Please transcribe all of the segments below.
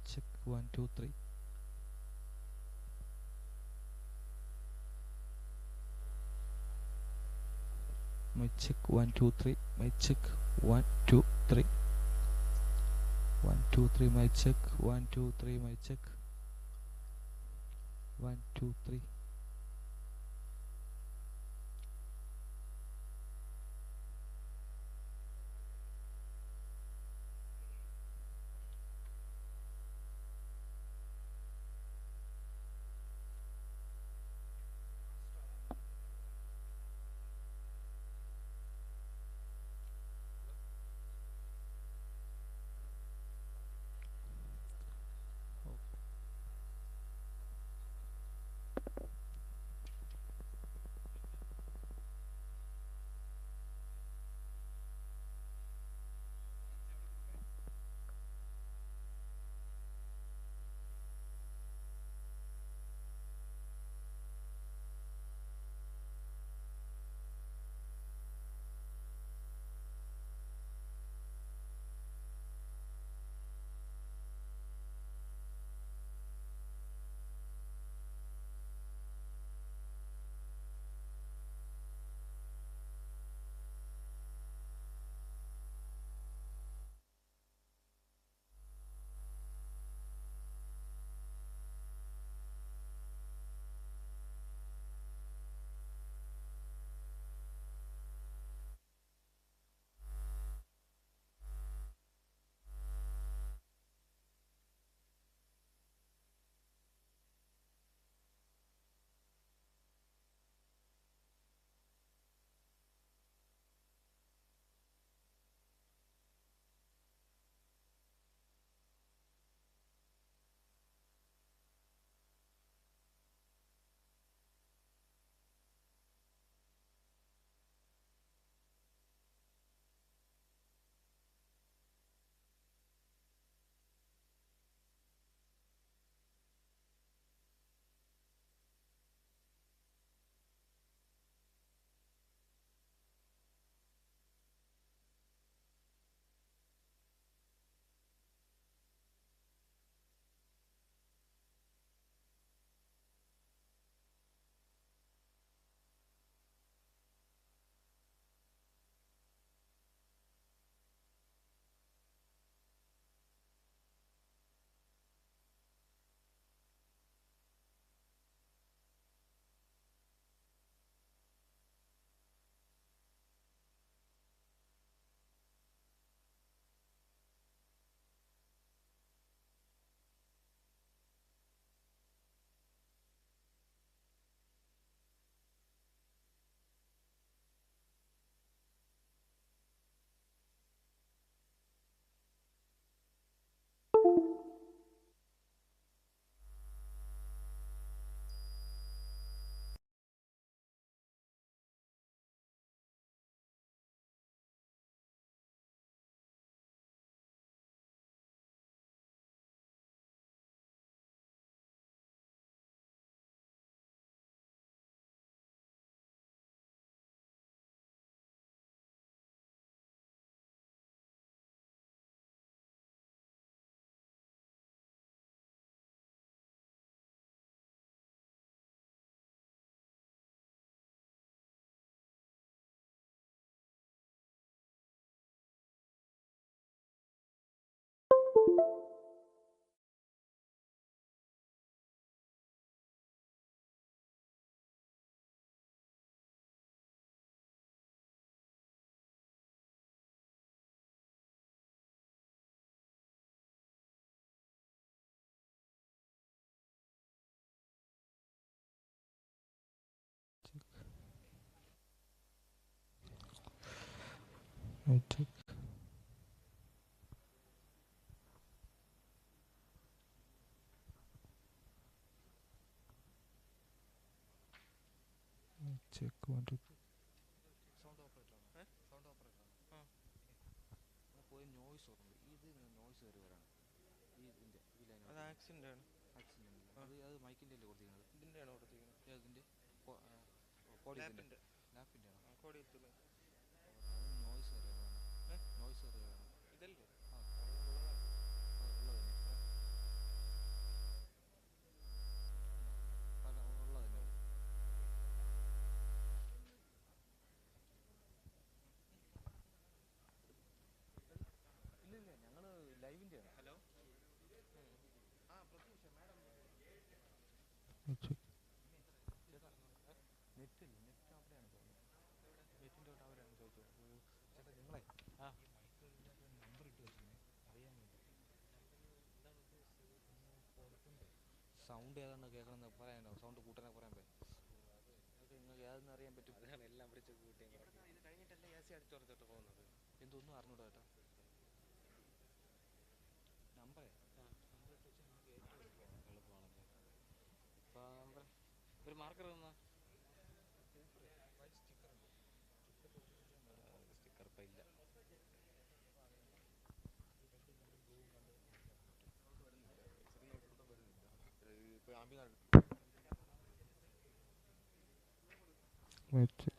check 1 2 3. Mic check 1 2 3. Mic check 1 2 3. 1 2 3. Mic check 1 2 3. Mic check 1 2 3. Mic check. Mic check 1 2 3. Sound operator ആണ്. Sound operator ആണ്. അവിടെ പോയി noise ഓർമ്മ ഇത് നോയ്സ് കയറി വരാണ് ഇതിൻ്റെ ഈ ലൈൻ അത് ആക്സിഡൻ്റ് ആണ്. ആക്സിഡൻ്റ് അത് മൈക്കിൻ്റെ അല്ലേ കൊടുത്തിരിക്കുന്നത്? ഇതിൻ്റെ ആണ് കൊടുത്തിരിക്കുന്നത്. ഇതിൻ്റെ ലാപ്പിൻ്റെ ലാപ്പിൻ്റെ ആണോ? കോടിയത്തുള്ള അത് നോയ്സ് കയറി വരാണ്. നോയ്സ് കയറി വരാണ്. ഇതല്ലേ ആ ഉള്ളതാണ്. ഉള്ളത് തന്നെ. ഇതിൻ്റെ ആണ് കൊടുത്തിരിക്കുന്നത്. മൈക്ക് നെറ്റില്ല, നെറ്റ് അവിടെയാണ് തോന്നുന്നത്. നെറ്റിൻ്റെ തൊട്ട് അവിടെയാണ് ചോദിച്ചത്. ചേട്ടാ നിങ്ങളെ നമ്പർ ഇട്ട് വെച്ചിരുന്നേ, അറിയാൻ വേണ്ടി. സൗണ്ട് ഏതാണ്ട് കേൾക്കണമെന്ന് പറയാനോ, സൗണ്ട് കൂട്ടാനൊക്കെ പറയാൻ അത് നിങ്ങൾക്ക് ഏതെന്ന് അറിയാൻ പറ്റും. അതാണ് എല്ലാം വിളിച്ച് കൂട്ടിയും കിടക്കുന്നത്. ഇത് കഴിഞ്ഞിട്ടല്ലേ എ സി അടിച്ചുറച്ചിട്ട് പോകുന്നത്. എന്തൊന്നും അറിഞ്ഞൂടാ ചേട്ടാ. നമ്പറേ നമ്പർ ഇട്ട് വെച്ചാൽ നിങ്ങൾക്ക് ഏറ്റവും എളുപ്പമാണല്ലേ. അപ്പോൾ ഒരു മാർക്കർ തന്നാ. സ്റ്റിക്കർ ഇപ്പം ഇല്ല. ഇപ്പോൾ ആംബിയൻ മൈക്ക്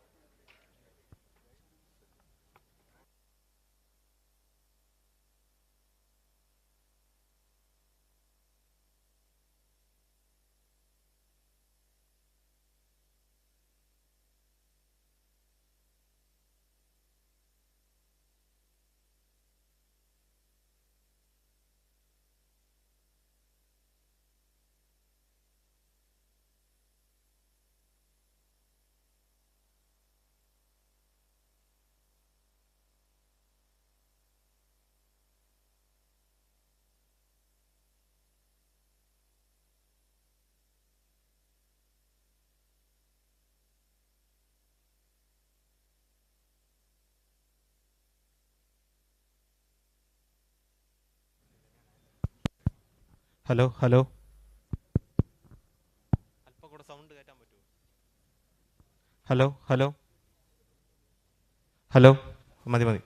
ഹലോ ഹലോ അല്പം കൂടെ സൗണ്ട് കയറ്റാൻ പറ്റുമോ? ഹലോ ഹലോ ഹലോ മതി മതി.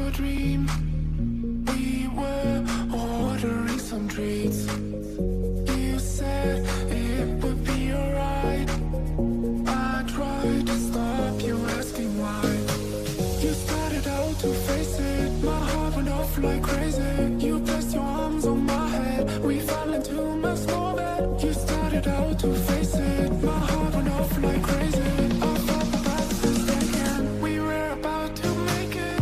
your dream. We were ordering some treats. You said it would be alright. I tried to stop you, asking why. You started out to face it. My heart went off like crazy. You placed your arms on my head. We fell into my small bed. You started out to face it. My heart went off like crazy. I felt the breath mistaken. We were about to make it.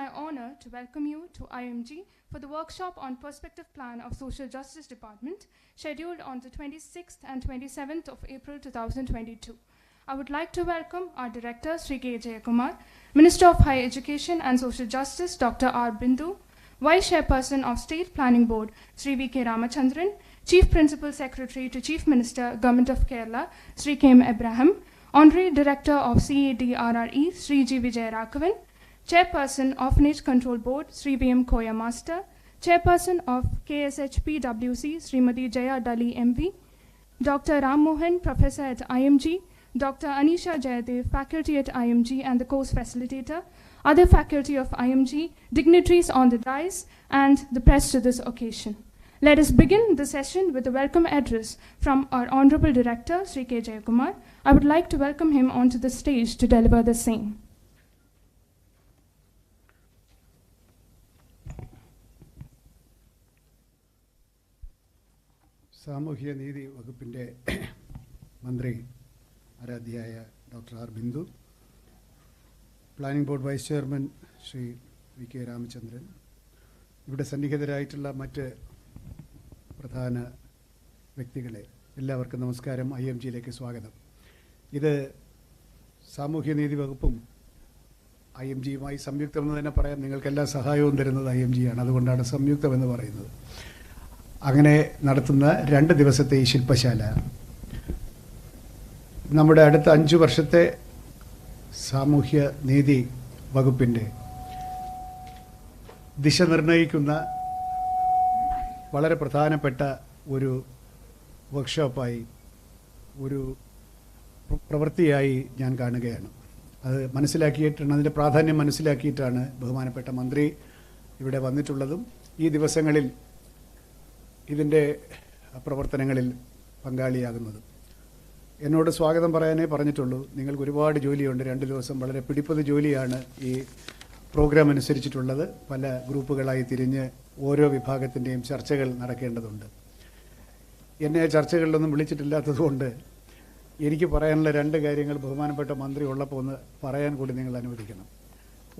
my honor to welcome you to IMG for the workshop on Perspective Plan of Social Justice Department, scheduled on the 26th and 27th of April 2022. I would like to welcome our Director, Sri K. Jayakumar, Minister of Higher Education and Social Justice, Dr. R. Bindu, Vice Chairperson of State Planning Board, Sri V. K. Ramachandran, Chief Principal Secretary to Chief Minister, Government of Kerala, Sri K. M. Abraham, Honorary Director of CADRRE, Sri G. Vijay Raghavan, Chairperson Orphanage Control Board, Sri B. M. Koya Master, Chairperson of KSHPWC, Srimati Jaya Dali MV, Dr. Ram Mohan, Professor at IMG, Dr. Anisha Jayadev, Faculty at IMG and the Course Facilitator, other faculty of IMG, dignitaries on the dais, and the press to this occasion. Let us begin the session with a welcome address from our Honorable Director, Sri K. Jayakumar. I would like to welcome him onto the stage to deliver the same. സാമൂഹ്യ നീതി വകുപ്പിൻ്റെ മന്ത്രി ആരാധ്യയായ doctor R Bindu, planning board vice chairman Shri V K Ramachandran, ഇവിടെ സന്നിഹിതരായിട്ടുള്ള മറ്റ് പ്രധാന വ്യക്തികളെ, എല്ലാവർക്കും നമസ്കാരം. IMGയിലേക്ക് സ്വാഗതം. ഇത് സാമൂഹ്യനീതി വകുപ്പും IMGയുമായി സംയുക്തമെന്ന് തന്നെ പറയാം. നിങ്ങൾക്കെല്ലാ സഹായവും തരുന്നത് IMGയാണ്, അതുകൊണ്ടാണ് സംയുക്തമെന്ന് പറയുന്നത്. അങ്ങനെ നടത്തുന്ന 2 ദിവസത്തെ ഈ ശില്പശാല നമ്മുടെ അടുത്ത 5 വർഷത്തെ സാമൂഹ്യ നീതി വകുപ്പിൻ്റെ ദിശ നിർണ്ണയിക്കുന്ന വളരെ പ്രധാനപ്പെട്ട ഒരു വർക്ക്ഷോപ്പായി, ഒരു പ്രവൃത്തിയായി ഞാൻ കാണുകയാണ്. അത് മനസ്സിലാക്കിയിട്ടാണ്, അതിൻ്റെ പ്രാധാന്യം മനസ്സിലാക്കിയിട്ടാണ് ബഹുമാനപ്പെട്ട മന്ത്രി ഇവിടെ വന്നിട്ടുള്ളതും ഈ ദിവസങ്ങളിൽ ഇതിൻ്റെ പ്രവർത്തനങ്ങളിൽ പങ്കാളിയാകുന്നതും. എന്നോട് സ്വാഗതം പറയാനേ പറഞ്ഞിട്ടുള്ളൂ. നിങ്ങൾക്ക് ഒരുപാട് ജോലിയുണ്ട്. 2 ദിവസം വളരെ പിടിപ്പത് ജോലിയാണ് ഈ പ്രോഗ്രാം അനുസരിച്ചിട്ടുള്ളത്. പല ഗ്രൂപ്പുകളായി തിരിഞ്ഞ് ഓരോ വിഭാഗത്തിൻ്റെയും ചർച്ചകൾ നടക്കേണ്ടതുണ്ട്. എന്നെ ചർച്ചകളിലൊന്നും വിളിച്ചിട്ടില്ലാത്തതുകൊണ്ട് എനിക്ക് പറയാനുള്ള 2 കാര്യങ്ങൾ ബഹുമാനപ്പെട്ട മന്ത്രി ഉള്ളപ്പോൾ ഒന്ന് പറയാൻ കൂടി നിങ്ങൾ അനുവദിക്കണം.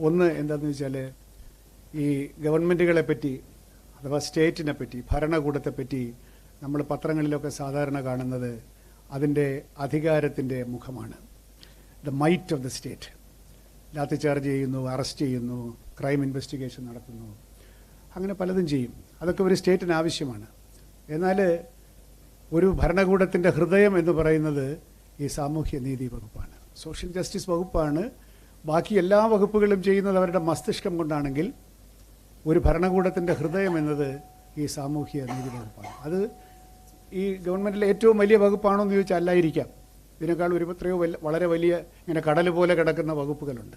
ഒന്ന് എന്താണെന്ന് വെച്ചാൽ, ഈ ഗവൺമെൻറ്റുകളെ പറ്റി അഥവാ സ്റ്റേറ്റിനെ പറ്റി, ഭരണകൂടത്തെപ്പറ്റി നമ്മൾ പത്രങ്ങളിലൊക്കെ സാധാരണ കാണുന്നത് അതിൻ്റെ അധികാരത്തിൻ്റെ മുഖമാണ്. The might of the state. Lathi charge ചെയ്യുന്നു, അറസ്റ്റ് ചെയ്യുന്നു, ക്രൈം ഇൻവെസ്റ്റിഗേഷൻ നടത്തുന്നു, അങ്ങനെ പലതും ചെയ്യും. അതൊക്കെ ഒരു സ്റ്റേറ്റിന് ആവശ്യമാണ്. എന്നാൽ ഒരു ഭരണകൂടത്തിൻ്റെ ഹൃദയം എന്ന് പറയുന്നത് ഈ സാമൂഹ്യ നീതി വകുപ്പാണ്, സോഷ്യൽ ജസ്റ്റിസ് വകുപ്പാണ്. ബാക്കി എല്ലാ വകുപ്പുകളും ചെയ്യുന്നത് അവരുടെ മസ്തിഷ്കം കൊണ്ടാണെങ്കിൽ ഒരു ഭരണകൂടത്തിൻ്റെ ഹൃദയം എന്നത് ഈ സാമൂഹ്യ നീതി വകുപ്പാണ്. അത് ഈ ഗവൺമെൻറ്റിലെ ഏറ്റവും വലിയ വകുപ്പാണോ എന്ന് ചോദിച്ചാൽ അല്ലായിരിക്കാം. ഇതിനേക്കാൾ എത്രയോ വളരെ വലിയ ഇങ്ങനെ കടൽ പോലെ കിടക്കുന്ന വകുപ്പുകളുണ്ട്.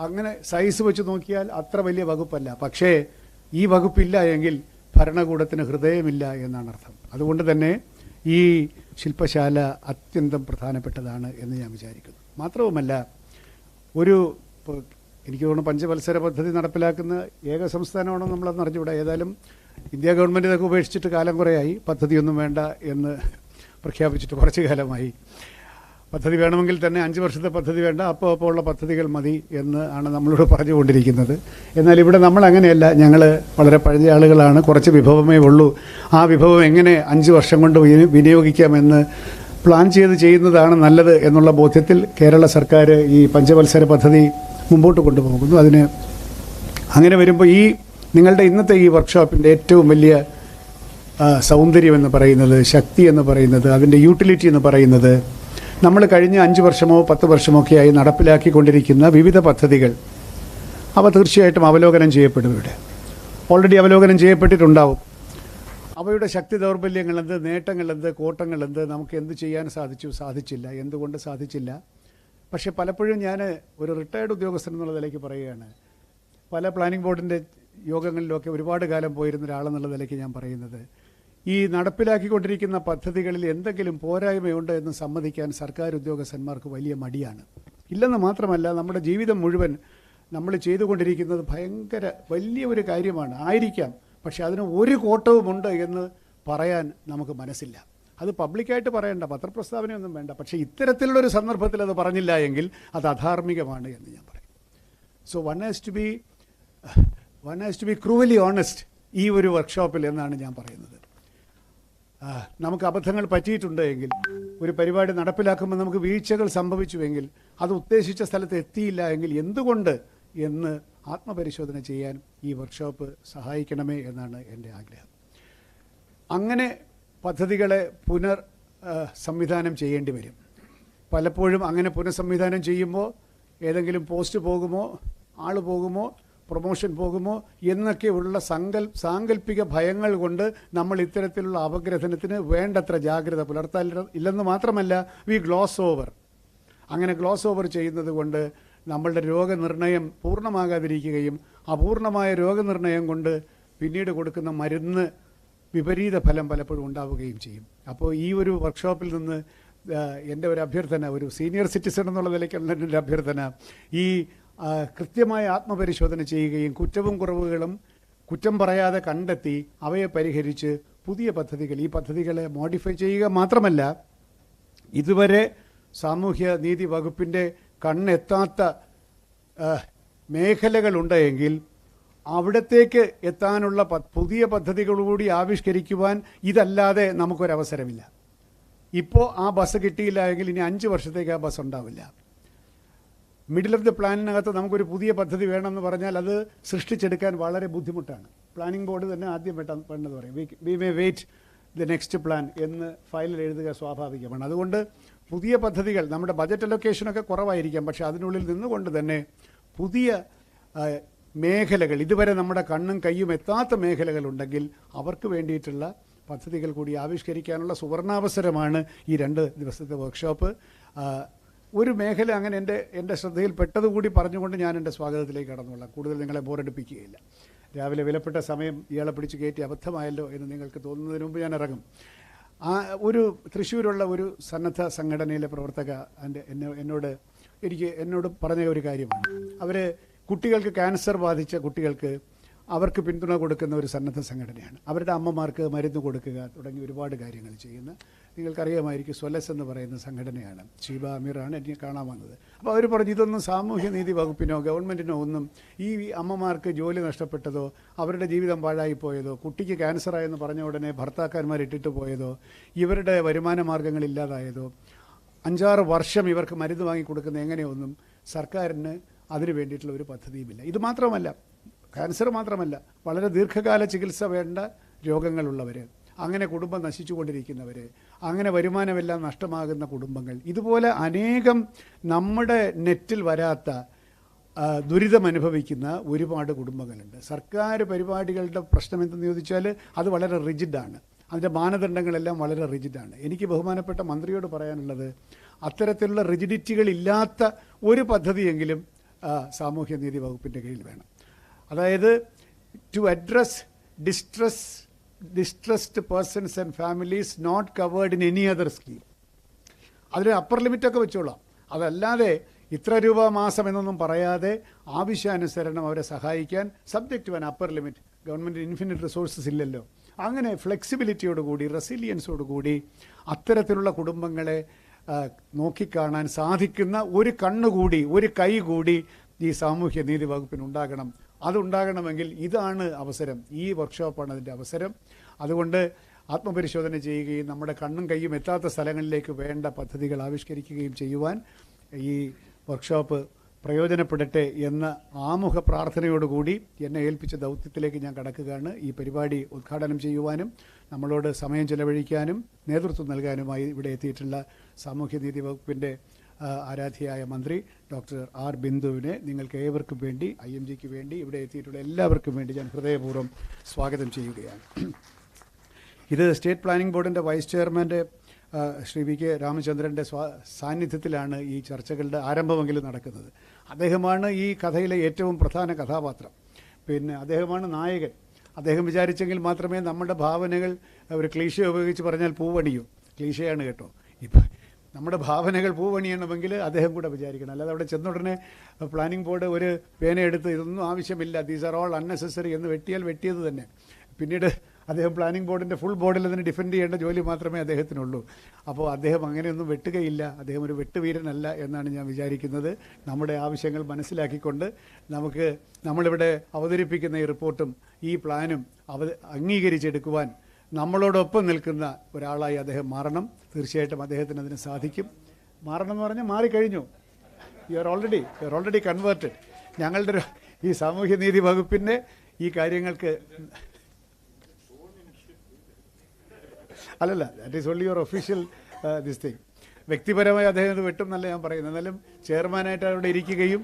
അങ്ങനെ സൈസ് വെച്ച് നോക്കിയാൽ അത്ര വലിയ വകുപ്പല്ല. പക്ഷേ ഈ വകുപ്പില്ല എങ്കിൽ ഭരണകൂടത്തിന് ഹൃദയമില്ല എന്നാണ് അർത്ഥം. അതുകൊണ്ട് തന്നെ ഈ ശില്പശാല അത്യന്തം പ്രധാനപ്പെട്ടതാണ് എന്ന് ഞാൻ വിചാരിക്കുന്നു. മാത്രവുമല്ല, എനിക്ക് തോന്നുന്നു പഞ്ചവത്സര പദ്ധതി നടപ്പിലാക്കുന്ന ഏക സംസ്ഥാനമാണോ നമ്മളെന്ന് അറിഞ്ഞുകൂടാ. ഏതായാലും ഇന്ത്യ ഗവൺമെൻറ് ഇതൊക്കെ ഉപേക്ഷിച്ചിട്ട് കാലം കുറേയായി. പദ്ധതിയൊന്നും വേണ്ട എന്ന് പ്രഖ്യാപിച്ചിട്ട് കുറച്ച് കാലമായി. പദ്ധതി വേണമെങ്കിൽ തന്നെ 5 വർഷത്തെ പദ്ധതി വേണ്ട, അപ്പോൾ ഉള്ള പദ്ധതികൾ മതി എന്ന് ആണ് നമ്മളോട് പറഞ്ഞുകൊണ്ടിരിക്കുന്നത്. എന്നാൽ ഇവിടെ നമ്മൾ അങ്ങനെയല്ല. ഞങ്ങൾ വളരെ പഴയ ആളുകളാണ്, കുറച്ച് വിഭവമേ ഉള്ളൂ. ആ വിഭവം എങ്ങനെ 5 വർഷം കൊണ്ട് വിനിയോഗിക്കാമെന്ന് പ്ലാൻ ചെയ്യുന്നതാണ് നല്ലത് എന്നുള്ള ബോധ്യത്തിൽ കേരള സർക്കാർ ഈ പഞ്ചവത്സര പദ്ധതി മുമ്പോട്ട് കൊണ്ടുപോകുന്നു. അങ്ങനെ വരുമ്പോൾ ഈ നിങ്ങളുടെ ഇന്നത്തെ ഈ വർക്ക്ഷോപ്പിൻ്റെ ഏറ്റവും വലിയ സൗന്ദര്യം എന്ന് പറയുന്നത്, ശക്തി എന്ന് പറയുന്നത്, അതിൻ്റെ യൂട്ടിലിറ്റി എന്ന് പറയുന്നത്, നമ്മൾ കഴിഞ്ഞ 5 വർഷമോ 10 വർഷമോ ഒക്കെയായി നടപ്പിലാക്കിക്കൊണ്ടിരിക്കുന്ന വിവിധ പദ്ധതികൾ, അവ തീർച്ചയായിട്ടും അവലോകനം ചെയ്യപ്പെടും. ഇവിടെ ഓൾറെഡി അവലോകനം ചെയ്യപ്പെട്ടിട്ടുണ്ടാവും. അവയുടെ ശക്തി ദൗർബല്യങ്ങളെന്ത്, നേട്ടങ്ങളെന്ത്, കോട്ടങ്ങളെന്ത്, നമുക്ക് എന്ത് ചെയ്യാൻ സാധിച്ചു, സാധിച്ചില്ല, എന്തുകൊണ്ട് സാധിച്ചില്ല. പക്ഷേ പലപ്പോഴും ഞാൻ ഒരു റിട്ടയർഡ് ഉദ്യോഗസ്ഥൻ എന്നുള്ള നിലയ്ക്ക് പറയുകയാണ്, പല പ്ലാനിംഗ് ബോർഡിൻ്റെ യോഗങ്ങളിലൊക്കെ ഒരുപാട് കാലം പോയിരുന്ന ഒരാളെന്നുള്ള നിലയ്ക്ക് ഞാൻ പറയുന്നത്, ഈ നടപ്പിലാക്കിക്കൊണ്ടിരിക്കുന്ന പദ്ധതികളിൽ എന്തെങ്കിലും പോരായ്മയുണ്ട് എന്ന് സമ്മതിക്കാൻ സർക്കാർ ഉദ്യോഗസ്ഥന്മാർക്ക് വലിയ മടിയാണ്. ഇല്ലെന്ന് മാത്രമല്ല, നമ്മുടെ ജീവിതം മുഴുവൻ നമ്മൾ ചെയ്തുകൊണ്ടിരിക്കുന്നത് ഭയങ്കര വലിയ ഒരു കാര്യമാണ് ആയിരിക്കാം, പക്ഷെ അതിന് ഒരു കോട്ടവുമുണ്ട് എന്ന് പറയാൻ നമുക്ക് മനസ്സില്ല. അത് പബ്ലിക്കായിട്ട് പറയേണ്ട, പത്രപ്രസ്താവനയൊന്നും വേണ്ട. പക്ഷേ ഇത്തരത്തിലുള്ളൊരു സന്ദർഭത്തിൽ അത് പറഞ്ഞില്ല എങ്കിൽ അത് അധാർമികമാണ് എന്ന് ഞാൻ പറയും. So one has to be one has to be cruelly honest ഈ ഒരു വർക്ക്ഷോപ്പിൽ എന്നാണ് ഞാൻ പറയുന്നത്. നമുക്ക് അബദ്ധങ്ങൾ പറ്റിയിട്ടുണ്ട് എങ്കിൽ, ഒരു പരിപാടി നടപ്പിലാക്കുമ്പോൾ നമുക്ക് വീഴ്ചകൾ സംഭവിച്ചുവെങ്കിൽ, അത് ഉദ്ദേശിച്ച സ്ഥലത്ത് എത്തിയില്ല എങ്കിൽ എന്തുകൊണ്ട് എന്ന് ആത്മപരിശോധന ചെയ്യാൻ ഈ വർക്ക്ഷോപ്പ് സഹായിക്കണമേ എന്നാണ് എൻ്റെ ആഗ്രഹം. അങ്ങനെ പദ്ധതികളെ സംവിധാനം ചെയ്യേണ്ടി വരും. പലപ്പോഴും അങ്ങനെ പുനഃസംവിധാനം ചെയ്യുമ്പോൾ ഏതെങ്കിലും പോസ്റ്റ് പോകുമോ, ആൾ പോകുമോ, പ്രൊമോഷൻ പോകുമോ എന്നൊക്കെയുള്ള സാങ്കല്പിക ഭയങ്ങൾ കൊണ്ട് നമ്മൾ ഇത്തരത്തിലുള്ള അപഗ്രഥനത്തിന് വേണ്ടത്ര ജാഗ്രത പുലർത്താനില്ലെന്ന് മാത്രമല്ല, വി ഗ്ലോസ് ഓവർ. അങ്ങനെ ഗ്ലോസ് ഓവർ ചെയ്യുന്നത് കൊണ്ട് നമ്മളുടെ രോഗനിർണയം പൂർണ്ണമാകാതിരിക്കുകയും അപൂർണമായ രോഗനിർണയം കൊണ്ട് പിന്നീട് കൊടുക്കുന്ന മരുന്ന് വിപരീത ഫലം പലപ്പോഴും ഉണ്ടാവുകയും ചെയ്യും. അപ്പോൾ ഈ ഒരു വർക്ക്ഷോപ്പിൽ നിന്ന് എൻ്റെ ഒരു അഭ്യർത്ഥന, ഒരു സീനിയർ സിറ്റിസൺ എന്നുള്ള നിലയ്ക്കുള്ള എൻ്റെ അഭ്യർത്ഥന, ഈ കൃത്യമായ ആത്മപരിശോധന ചെയ്യുകയും കുറ്റവും കുറവുകളും കുറ്റം പറയാതെ കണ്ടെത്തി അവയെ പരിഹരിച്ച് പുതിയ പദ്ധതികൾ, ഈ പദ്ധതികളെ മോഡിഫൈ ചെയ്യുക മാത്രമല്ല, ഇതുവരെ സാമൂഹ്യ നീതി വകുപ്പിൻ്റെ കണ്ണെത്താത്ത മേഖലകളുണ്ടെങ്കിൽ അവിടത്തേക്ക് എത്താനുള്ള പുതിയ പദ്ധതികളൂടി ആവിഷ്കരിക്കുവാൻ ഇതല്ലാതെ നമുക്കൊരവസരമില്ല. ഇപ്പോൾ ആ ബസ് കിട്ടിയില്ല എങ്കിൽ ഇനി 5 വർഷത്തേക്ക് ആ ബസ് ഉണ്ടാവില്ല. മിഡിൽ ഓഫ് ദി പ്ലാനിനകത്ത് നമുക്കൊരു പുതിയ പദ്ധതി വേണമെന്ന് പറഞ്ഞാൽ അത് സൃഷ്ടിച്ചെടുക്കാൻ വളരെ ബുദ്ധിമുട്ടാണ്. പ്ലാനിംഗ് ബോർഡ് തന്നെ ആദ്യം വേണ്ടത് പറയും, we may wait the next plan എന്ന് ഫയലിൽ എഴുതുക സ്വാഭാവികമാണ്. അതുകൊണ്ട് പുതിയ പദ്ധതികൾ, നമ്മുടെ ബജറ്റ് അലൊക്കേഷനൊക്കെ കുറവായിരിക്കാം, പക്ഷേ അതിനുള്ളിൽ നിന്നുകൊണ്ട് തന്നെ പുതിയ മേഖലകൾ, ഇതുവരെ നമ്മുടെ കണ്ണും കയ്യും എത്താത്ത മേഖലകളുണ്ടെങ്കിൽ അവർക്ക് വേണ്ടിയിട്ടുള്ള പദ്ധതികൾ കൂടി ആവിഷ്കരിക്കാനുള്ള സുവർണാവസരമാണ് ഈ 2 ദിവസത്തെ വർക്ക്ഷോപ്പ്. ഒരു മേഖല അങ്ങനെ എൻ്റെ ശ്രദ്ധയിൽപ്പെട്ടതുകൂടി പറഞ്ഞുകൊണ്ട് ഞാൻ എൻ്റെ സ്വാഗതത്തിലേക്ക് കടന്നുകൊള്ളാം. കൂടുതൽ നിങ്ങളെ ബോറടിപ്പിക്കുകയില്ല. രാവിലെ വിലപ്പെട്ട സമയം ഇയാളെ പിടിച്ച് കയറ്റി അബദ്ധമായല്ലോ എന്ന് നിങ്ങൾക്ക് തോന്നുന്നതിന് മുമ്പ് ഞാൻ ഇറങ്ങും. തൃശ്ശൂരുള്ള ഒരു സന്നദ്ധ സംഘടനയിലെ പ്രവർത്തക എന്നോട് പറഞ്ഞ ഒരു കാര്യമാണ്. അവർ കുട്ടികൾക്ക് ക്യാൻസർ ബാധിച്ച കുട്ടികൾക്ക് അവർക്ക് പിന്തുണ കൊടുക്കുന്ന ഒരു സന്നദ്ധ സംഘടനയാണ്. അവരുടെ അമ്മമാർക്ക് മരുന്ന് കൊടുക്കുക തുടങ്ങി ഒരുപാട് കാര്യങ്ങൾ ചെയ്യുന്ന, നിങ്ങൾക്കറിയാമായിരിക്കും, സ്വലസ് എന്ന് പറയുന്ന സംഘടനയാണ്. ഷീബ അമീറാണ് എന്നെ കാണാൻ വന്നത്. അപ്പോൾ അവർ പറഞ്ഞു, ഇതൊന്നും സാമൂഹ്യ നീതി വകുപ്പിനോ ഗവൺമെൻറ്റിനോ ഒന്നും ഈ അമ്മമാർക്ക് ജോലി നഷ്ടപ്പെട്ടതോ, അവരുടെ ജീവിതം പാഴായിപ്പോയതോ, കുട്ടിക്ക് ക്യാൻസറായെന്ന് പറഞ്ഞ ഉടനെ ഭർത്താക്കന്മാർ ഇട്ടിട്ട് പോയതോ, ഇവരുടെ വരുമാന മാർഗ്ഗങ്ങൾ ഇല്ലാതായതോ, 5-6 വർഷം ഇവർക്ക് മരുന്ന് വാങ്ങിക്കൊടുക്കുന്ന എങ്ങനെയൊന്നും സർക്കാരിന് അതിന് വേണ്ടിയിട്ടുള്ള ഒരു പദ്ധതിയുമില്ല. ഇത് മാത്രമല്ല, ക്യാൻസർ മാത്രമല്ല, വളരെ ദീർഘകാല ചികിത്സ വേണ്ട രോഗങ്ങളുള്ളവർ, അങ്ങനെ കുടുംബം നശിച്ചുകൊണ്ടിരിക്കുന്നവർ, അങ്ങനെ വരുമാനമെല്ലാം നഷ്ടമാകുന്ന കുടുംബങ്ങൾ, ഇതുപോലെ അനേകം നമ്മുടെ നെറ്റിൽ വരാത്ത ദുരിതമനുഭവിക്കുന്ന ഒരുപാട് കുടുംബങ്ങളുണ്ട്. സർക്കാർ പരിപാടികളുടെ പ്രശ്നം എന്തെന്ന് ചോദിച്ചാൽ അത് വളരെ റിജിഡാണ്. അതിൻ്റെ മാനദണ്ഡങ്ങളെല്ലാം വളരെ റിജിഡാണ്. എനിക്ക് ബഹുമാനപ്പെട്ട മന്ത്രിയോട് പറയാനുള്ളത്, അത്തരത്തിലുള്ള റിജിഡിറ്റികളില്ലാത്ത ഒരു പദ്ധതിയെങ്കിലും സാമൂഹ്യ നീതി വകുപ്പിൻ്റെ കീഴിൽ വേണം. അതായത് to address distressed persons and families not covered in any other scheme. അതിന് അപ്പർ ലിമിറ്റൊക്കെ വെച്ചോളാം. അതല്ലാതെ ഇത്ര രൂപ മാസം എന്നൊന്നും പറയാതെ ആവശ്യാനുസരണം അവരെ സഹായിക്കാൻ subject to an upper limit. Government infinite resources ഇല്ലല്ലോ. അങ്ങനെ ഫ്ലെക്സിബിലിറ്റിയോടുകൂടി, റെസിലിയൻസോടുകൂടി അത്തരത്തിലുള്ള കുടുംബങ്ങളെ നോക്കിക്കാണാൻ സാധിക്കുന്ന ഒരു കണ്ണുകൂടി, ഒരു കൈ കൂടി ഈ സാമൂഹ്യ നീതി വകുപ്പിനുണ്ടാകണം. അതുണ്ടാകണമെങ്കിൽ ഇതാണ് അവസരം, ഈ വർക്ക്ഷോപ്പാണ് അതിൻ്റെ അവസരം. അതുകൊണ്ട് ആത്മപരിശോധന ചെയ്യുകയും നമ്മുടെ കണ്ണും കൈയും എത്താത്ത സ്ഥലങ്ങളിലേക്ക് വേണ്ട പദ്ധതികൾ ആവിഷ്കരിക്കുകയും ചെയ്യുവാൻ ഈ വർക്ക്ഷോപ്പ് പ്രയോജനപ്പെടട്ടെ എന്ന ആമുഖ പ്രാർത്ഥനയോടുകൂടി എന്നെ ഏൽപ്പിച്ച ദൗത്യത്തിലേക്ക് ഞാൻ കടക്കുകയാണ്. ഈ പരിപാടി ഉദ്ഘാടനം ചെയ്യുവാനും നമ്മളോട് സമയം ചെലവഴിക്കാനും നേതൃത്വം നൽകാനുമായി ഇവിടെ എത്തിയിട്ടുള്ള സാമൂഹ്യനീതി വകുപ്പിൻ്റെ ആരാധ്യയായ മന്ത്രി ഡോക്ടർ ആർ ബിന്ദുവിനെ നിങ്ങൾക്ക് ഏവർക്കും വേണ്ടി, IMGക്ക് വേണ്ടി, ഇവിടെ എത്തിയിട്ടുള്ള എല്ലാവർക്കും വേണ്ടി ഞാൻ ഹൃദയപൂർവ്വം സ്വാഗതം ചെയ്യുകയാണ്. ഇത് സ്റ്റേറ്റ് പ്ലാനിംഗ് ബോർഡിൻ്റെ വൈസ് ചെയർമാൻ്റെ ശ്രീ VK രാമചന്ദ്രൻ്റെ സാന്നിധ്യത്തിലാണ് ഈ ചർച്ചകളുടെ ആരംഭമെങ്കിലും നടക്കുന്നത്. അദ്ദേഹമാണ് ഈ കഥയിലെ ഏറ്റവും പ്രധാന കഥാപാത്രം. പിന്നെ അദ്ദേഹമാണ് നായകൻ. അദ്ദേഹം വിചാരിച്ചെങ്കിൽ മാത്രമേ നമ്മുടെ ഭാവനകൾ, ഒരു ക്ലീശ ഉപയോഗിച്ച് പറഞ്ഞാൽ പൂവണിയും, ക്ലീശയാണ് കേട്ടോ. ഇപ്പം നമ്മുടെ ഭാവനകൾ പൂവണിയണമെങ്കിൽ അദ്ദേഹം കൂടെ വിചാരിക്കണം. അല്ലാതെ അവിടെ ചെന്നുടനെ പ്ലാനിംഗ് ബോർഡ് ഒരു പേനയെടുത്ത് ഇതൊന്നും ആവശ്യമില്ല, ദീസ് ആർ ഓൾ അൺനെസസറി എന്ന് വെട്ടിയാൽ വെട്ടിയത് തന്നെ. പിന്നീട് അദ്ദേഹം പ്ലാനിംഗ് ബോർഡിൻ്റെ ഫുൾ ബോർഡിൽ അതിനെ ഡിഫെൻഡ് ചെയ്യേണ്ട ജോലി മാത്രമേ അദ്ദേഹത്തിനുള്ളൂ. അപ്പോൾ അദ്ദേഹം അങ്ങനെയൊന്നും വെട്ടുകയില്ല, അദ്ദേഹം ഒരു വെട്ടുവീരനല്ല എന്നാണ് ഞാൻ വിചാരിക്കുന്നത്. നമ്മുടെ ആവശ്യങ്ങൾ മനസ്സിലാക്കിക്കൊണ്ട് നമ്മളിവിടെ അവതരിപ്പിക്കുന്ന ഈ റിപ്പോർട്ടും ഈ പ്ലാനും അംഗീകരിച്ചെടുക്കുവാൻ നമ്മളോടൊപ്പം നിൽക്കുന്ന ഒരാളായി അദ്ദേഹം മാറണം. തീർച്ചയായിട്ടും അദ്ദേഹത്തിന് അതിന് സാധിക്കും. മാറണം എന്ന് പറഞ്ഞാൽ മാറിക്കഴിഞ്ഞു. You are already converted. ഞങ്ങളുടെ ഈ സാമൂഹ്യനീതി വകുപ്പിൻ്റെ ഈ കാര്യങ്ങൾക്ക് അല്ലല്ല, that is only your official this thing. വ്യക്തിപരമായി അദ്ദേഹം ഇത് വെട്ടും എന്നല്ല ഞാൻ പറയുന്നത്. എന്നാലും ചെയർമാനായിട്ട് അവിടെ ഇരിക്കുകയും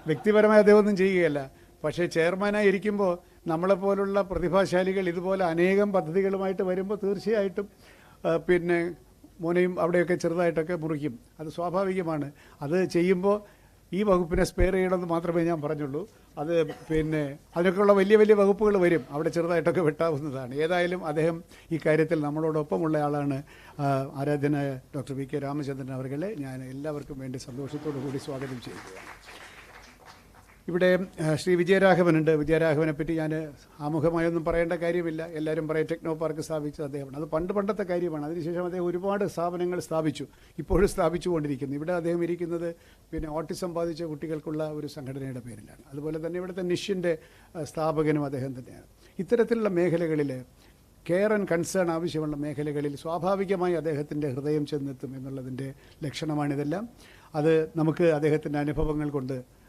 വ്യക്തിപരമായി അദ്ദേഹം ഒന്നും ചെയ്യുകയല്ല. പക്ഷേ ചെയർമാനായി ഇരിക്കുമ്പോൾ നമ്മളെപ്പോലുള്ള പ്രതിഭാശാലികൾ ഇതുപോലെ അനേകം പദ്ധതികളുമായിട്ട് വരുമ്പോൾ തീർച്ചയായിട്ടും പിന്നെ മോനെയും അവിടെയൊക്കെ ചെറുതായിട്ടൊക്കെ മുറിക്കും. അത് സ്വാഭാവികമാണ്. അത് ചെയ്യുമ്പോൾ ഈ വകുപ്പിനെ സ്പെയർ ചെയ്യണമെന്ന് മാത്രമേ ഞാൻ പറഞ്ഞുള്ളൂ. അത് പിന്നെ അതിനൊക്കെയുള്ള വലിയ വലിയ വകുപ്പുകൾ വരും, അവിടെ ചെറുതായിട്ടൊക്കെ വെട്ടാവുന്നതാണ്. ഏതായാലും അദ്ദേഹം ഈ കാര്യത്തിൽ നമ്മളോടൊപ്പമുള്ള ആളാണ്. ആരാധ്യനായ ഡോക്ടർ വി കെ രാമചന്ദ്രൻ അവർകളെ ഞാൻ എല്ലാവർക്കും വേണ്ടി സന്തോഷത്തോടു കൂടി സ്വാഗതം ചെയ്യുകയാണ്. ഇവിടെ ശ്രീ വിജയരാഘവനുണ്ട്. വിജയരാഘവനെ പറ്റി ഞാൻ ആമുഖമായൊന്നും പറയേണ്ട കാര്യമില്ല. എല്ലാവരും പറയും ടെക്നോ പാർക്ക് സ്ഥാപിച്ചത് അദ്ദേഹമാണ്. അത് പണ്ടത്തെ കാര്യമാണ്. അതിനുശേഷം അദ്ദേഹം ഒരുപാട് സ്ഥാപനങ്ങൾ സ്ഥാപിച്ചു, ഇപ്പോഴും സ്ഥാപിച്ചുകൊണ്ടിരിക്കുന്നു. ഇവിടെ അദ്ദേഹം ഇരിക്കുന്നത് പിന്നെ ഓട്ടിസം ബാധിച്ച കുട്ടികൾക്കുള്ള ഒരു സംഘടനയുടെ പേരിലാണ്. അതുപോലെ തന്നെ ഇവിടുത്തെ നിഷിൻ്റെ സ്ഥാപകനും അദ്ദേഹം തന്നെയാണ്. ഇത്തരത്തിലുള്ള മേഖലകളിൽ കെയർ ആൻഡ് കൺസേൺ ആവശ്യമുള്ള മേഖലകളിൽ സ്വാഭാവികമായി അദ്ദേഹത്തിൻ്റെ ഹൃദയം ചെന്നെത്തും എന്നുള്ളതിൻ്റെ ലക്ഷണമാണിതെല്ലാം. അത് നമുക്ക് അദ്ദേഹത്തിൻ്റെ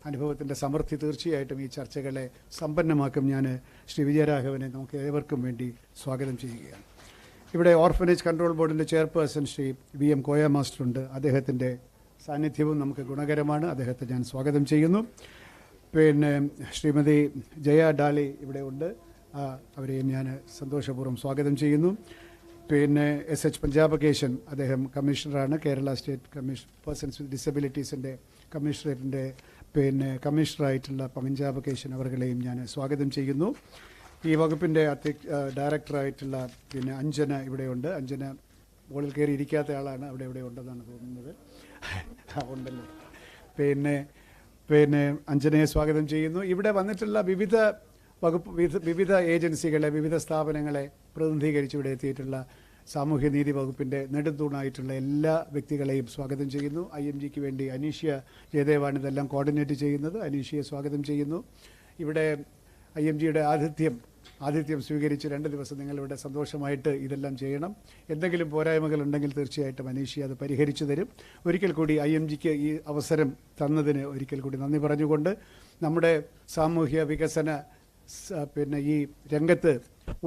അനുഭവത്തിൻ്റെ സമൃദ്ധി തീർച്ചയായിട്ടും ഈ ചർച്ചകളെ സമ്പന്നമാക്കും. ഞാൻ ശ്രീ വിജയരാഘവനെ നമുക്ക് ഏവർക്കും വേണ്ടി സ്വാഗതം ചെയ്യുകയാണ്. ഇവിടെ ഓർഫനേജ് കൺട്രോൾ ബോർഡിൻ്റെ ചെയർപേഴ്സൺ ശ്രീ VM കോയ മാസ്റ്ററുണ്ട്. അദ്ദേഹത്തിൻ്റെ സാന്നിധ്യവും നമുക്ക് ഗുണകരമാണ്. അദ്ദേഹത്തെ ഞാൻ സ്വാഗതം ചെയ്യുന്നു. പിന്നെ ശ്രീമതി ജയ ഡാലി ഇവിടെ ഉണ്ട്. അവരെയും ഞാൻ സന്തോഷപൂർവ്വം സ്വാഗതം ചെയ്യുന്നു. പിന്നെ SH പഞ്ചാബകേശൻ, അദ്ദേഹം കമ്മീഷണറാണ്. കേരള സ്റ്റേറ്റ് പേഴ്സൺസ് വിത്ത് ഡിസബിലിറ്റീസിൻ്റെ കമ്മീഷണറേറ്റിൻ്റെ കമ്മീഷണറായിട്ടുള്ള പഞ്ചാബകേശൻ അവർകളെയും ഞാൻ സ്വാഗതം ചെയ്യുന്നു. ഈ വകുപ്പിൻ്റെ ഡയറക്ടറായിട്ടുള്ള അഞ്ജന ഇവിടെയുണ്ട്. അഞ്ജന മുകളിൽ കയറി ഇരിക്കാത്ത ആളാണ്, അവിടെ ഉണ്ടെന്നാണ് തോന്നുന്നത്. ഉണ്ടല്ലോ. പിന്നെ അഞ്ജനയെ സ്വാഗതം ചെയ്യുന്നു. ഇവിടെ വന്നിട്ടുള്ള വിവിധ ഏജൻസികളെ, വിവിധ സ്ഥാപനങ്ങളെ പ്രതിനിധീകരിച്ച് ഇവിടെ എത്തിയിട്ടുള്ള സാമൂഹ്യനീതി വകുപ്പിൻ്റെ നെടുന്തൂണായിട്ടുള്ള എല്ലാ വ്യക്തികളെയും സ്വാഗതം ചെയ്യുന്നു. IMGക്ക് വേണ്ടി അനീഷ്യ ജയദേവാണ് ഇതെല്ലാം കോർഡിനേറ്റ് ചെയ്യുന്നത്. അനീഷ്യയെ സ്വാഗതം ചെയ്യുന്നു. ഇവിടെ IMGയുടെ ആതിഥ്യം സ്വീകരിച്ച് 2 ദിവസം നിങ്ങളിവിടെ സന്തോഷമായിട്ട് ഇതെല്ലാം ചെയ്യണം. എന്തെങ്കിലും പോരായ്മകൾ ഉണ്ടെങ്കിൽ തീർച്ചയായിട്ടും അനീഷ്യ അത് പരിഹരിച്ചു തരും. ഒരിക്കൽ കൂടി IMGക്ക് ഈ അവസരം തന്നതിന് ഒരിക്കൽ കൂടി നന്ദി പറഞ്ഞുകൊണ്ട് നമ്മുടെ സാമൂഹ്യ വികസന ഈ രംഗത്ത്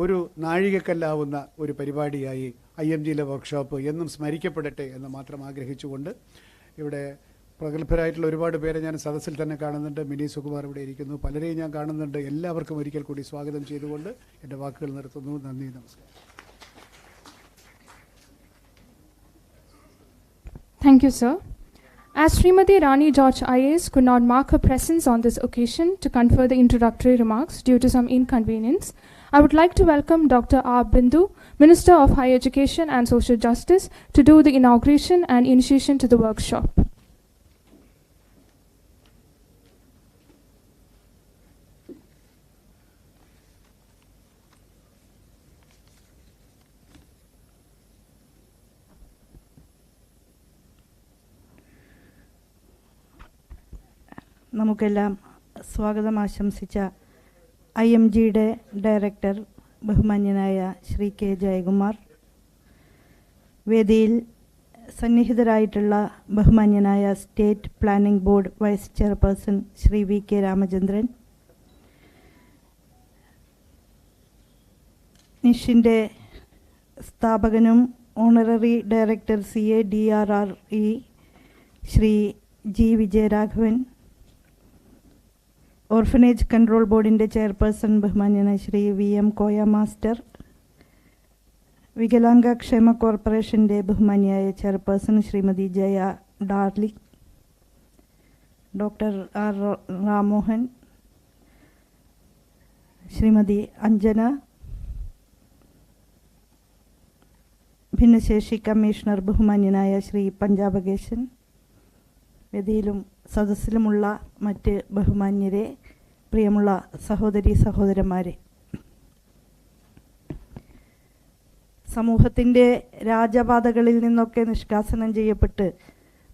ഒരു നാഴികക്കല്ലാവുന്ന ഒരു പരിപാടിയായി IMGയിലെ വർക്ക്ഷോപ്പ് എന്നും സ്മരിക്കപ്പെടട്ടെ എന്ന് മാത്രം ആഗ്രഹിച്ചുകൊണ്ട് ഇവിടെ പ്രഗത്ഭരായിട്ടുള്ള ഒരുപാട് പേരെ ഞാൻ സദസ്സിൽ തന്നെ കാണുന്നുണ്ട്. മിനി സുകുമാർ ഇവിടെ ഇരിക്കുന്നു. പലരെയും ഞാൻ കാണുന്നുണ്ട്. എല്ലാവർക്കും ഒരിക്കൽ കൂടി സ്വാഗതം ചെയ്തുകൊണ്ട് എൻ്റെ വാക്കുകൾ നിർത്തുന്നു. നന്ദി, നമസ്കാരം. Thank you, sir. As Srimati Rani George IAS could not mark her presence on this occasion to confer the introductory remarks due to some inconvenience, I would like to welcome Dr. R. Bindu, Minister of Higher Education and Social Justice, to do the inauguration and initiation to the workshop. നമുക്കെല്ലാം സ്വാഗതം ആശംസിച്ച IMGയുടെ director ബഹുമാന്യനായ Shri K. Jayakumar, വേദിയിൽ സന്നിഹിതരായിട്ടുള്ള ബഹുമാന്യനായ state planning board vice chairperson Shri V. K. Ramachandran, നിഷിൻ്റെ സ്ഥാപകനും honorary director CA DRRE Shri G. Vijayaraghavan, orphanage control ബോർഡിൻ്റെ chairperson ബഹുമാന്യനായ ശ്രീ VM കോയ മാസ്റ്റർ, വികലാംഗ ക്ഷേമ കോർപ്പറേഷൻ്റെ ബഹുമാന്യായ chairperson Shrimati Jaya Darly, doctor R. Ramohan, Shrimati Anjana, ഭിന്നശേഷി കമ്മീഷണർ ബഹുമാന്യനായ ശ്രീ പഞ്ചാബകേശൻ, വേദിയിലും സദസ്സിലുമുള്ള മറ്റ് ബഹുമാന്യരെ, പ്രിയമുള്ള സഹോദരി സഹോദരന്മാരെ, സമൂഹത്തിൻ്റെ രാജപാതകളിൽ നിന്നൊക്കെ നിഷ്കാസനം ചെയ്യപ്പെട്ട്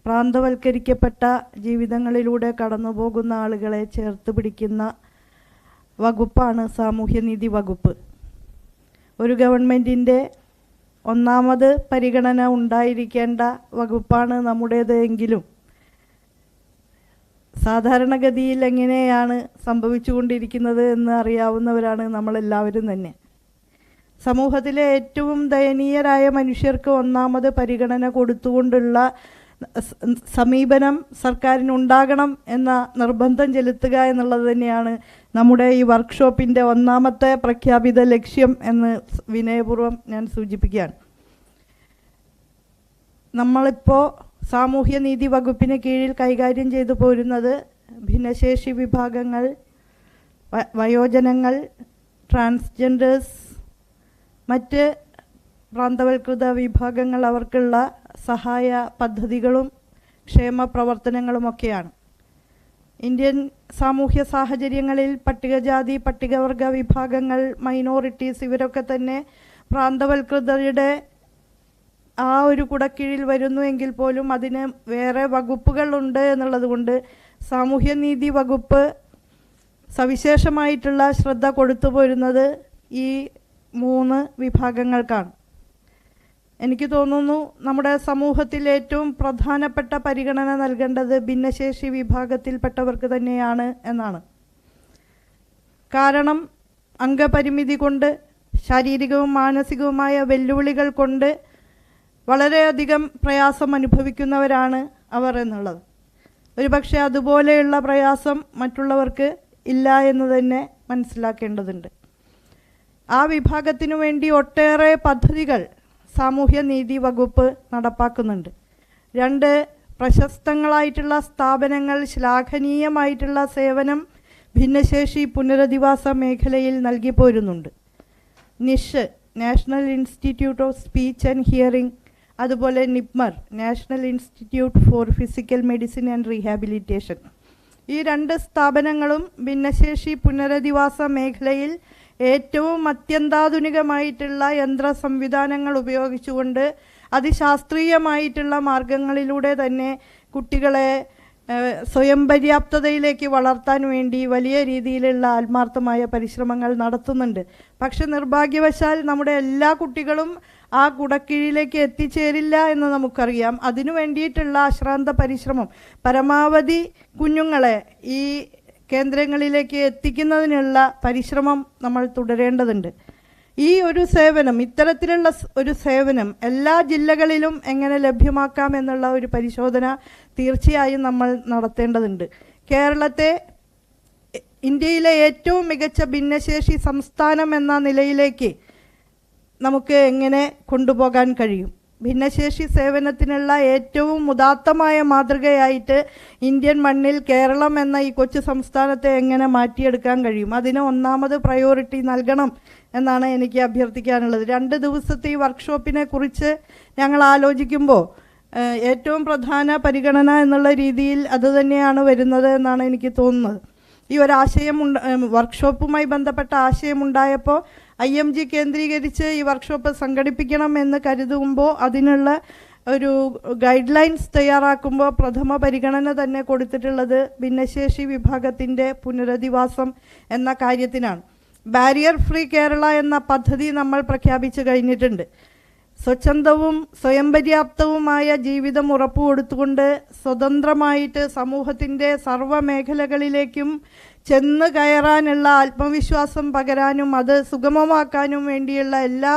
പ്രാന്തവൽക്കരിക്കപ്പെട്ട ജീവിതങ്ങളിലൂടെ കടന്നു പോകുന്ന ആളുകളെ ചേർത്ത് പിടിക്കുന്ന വകുപ്പാണ് സാമൂഹ്യനീതി വകുപ്പ്. ഒരു ഗവൺമെൻറ്റിൻ്റെ ഒന്നാമത് പരിഗണന ഉണ്ടായിരിക്കേണ്ട വകുപ്പാണ് നമ്മുടേത് എങ്കിലും സാധാരണഗതിയിൽ എങ്ങനെയാണ് സംഭവിച്ചുകൊണ്ടിരിക്കുന്നത് എന്ന് അറിയാവുന്നവരാണ് നമ്മളെല്ലാവരും തന്നെ. സമൂഹത്തിലെ ഏറ്റവും ദയനീയരായ മനുഷ്യർക്ക് ഒന്നാമത് പരിഗണന കൊടുത്തുകൊണ്ടുള്ള സമീപനം സർക്കാരിനുണ്ടാകണം എന്ന നിർബന്ധം ചെലുത്തുക എന്നുള്ളത് തന്നെയാണ് നമ്മുടെ ഈ വർക്ക്ഷോപ്പിൻ്റെ ഒന്നാമത്തെ പ്രഖ്യാപിത ലക്ഷ്യം എന്ന് വിനയപൂർവ്വം ഞാൻ സൂചിപ്പിക്കുകയാണ്. നമ്മളിപ്പോൾ സാമൂഹ്യനീതി വകുപ്പിന് കീഴിൽ കൈകാര്യം ചെയ്തു പോരുന്നത് ഭിന്നശേഷി വിഭാഗങ്ങൾ, വയോജനങ്ങൾ, ട്രാൻസ്ജെൻഡേഴ്സ്, മറ്റ് പ്രാന്തവൽകൃത വിഭാഗങ്ങൾ അവർക്കുള്ള സഹായ പദ്ധതികളും ക്ഷേമ പ്രവർത്തനങ്ങളുമൊക്കെയാണ്. ഇന്ത്യൻ സാമൂഹ്യ സാഹചര്യങ്ങളിൽ പട്ടികജാതി പട്ടികവർഗ വിഭാഗങ്ങൾ, മൈനോറിറ്റീസ് ഇവരൊക്കെ തന്നെ പ്രാന്തവൽകൃതരുടെ ആ ഒരു കുടക്കീഴിൽ വരുന്നു എങ്കിൽ പോലും അതിന് വേറെ വകുപ്പുകളുണ്ട് എന്നുള്ളത് കൊണ്ട് സാമൂഹ്യനീതി വകുപ്പ് സവിശേഷമായിട്ടുള്ള ശ്രദ്ധ കൊടുത്തു പോരുന്നത് ഈ 3 വിഭാഗങ്ങൾക്കാണ്. എനിക്ക് തോന്നുന്നു നമ്മുടെ സമൂഹത്തിൽ ഏറ്റവും പ്രധാനപ്പെട്ട പരിഗണന നൽകേണ്ടത് ഭിന്നശേഷി വിഭാഗത്തിൽപ്പെട്ടവർക്ക് തന്നെയാണ് എന്നാണ്. കാരണം അംഗപരിമിതി കൊണ്ട്, ശാരീരികവും മാനസികവുമായ വെല്ലുവിളികൾ കൊണ്ട് വളരെയധികം പ്രയാസം അനുഭവിക്കുന്നവരാണ് അവർ എന്നുള്ളത്. ഒരുപക്ഷെ അതുപോലെയുള്ള പ്രയാസം മറ്റുള്ളവർക്ക് ഇല്ല എന്ന് തന്നെ മനസ്സിലാക്കേണ്ടതുണ്ട്. ആ വിഭാഗത്തിനു വേണ്ടി ഒട്ടേറെ പദ്ധതികൾ സാമൂഹ്യനീതി വകുപ്പ് നടപ്പാക്കുന്നുണ്ട്. 2 പ്രശസ്തങ്ങളായിട്ടുള്ള സ്ഥാപനങ്ങൾ ശ്ലാഘനീയമായിട്ടുള്ള സേവനം ഭിന്നശേഷി പുനരധിവാസ മേഖലയിൽ നൽകി പോരുന്നുണ്ട്. NISH, national institute of speech and hearing, അതുപോലെ NIPMR, national institute for physical medicine and rehabilitation. ഈ 2 സ്ഥാപനങ്ങളും ഭിന്നശേഷി പുനരധിവാസ മേഖലയിൽ ഏറ്റവും അത്യന്താധുനികമായിട്ടുള്ള യന്ത്ര സംവിധാനങ്ങൾ ഉപയോഗിച്ചുകൊണ്ട് അതിശാസ്ത്രീയമായിട്ടുള്ള മാർഗങ്ങളിലൂടെ തന്നെ കുട്ടികളെ സ്വയം പര്യാപ്തതയിലേക്ക് വളർത്താൻ വേണ്ടി വലിയ രീതിയിലുള്ള ആത്മാർത്ഥമായ പരിശ്രമങ്ങൾ നടത്തുന്നുണ്ട്. പക്ഷെ നിർഭാഗ്യവശാൽ നമ്മുടെ എല്ലാ കുട്ടികളും ആ കുടക്കീഴിലേക്ക് എത്തിച്ചേരില്ല എന്ന് നമുക്കറിയാം. അതിനു വേണ്ടിയിട്ടുള്ള അശ്രാന്ത പരിശ്രമം, പരമാവധി കുഞ്ഞുങ്ങളെ ഈ കേന്ദ്രങ്ങളിലേക്ക് എത്തിക്കുന്നതിനുള്ള പരിശ്രമം നമ്മൾ തുടരേണ്ടതുണ്ട്. ഈ ഒരു സേവനം, ഇത്തരത്തിലുള്ള ഒരു സേവനം എല്ലാ ജില്ലകളിലും എങ്ങനെ ലഭ്യമാക്കാം എന്നുള്ള ഒരു പരിശോധന തീർച്ചയായും നമ്മൾ നടത്തേണ്ടതുണ്ട്. കേരളത്തെ ഇന്ത്യയിലെ ഏറ്റവും മികച്ച ഭിന്നശേഷി സംസ്ഥാനം എന്ന നിലയിലേക്ക് നമുക്ക് എങ്ങനെ കൊണ്ടുപോകാൻ കഴിയും? ഭിന്നശേഷി സേവനത്തിനുള്ള ഏറ്റവും ഉദാത്തമായ മാതൃകയായിട്ട് ഇന്ത്യൻ മണ്ണിൽ കേരളം എന്ന ഈ കൊച്ചു സംസ്ഥാനത്തെ എങ്ങനെ മാറ്റിയെടുക്കാൻ കഴിയും? അതിന് ഒന്നാമത് പ്രയോറിറ്റി നൽകണം എന്നാണ് എനിക്ക് അഭ്യർത്ഥിക്കാനുള്ളത്. 2 ദിവസത്തെ ഈ വർക്ക്ഷോപ്പിനെ കുറിച്ച് ഞങ്ങൾ ആലോചിക്കുമ്പോൾ ഏറ്റവും പ്രധാന പരിഗണന എന്നുള്ള രീതിയിൽ അതുതന്നെയാണ് വരുന്നത് എന്നാണ് എനിക്ക് തോന്നുന്നത്. ഈ ഒരാശയം വർക്ക്ഷോപ്പുമായി ബന്ധപ്പെട്ട ആശയമുണ്ടായപ്പോൾ IMG കേന്ദ്രീകരിച്ച് ഈ വർക്ക്ഷോപ്പ് സംഘടിപ്പിക്കണം എന്ന് കരുതുമ്പോൾ അതിനുള്ള ഒരു ഗൈഡ് ലൈൻസ് തയ്യാറാക്കുമ്പോൾ പ്രഥമ പരിഗണന തന്നെ കൊടുത്തിട്ടുള്ളത് ഭിന്നശേഷി വിഭാഗത്തിൻ്റെ പുനരധിവാസം എന്ന കാര്യത്തിനാണ്. ബാരിയർ ഫ്രീ കേരള എന്ന പദ്ധതി നമ്മൾ പ്രഖ്യാപിച്ചു കഴിഞ്ഞിട്ടുണ്ട്. സ്വച്ഛന്തവും സ്വയം പര്യാപ്തവുമായ ജീവിതം ഉറപ്പുകൊടുത്തുകൊണ്ട് സ്വതന്ത്രമായിട്ട് സമൂഹത്തിൻ്റെ സർവ്വ മേഖലകളിലേക്കും ചെന്ന് കയറാനുള്ള ആത്മവിശ്വാസം പകരാനും അത് സുഗമമാക്കാനും വേണ്ടിയുള്ള എല്ലാ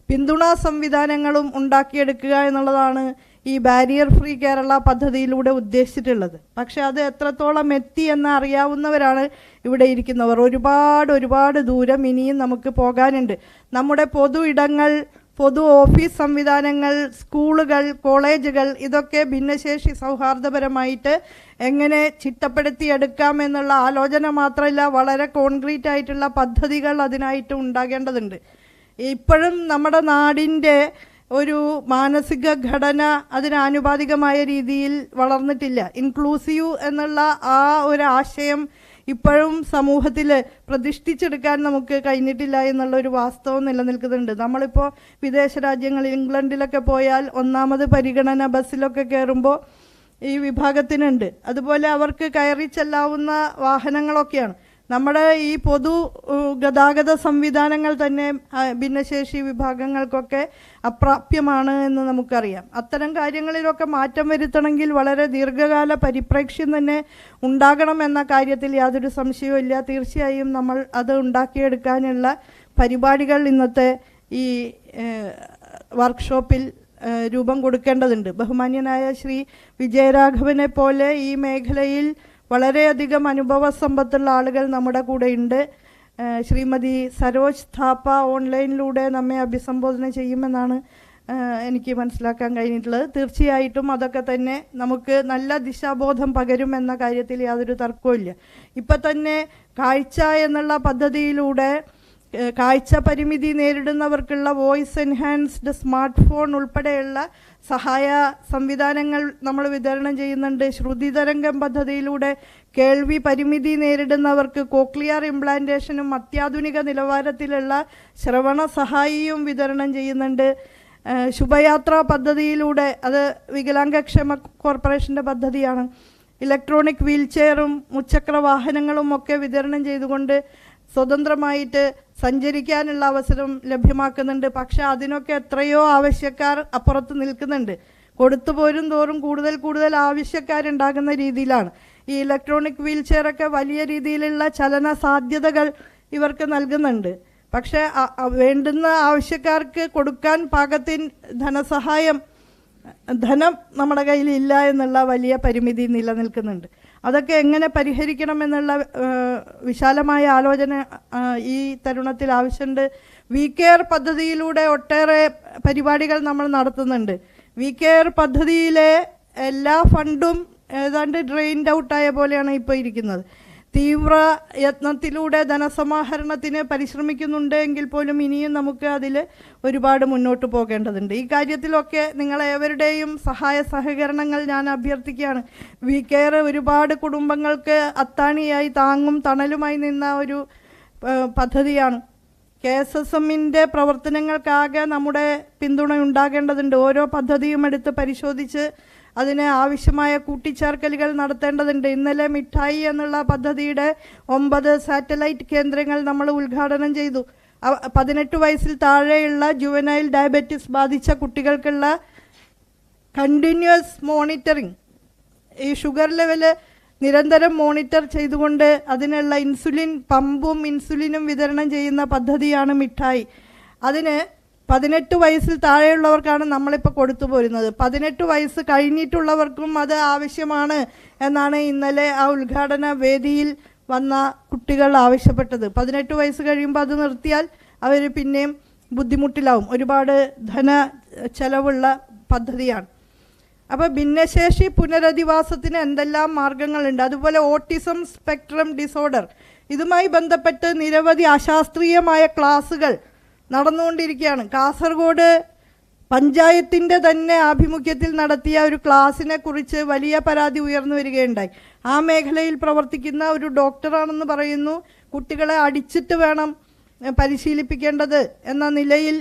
പിന്തുണാ സംവിധാനങ്ങളും ഉണ്ടാക്കിയെടുക്കുക എന്നുള്ളതാണ് ഈ ബാരിയർ ഫ്രീ കേരള പദ്ധതിയിലൂടെ ഉദ്ദേശിച്ചിട്ടുള്ളത്. പക്ഷെ അത് എത്രത്തോളം എത്തി എന്ന് അറിയാവുന്നവരാണ് ഇവിടെ ഇരിക്കുന്നവർ. ഒരുപാട് ദൂരം ഇനിയും നമുക്ക് പോകാനുണ്ട്. നമ്മുടെ പൊതു ഇടങ്ങൾ, പൊതു ഓഫീസ് സംവിധാനങ്ങൾ, സ്കൂളുകൾ, കോളേജുകൾ ഇതൊക്കെ ഭിന്നശേഷി സൗഹാർദ്ദപരമായിട്ട് എങ്ങനെ ചിട്ടപ്പെടുത്തിയെടുക്കാം എന്നുള്ള ആലോചന മാത്രമല്ല, വളരെ കോൺക്രീറ്റ് ആയിട്ടുള്ള പദ്ധതികൾ അതിനായിട്ട് ഉണ്ടാകേണ്ടതുണ്ട്. ഇപ്പോഴും നമ്മുടെ നാടിൻ്റെ ഒരു മാനസിക ഘടന അതിനാനുപാതികമായ രീതിയിൽ വളർന്നിട്ടില്ല. ഇൻക്ലൂസീവ് എന്നുള്ള ആ ഒരു ആശയം ഇപ്പോഴും സമൂഹത്തിൽ പ്രതിഷ്ഠിച്ചെടുക്കാൻ നമുക്ക് കഴിഞ്ഞിട്ടില്ല എന്നുള്ളൊരു വാസ്തവം നിലനിൽക്കുന്നുണ്ട്. നമ്മളിപ്പോൾ വിദേശ രാജ്യങ്ങളിൽ ഇംഗ്ലണ്ടിലൊക്കെ പോയാൽ ഒന്നാമത് പരിഗണന ബസ്സിലൊക്കെ കയറുമ്പോൾ ഈ വിഭാഗത്തിനുണ്ട്. അതുപോലെ അവർക്ക് കയറി ചെല്ലാവുന്ന വാഹനങ്ങളൊക്കെയാണ്. നമ്മുടെ ഈ പൊതു ഗതാഗത സംവിധാനങ്ങൾ തന്നെ ഭിന്നശേഷി വിഭാഗങ്ങൾക്കൊക്കെ അപ്രാപ്യമാണ് എന്ന് നമുക്കറിയാം. അത്തരം കാര്യങ്ങളിലൊക്കെ മാറ്റം വരുത്തണമെങ്കിൽ വളരെ ദീർഘകാല പരിപ്രേക്ഷ്യം തന്നെ ഉണ്ടാകണം എന്ന കാര്യത്തിൽ യാതൊരു സംശയവും ഇല്ല. തീർച്ചയായും നമ്മൾ അത് ഉണ്ടാക്കിയെടുക്കാനുള്ള പരിപാടികൾ ഇന്നത്തെ ഈ വർക്ക്ഷോപ്പിൽ രൂപം കൊടുക്കേണ്ടതുണ്ട്. ബഹുമാന്യനായ ശ്രീ വിജയരാഘവനെ പോലെ ഈ മേഖലയിൽ വളരെയധികം അനുഭവ സമ്പത്തുള്ള ആളുകൾ നമ്മുടെ കൂടെയുണ്ട്. ശ്രീമതി സരോജ് ഥാപ്പ ഓൺലൈനിലൂടെ നമ്മെ അഭിസംബോധന ചെയ്യുമെന്നാണ് എനിക്ക് മനസ്സിലാക്കാൻ കഴിഞ്ഞിട്ടുള്ളത്. തീർച്ചയായിട്ടും അതൊക്കെ തന്നെ നമുക്ക് നല്ല ദിശാബോധം പകരുമെന്ന കാര്യത്തിൽ യാതൊരു തർക്കവുമില്ല. ഇപ്പം തന്നെ കാഴ്ച എന്നുള്ള പദ്ധതിയിലൂടെ കാഴ്ച പരിമിതി നേരിടുന്നവർക്കുള്ള വോയിസ് എൻഹാൻസ്ഡ് സ്മാർട്ട് ഫോൺ ഉൾപ്പെടെയുള്ള സഹായ സംവിധാനങ്ങൾ നമ്മൾ വിതരണം ചെയ്യുന്നുണ്ട്. ശ്രുതി തരംഗം പദ്ധതിയിലൂടെ കേൾവി പരിമിതി നേരിടുന്നവർക്ക് കോക്ലിയർ ഇംപ്ലാന്റേഷനും അത്യാധുനിക നിലവാരത്തിലുള്ള ശ്രവണ സഹായിയും വിതരണം ചെയ്യുന്നുണ്ട്. ശുഭയാത്ര പദ്ധതിയിലൂടെ, അത് വികലാംഗക്ഷേമ കോർപ്പറേഷൻ്റെ പദ്ധതിയാണ്, ഇലക്ട്രോണിക് വീൽ ചെയറും മുച്ചക്ര വാഹനങ്ങളും ഒക്കെ വിതരണം ചെയ്തുകൊണ്ട് സ്വതന്ത്രമായിട്ട് സഞ്ചരിക്കാനുള്ള അവസരം ലഭ്യമാക്കുന്നുണ്ട്. പക്ഷെ അതിനൊക്കെ എത്രയോ ആവശ്യക്കാർ അപ്പുറത്ത് നിൽക്കുന്നുണ്ട്. കൊടുത്തു പോരും തോറും കൂടുതൽ ആവശ്യക്കാരുണ്ടാകുന്ന രീതിയിലാണ്. ഈ ഇലക്ട്രോണിക് വീൽ ചെയറൊക്കെ വലിയ രീതിയിലുള്ള ചലന സാധ്യതകൾ ഇവർക്ക് നൽകുന്നുണ്ട്. പക്ഷേ വേണ്ടുന്ന ആവശ്യക്കാർക്ക് കൊടുക്കാൻ പാകത്തിന് ധനം നമ്മുടെ കയ്യിലില്ല എന്നുള്ള വലിയ പരിമിതി നിലനിൽക്കുന്നുണ്ട്. അതൊക്കെ എങ്ങനെ പരിഹരിക്കണമെന്നുള്ള വിശാലമായ ആലോചന ഈ തരുണത്തിൽ ആവശ്യമുണ്ട്. വി കെയർ പദ്ധതിയിലൂടെ ഒട്ടേറെ പരിപാടികൾ നമ്മൾ നടത്തുന്നുണ്ട്. വി കെയർ പദ്ധതിയിലെ എല്ലാ ഫണ്ടും ഏതാണ്ട് ഡ്രെയിൻഡ് ഔട്ടായ പോലെയാണ് ഇപ്പോൾ ഇരിക്കുന്നത്. തീവ്ര യത്നത്തിലൂടെ ധനസമാഹരണത്തിന് പരിശ്രമിക്കുന്നുണ്ട് എങ്കിൽ പോലും ഇനിയും നമുക്ക് അതിൽ ഒരുപാട് മുന്നോട്ട് പോകേണ്ടതുണ്ട്. ഈ കാര്യത്തിലൊക്കെ നിങ്ങളേവരുടെയും സഹായ സഹകരണങ്ങൾ ഞാൻ അഭ്യർത്ഥിക്കുകയാണ്. വി കെയർ ഒരുപാട് കുടുംബങ്ങൾക്ക് അത്താണിയായി താങ്ങും തണലുമായി നിന്ന ഒരു പദ്ധതിയാണ്. KSSMൻ്റെ പ്രവർത്തനങ്ങൾക്കാകെ നമ്മുടെ പിന്തുണ ഉണ്ടാകേണ്ടതുണ്ട്. ഓരോ പദ്ധതിയും എടുത്ത് പരിശോധിച്ച് അതിന് ആവശ്യമായ കൂട്ടിച്ചേർക്കലുകൾ നടത്തേണ്ടതുണ്ട്. ഇന്നലെ മിഠായി എന്നുള്ള പദ്ധതിയുടെ 9 സാറ്റലൈറ്റ് കേന്ദ്രങ്ങൾ നമ്മൾ ഉദ്ഘാടനം ചെയ്തു. 18 വയസ്സിൽ താഴെയുള്ള ജുവനൈൽ ഡയബറ്റിസ് ബാധിച്ച കുട്ടികൾക്കുള്ള കണ്ടിന്യൂസ് മോണിറ്ററിങ്, ഈ ഷുഗർ ലെവല് നിരന്തരം മോണിറ്റർ ചെയ്തുകൊണ്ട് അതിനുള്ള ഇൻസുലിൻ പമ്പും ഇൻസുലിനും വിതരണം ചെയ്യുന്ന പദ്ധതിയാണ് മിഠായി. അതിന് 18 വയസ്സിൽ താഴെയുള്ളവർക്കാണ് നമ്മളിപ്പോൾ കൊടുത്തു പോരുന്നത്. 18 വയസ്സ് കഴിഞ്ഞിട്ടുള്ളവർക്കും അത് ആവശ്യമാണ് എന്നാണ് ഇന്നലെ ആ ഉദ്ഘാടന വേദിയിൽ വന്ന കുട്ടികൾ ആവശ്യപ്പെട്ടത്. 18 വയസ്സ് കഴിയുമ്പോൾ അത് നിർത്തിയാൽ അവർ പിന്നെയും ബുദ്ധിമുട്ടിലാവും. ഒരുപാട് ധന ചെലവുള്ള പദ്ധതിയാണ്. അപ്പോൾ ഭിന്നശേഷി പുനരധിവാസത്തിന് എന്തെല്ലാം മാർഗങ്ങളുണ്ട്. അതുപോലെ ഓട്ടിസം സ്പെക്ട്രം ഡിസോർഡർ, ഇതുമായി ബന്ധപ്പെട്ട് നിരവധി അശാസ്ത്രീയമായ ക്ലാസുകൾ നടന്നുകൊണ്ടിരിക്കുകയാണ്. കാസർഗോഡ് പഞ്ചായത്തിൻ്റെ തന്നെ ആഭിമുഖ്യത്തിൽ നടത്തിയ ഒരു ക്ലാസ്സിനെ കുറിച്ച് വലിയ പരാതി ഉയർന്നു വരികയുണ്ടായി. ആ മേഖലയിൽ പ്രവർത്തിക്കുന്ന ഒരു ഡോക്ടറാണെന്ന് പറയുന്നു. കുട്ടികളെ അടിച്ചിട്ട് വേണം പരിശീലിപ്പിക്കേണ്ടത് എന്ന നിലയിൽ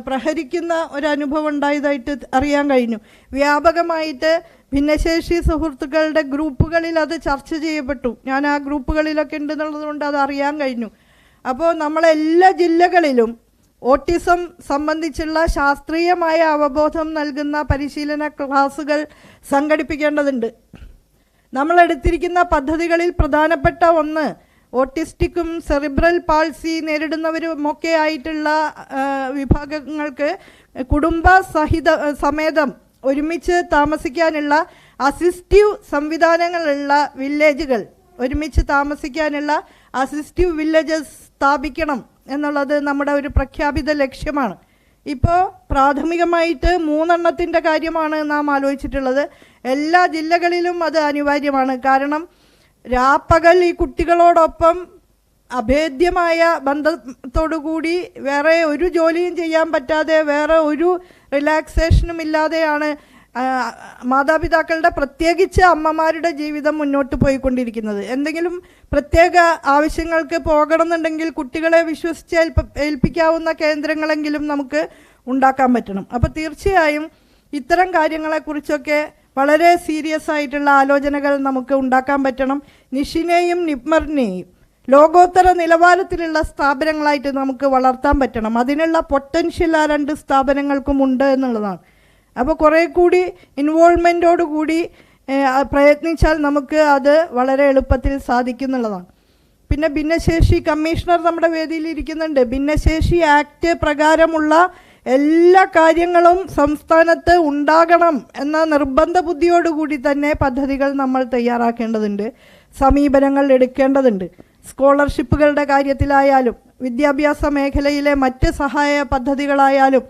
പ്രഹരിക്കുന്ന ഒരനുഭവം ഉണ്ടായതായിട്ട് അറിയാൻ കഴിഞ്ഞു. വ്യാപകമായിട്ട് ഭിന്നശേഷി സുഹൃത്തുക്കളുടെ ഗ്രൂപ്പുകളിൽ അത് ചർച്ച ചെയ്യപ്പെട്ടു. ഞാൻ ആ ഗ്രൂപ്പുകളിലൊക്കെ ഉണ്ടെന്നുള്ളതുകൊണ്ട് അത് അറിയാൻ കഴിഞ്ഞു. അപ്പോൾ നമ്മളെല്ലാ ജില്ലകളിലും ഓട്ടിസം സംബന്ധിച്ചുള്ള ശാസ്ത്രീയമായ അവബോധം നൽകുന്ന പരിശീലന ക്ലാസുകൾ സംഘടിപ്പിക്കേണ്ടതുണ്ട്. നമ്മളെടുത്തിരിക്കുന്ന പദ്ധതികളിൽ പ്രധാനപ്പെട്ട ഒന്ന് ഓട്ടിസ്റ്റിക്കും സെറിബ്രൽ പാൾസി നേരിടുന്നവരുമൊക്കെ ആയിട്ടുള്ള വിഭാഗങ്ങൾക്ക് സമേതം ഒരുമിച്ച് താമസിക്കാനുള്ള അസിസ്റ്റീവ് സംവിധാനങ്ങളുള്ള വില്ലേജുകൾ, ഒരുമിച്ച് താമസിക്കാനുള്ള അസിസ്റ്റീവ് വില്ലേജസ് സ്ഥാപിക്കണം എന്നുള്ളത് നമ്മുടെ ഒരു പ്രഖ്യാപിത ലക്ഷ്യമാണ്. ഇപ്പോൾ പ്രാഥമികമായിട്ട് 3 കാര്യമാണ് നാം ആലോചിച്ചിട്ടുള്ളത്. എല്ലാ ജില്ലകളിലും അത് അനിവാര്യമാണ്. കാരണം രാപ്പകൽ ഈ കുട്ടികളോടൊപ്പം അഭേദ്യമായ ബന്ധത്തോടുകൂടി വേറെ ഒരു ജോലിയും ചെയ്യാൻ പറ്റാതെ, വേറെ ഒരു റിലാക്സേഷനും ഇല്ലാതെയാണ് മാതാപിതാക്കളുടെ പ്രത്യേകിച്ച് അമ്മമാരുടെ ജീവിതം മുന്നോട്ട് പോയിക്കൊണ്ടിരിക്കുന്നത്. എന്തെങ്കിലും പ്രത്യേക ആവശ്യങ്ങൾക്ക് പോകണമെന്നുണ്ടെങ്കിൽ കുട്ടികളെ വിശ്വസിച്ച് ഏൽപ്പിക്കാവുന്ന കേന്ദ്രങ്ങളെങ്കിലും നമുക്ക് ഉണ്ടാക്കാൻ പറ്റണം. അപ്പോൾ തീർച്ചയായും ഇത്തരം കാര്യങ്ങളെക്കുറിച്ചൊക്കെ വളരെ സീരിയസ് ആയിട്ടുള്ള ആലോചനകൾ നമുക്ക് ഉണ്ടാക്കാൻ പറ്റണം. നിഷിനെയും നിപ്മറിനെയും ലോകോത്തര നിലവാരത്തിലുള്ള സ്ഥാപനങ്ങളായിട്ട് നമുക്ക് വളർത്താൻ പറ്റണം. അതിനുള്ള പൊട്ടൻഷ്യൽ ആ രണ്ട് സ്ഥാപനങ്ങൾക്കും ഉണ്ട് എന്നുള്ളതാണ്. അപ്പോൾ കുറേ കൂടി ഇൻവോൾവ്മെൻറ്റോടുകൂടി പ്രയത്നിച്ചാൽ നമുക്ക് അത് വളരെ എളുപ്പത്തിൽ സാധിക്കുന്നുള്ളതാണ്. പിന്നെ ഭിന്നശേഷി കമ്മീഷണർ നമ്മുടെ വേദിയിൽ ഇരിക്കുന്നുണ്ട്. ഭിന്നശേഷി ആക്ട് പ്രകാരമുള്ള എല്ലാ കാര്യങ്ങളും സംസ്ഥാനത്ത് ഉണ്ടാകണം എന്ന നിർബന്ധ ബുദ്ധിയോടുകൂടി തന്നെ പദ്ധതികൾ നമ്മൾ തയ്യാറാക്കേണ്ടതുണ്ട്, സമീപനങ്ങൾ എടുക്കേണ്ടതുണ്ട്. സ്കോളർഷിപ്പുകളുടെ കാര്യത്തിലായാലും വിദ്യാഭ്യാസ മേഖലയിലെ മറ്റ് സഹായ പദ്ധതികളായാലും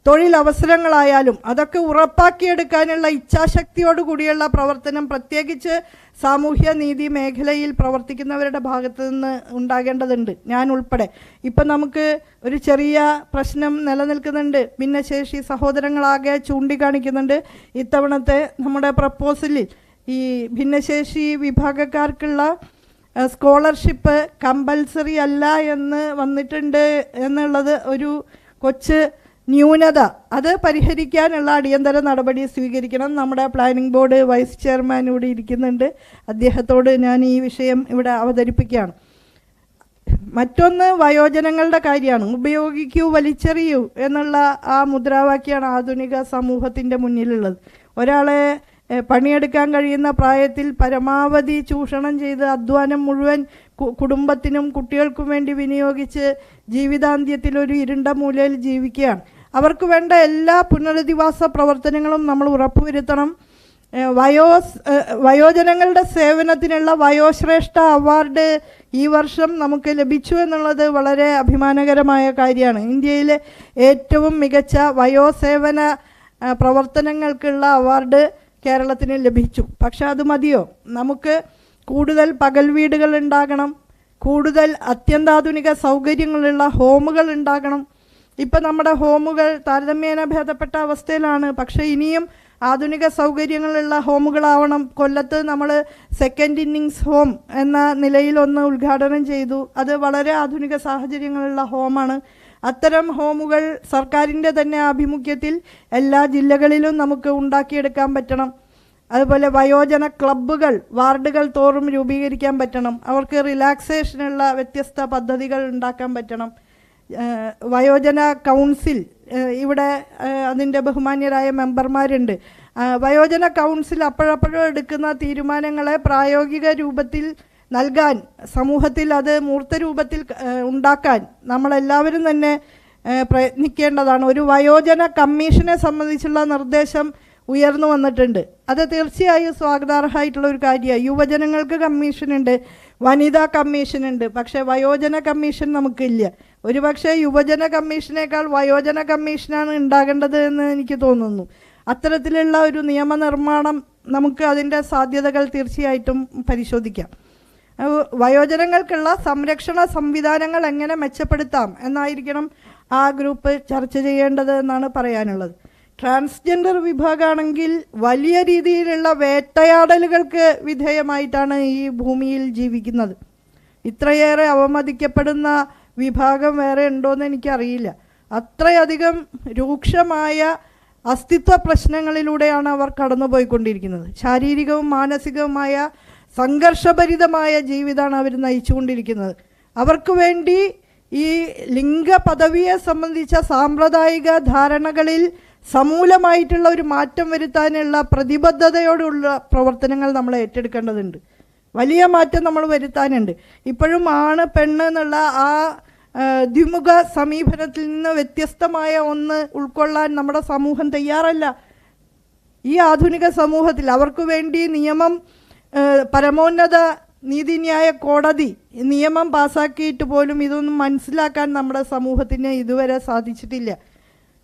തൊഴിലവസരങ്ങളായാലും അതൊക്കെ ഉറപ്പാക്കിയെടുക്കാനുള്ള ഇച്ഛാശക്തിയോടുകൂടിയുള്ള പ്രവർത്തനം പ്രത്യേകിച്ച് സാമൂഹ്യ നീതി മേഖലയിൽ പ്രവർത്തിക്കുന്നവരുടെ ഭാഗത്തു നിന്ന് ഉണ്ടാകേണ്ടതുണ്ട്, ഞാൻ ഉൾപ്പെടെ. ഇപ്പം നമുക്ക് ഒരു ചെറിയ പ്രശ്നം നിലനിൽക്കുന്നുണ്ട്. ഭിന്നശേഷി സഹോദരങ്ങളാകെ ചൂണ്ടിക്കാണിക്കുന്നുണ്ട്. ഇത്തവണത്തെ നമ്മുടെ പ്രപ്പോസലിൽ ഈ ഭിന്നശേഷി വിഭാഗക്കാർക്കുള്ള സ്കോളർഷിപ്പ് കമ്പൽസറി അല്ല എന്ന് വന്നിട്ടുണ്ട് എന്നുള്ളത് ഒരു കൊച്ച് ന്യൂനത. അത് പരിഹരിക്കാനുള്ള അടിയന്തര നടപടി സ്വീകരിക്കണം. നമ്മുടെ പ്ലാനിംഗ് ബോർഡ് വൈസ് ചെയർമാൻ ഇവിടെ ഇരിക്കുന്നുണ്ട്. അദ്ദേഹത്തോട് ഞാൻ ഈ വിഷയം ഇവിടെ അവതരിപ്പിക്കുകയാണ്. മറ്റൊന്ന് വയോജനങ്ങളുടെ കാര്യമാണ്. ഉപയോഗിക്കൂ, വലിച്ചെറിയൂ എന്നുള്ള ആ മുദ്രാവാക്യമാണ് ആധുനിക സമൂഹത്തിൻ്റെ മുന്നിലുള്ളത്. ഒരാളെ പണിയെടുക്കാൻ കഴിയുന്ന പ്രായത്തിൽ പരമാവധി ചൂഷണം ചെയ്ത് അധ്വാനം മുഴുവൻ കുടുംബത്തിനും കുട്ടികൾക്കും വേണ്ടി വിനിയോഗിച്ച് ജീവിതാന്ത്യത്തിൽ ഒരു ഇരുണ്ട മൂലയിൽ ജീവിക്കുകയാണ്. അവർക്ക് വേണ്ട എല്ലാ പുനരധിവാസ പ്രവർത്തനങ്ങളും നമ്മൾ ഉറപ്പുവരുത്തണം. വയോജനങ്ങളുടെ സേവനത്തിനുള്ള വയോശ്രേഷ്ഠ അവാർഡ് ഈ വർഷം നമുക്ക് ലഭിച്ചു എന്നുള്ളത് വളരെ അഭിമാനകരമായ കാര്യമാണ്. ഇന്ത്യയിലെ ഏറ്റവും മികച്ച വയോസേവന പ്രവർത്തനങ്ങൾക്കുള്ള അവാർഡ് കേരളത്തിന് ലഭിച്ചു. പക്ഷെ അത് മതിയോ? നമുക്ക് കൂടുതൽ പകൽ വീടുകൾ ഉണ്ടാകണം, കൂടുതൽ അത്യന്താധുനിക സൗകര്യങ്ങളുള്ള ഹോമുകൾ ഉണ്ടാകണം. ഇപ്പം നമ്മുടെ ഹോമുകൾ താരതമ്യേന ഭേദപ്പെട്ട അവസ്ഥയിലാണ്. പക്ഷേ ഇനിയും ആധുനിക സൗകര്യങ്ങളുള്ള ഹോമുകളാവണം. കൊല്ലത്ത് നമ്മൾ സെക്കൻഡ് ഇന്നിങ്സ് ഹോം എന്ന നിലയിലൊന്ന് ഉദ്ഘാടനം ചെയ്തു. അത് വളരെ ആധുനിക സാഹചര്യങ്ങളുള്ള ഹോമാണ്. അത്തരം ഹോമുകൾ സർക്കാരിൻ്റെ തന്നെ ആഭിമുഖ്യത്തിൽ എല്ലാ ജില്ലകളിലും നമുക്ക് ഉണ്ടാക്കിയെടുക്കാൻ പറ്റണം. അതുപോലെ വയോജന ക്ലബ്ബുകൾ വാർഡുകൾ തോറും രൂപീകരിക്കാൻ പറ്റണം. അവർക്ക് റിലാക്സേഷനുള്ള വ്യത്യസ്ത പദ്ധതികൾ ഉണ്ടാക്കാൻ പറ്റണം. വയോജന കൗൺസിൽ ഇവിടെ അതിൻ്റെ ബഹുമാന്യരായ മെമ്പർമാരുണ്ട്. വയോജന കൗൺസിൽ അപ്പോഴപ്പോഴും എടുക്കുന്ന തീരുമാനങ്ങളെ പ്രായോഗിക രൂപത്തിൽ നൽകാൻ, സമൂഹത്തിൽ അത് മൂർത്ത രൂപത്തിൽ ഉണ്ടാക്കാൻ നമ്മളെല്ലാവരും തന്നെ പ്രയത്നിക്കേണ്ടതാണ്. ഒരു വയോജന കമ്മീഷനെ സംബന്ധിച്ചുള്ള നിർദ്ദേശം ഉയർന്നു വന്നിട്ടുണ്ട്. അത് തീർച്ചയായും സ്വാഗതാർഹമായിട്ടുള്ള ഒരു കാര്യമാണ്. യുവജനങ്ങൾക്ക് കമ്മീഷനുണ്ട്, വനിതാ കമ്മീഷനുണ്ട്, പക്ഷേ വയോജന കമ്മീഷൻ നമുക്കില്ല. ഒരുപക്ഷെ യുവജന കമ്മീഷനേക്കാൾ വയോജന കമ്മീഷനാണ് ഉണ്ടാകേണ്ടത് എന്ന് എനിക്ക് തോന്നുന്നു. അത്തരത്തിലുള്ള ഒരു നിയമനിർമ്മാണം നമുക്ക് അതിൻ്റെ സാധ്യതകൾ തീർച്ചയായിട്ടും പരിശോധിക്കാം. വയോജനങ്ങൾക്കുള്ള സംരക്ഷണ സംവിധാനങ്ങൾ എങ്ങനെ മെച്ചപ്പെടുത്താം എന്നായിരിക്കണം ആ ഗ്രൂപ്പ് ചർച്ച ചെയ്യേണ്ടത് എന്നാണ് പറയാനുള്ളത്. ട്രാൻസ്ജെൻഡർ വിഭാഗമാണെങ്കിൽ വലിയ രീതിയിലുള്ള വേട്ടയാടലുകൾക്ക് വിധേയമായിട്ടാണ് ഈ ഭൂമിയിൽ ജീവിക്കുന്നത്. ഇത്രയേറെ അവമതിക്കപ്പെടുന്ന വിഭാഗം വേറെ ഉണ്ടോയെന്ന് എനിക്കറിയില്ല. അത്രയധികം രൂക്ഷമായ അസ്തിത്വ പ്രശ്നങ്ങളിലൂടെയാണ് അവർ കടന്നുപോയിക്കൊണ്ടിരിക്കുന്നത്. ശാരീരികവും മാനസികവുമായ സംഘർഷഭരിതമായ ജീവിതമാണ് അവർ നയിച്ചുകൊണ്ടിരിക്കുന്നത്. അവർക്ക് വേണ്ടി ഈ ലിംഗ പദവിയെ സംബന്ധിച്ച സാമ്പ്രദായിക ധാരണകളിൽ സമൂലമായിട്ടുള്ള ഒരു മാറ്റം വരുത്താനുള്ള പ്രതിബദ്ധതയോടുള്ള പ്രവർത്തനങ്ങൾ നമ്മൾ ഏറ്റെടുക്കേണ്ടതുണ്ട്. വലിയ മാറ്റം നമ്മൾ വരുത്താനുണ്ട്. ഇപ്പോഴും ആണ് പെണ്ണ് എന്നുള്ള ആ ദ്വിമുഖ സമീപനത്തിൽ നിന്ന് വ്യത്യസ്തമായ ഒന്ന് ഉൾക്കൊള്ളാൻ നമ്മുടെ സമൂഹം തയ്യാറല്ല. ഈ ആധുനിക സമൂഹത്തിൽ അവർക്ക് വേണ്ടി നിയമം, പരമോന്നത നീതിന്യായ കോടതി നിയമം പാസ്സാക്കിയിട്ട് പോലും ഇതൊന്നും മനസ്സിലാക്കാൻ നമ്മുടെ സമൂഹത്തിന് ഇതുവരെ സാധിച്ചിട്ടില്ല.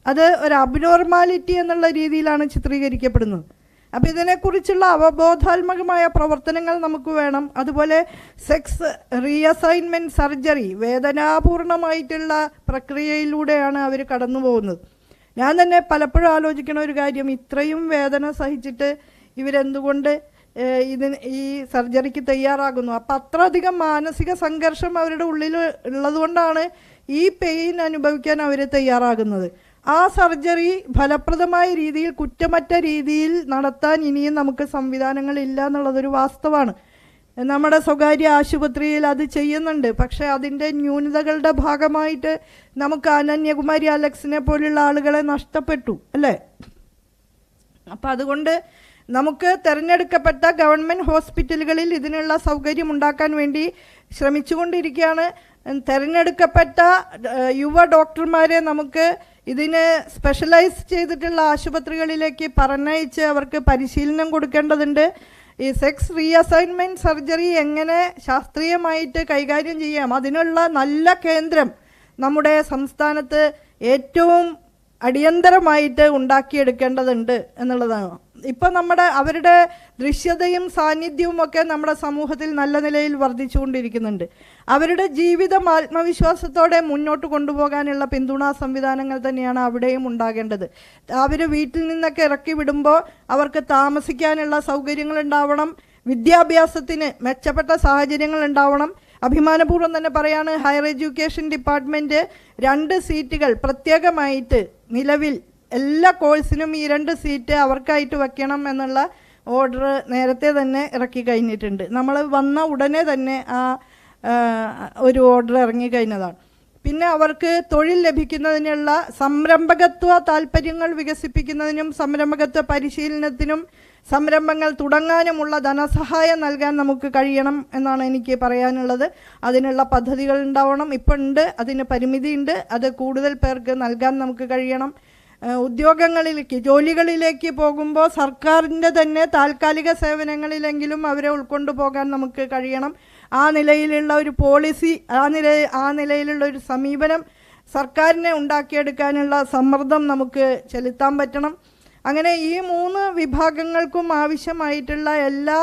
അത് ഒരു അബ്നോർമാലിറ്റി എന്നുള്ള രീതിയിലാണ് ചിത്രീകരിക്കപ്പെടുന്നത്. അപ്പോൾ ഇതിനെക്കുറിച്ചുള്ള അവബോധാത്മകമായ പ്രവർത്തനങ്ങൾ നമുക്ക് വേണം. അതുപോലെ സെക്സ് റീഅസൈൻമെൻറ്റ് സർജറി വേദനാപൂർണമായിട്ടുള്ള പ്രക്രിയയിലൂടെയാണ് അവർ കടന്നു പോകുന്നത്. ഞാൻ തന്നെ പലപ്പോഴും ആലോചിക്കണ ഒരു കാര്യം, ഇത്രയും വേദന സഹിച്ചിട്ട് ഇവരെന്തുകൊണ്ട് ഈ സർജറിക്ക് തയ്യാറാകുന്നു? അപ്പം അത്രയധികം മാനസിക സംഘർഷം അവരുടെ ഉള്ളിൽ ഉള്ളതുകൊണ്ടാണ് ഈ പെയിൻ അനുഭവിക്കാൻ അവർ തയ്യാറാകുന്നത്. ആ സർജറി ഫലപ്രദമായ രീതിയിൽ, കുറ്റമറ്റ രീതിയിൽ നടത്താൻ ഇനിയും നമുക്ക് സംവിധാനങ്ങളില്ല എന്നുള്ളതൊരു വാസ്തവമാണ്. നമ്മുടെ സ്വകാര്യ ആശുപത്രിയിൽ അത് ചെയ്യുന്നുണ്ട്. പക്ഷേ അതിൻ്റെ ന്യൂനതകളുടെ ഭാഗമായിട്ട് നമുക്ക് അനന്യകുമാരി അലക്സിനെ പോലുള്ള ആളുകളെ നഷ്ടപ്പെട്ടു, അല്ലേ? അപ്പം അതുകൊണ്ട് നമുക്ക് തിരഞ്ഞെടുക്കപ്പെട്ട ഗവൺമെൻറ് ഹോസ്പിറ്റലുകളിൽ ഇതിനുള്ള സൗകര്യം ഉണ്ടാക്കാൻ വേണ്ടി ശ്രമിച്ചുകൊണ്ടിരിക്കുകയാണ്. തിരഞ്ഞെടുക്കപ്പെട്ട യുവ ഡോക്ടർമാരെ നമുക്ക് ഇതിന് സ്പെഷ്യലൈസ് ചെയ്തിട്ടുള്ള ആശുപത്രികളിലേക്ക് പറഞ്ഞയച്ച് അവർക്ക് പരിശീലനം കൊടുക്കേണ്ടതുണ്ട്. ഈ സെക്സ് റീഅസൈൻമെൻറ്റ് സർജറി എങ്ങനെ ശാസ്ത്രീയമായിട്ട് കൈകാര്യം ചെയ്യാം, അതിനുള്ള നല്ല കേന്ദ്രം നമ്മുടെ സംസ്ഥാനത്ത് ഏറ്റവും അടിയന്തരമായിട്ട് ഉണ്ടാക്കിയെടുക്കേണ്ടതുണ്ട് എന്നുള്ളതാണ്. ഇപ്പം അവരുടെ ദൃശ്യതയും സാന്നിധ്യവും ഒക്കെ നമ്മുടെ സമൂഹത്തിൽ നല്ല നിലയിൽ വർദ്ധിച്ചുകൊണ്ടിരിക്കുന്നുണ്ട്. അവരുടെ ജീവിതം ആത്മവിശ്വാസത്തോടെ മുന്നോട്ട് കൊണ്ടുപോകാനുള്ള പിന്തുണാ സംവിധാനങ്ങൾ തന്നെയാണ് അവിടെയും ഉണ്ടാകേണ്ടത്. അവർ വീട്ടിൽ നിന്നൊക്കെ ഇറക്കി വിടുമ്പോൾ അവർക്ക് താമസിക്കാനുള്ള സൗകര്യങ്ങൾ ഉണ്ടാവണം, വിദ്യാഭ്യാസത്തിന് മെച്ചപ്പെട്ട സാഹചര്യങ്ങൾ ഉണ്ടാവണം. അഭിമാനപൂർവ്വം തന്നെ പറയാണ്, ഹയർ എഡ്യൂക്കേഷൻ ഡിപ്പാർട്ട്മെൻറ്റ് 2 സീറ്റുകൾ പ്രത്യേകമായിട്ട് നിലവിൽ എല്ലാ കോഴ്സിനും ഈ 2 സീറ്റ് അവർക്കായിട്ട് വയ്ക്കണം എന്നുള്ള ഓർഡർ നേരത്തെ തന്നെ ഇറക്കി കഴിഞ്ഞിട്ടുണ്ട്. നമ്മൾ വന്ന ഉടനെ തന്നെ ഒരു ഓർഡർ ഇറങ്ങിക്കഴിഞ്ഞതാണ്. പിന്നെ അവർക്ക് തൊഴിൽ ലഭിക്കുന്നതിനുള്ള സംരംഭകത്വ താല്പര്യങ്ങൾ വികസിപ്പിക്കുന്നതിനും സംരംഭകത്വ പരിശീലനത്തിനും സംരംഭങ്ങൾ തുടങ്ങാനുമുള്ള ധനസഹായം നൽകാൻ നമുക്ക് കഴിയണം എന്നാണ് എനിക്ക് പറയാനുള്ളത്. അതിനുള്ള പദ്ധതികൾ ഉണ്ടാവണം. ഇപ്പം ഉണ്ട്, അതിന് പരിമിതിയുണ്ട്. അത് കൂടുതൽ പേർക്ക് നൽകാൻ നമുക്ക് കഴിയണം. ഉദ്യോഗങ്ങളിലേക്ക്, ജോലികളിലേക്ക് പോകുമ്പോൾ സർക്കാരിൻ്റെ തന്നെ താൽക്കാലിക സേവനങ്ങളിലെങ്കിലും അവരെ ഉൾക്കൊണ്ടു പോകാൻ നമുക്ക് കഴിയണം. ആ നിലയിലുള്ള ഒരു പോളിസി, ആ നിലയിലുള്ള ഒരു സമീപനം സർക്കാരിനെ ഉണ്ടാക്കിയെടുക്കാനുള്ള സമ്മർദ്ദം നമുക്ക് ചെലുത്താൻ പറ്റണം. അങ്ങനെ ഈ 3 വിഭാഗങ്ങൾക്കും ആവശ്യമായിട്ടുള്ള എല്ലാ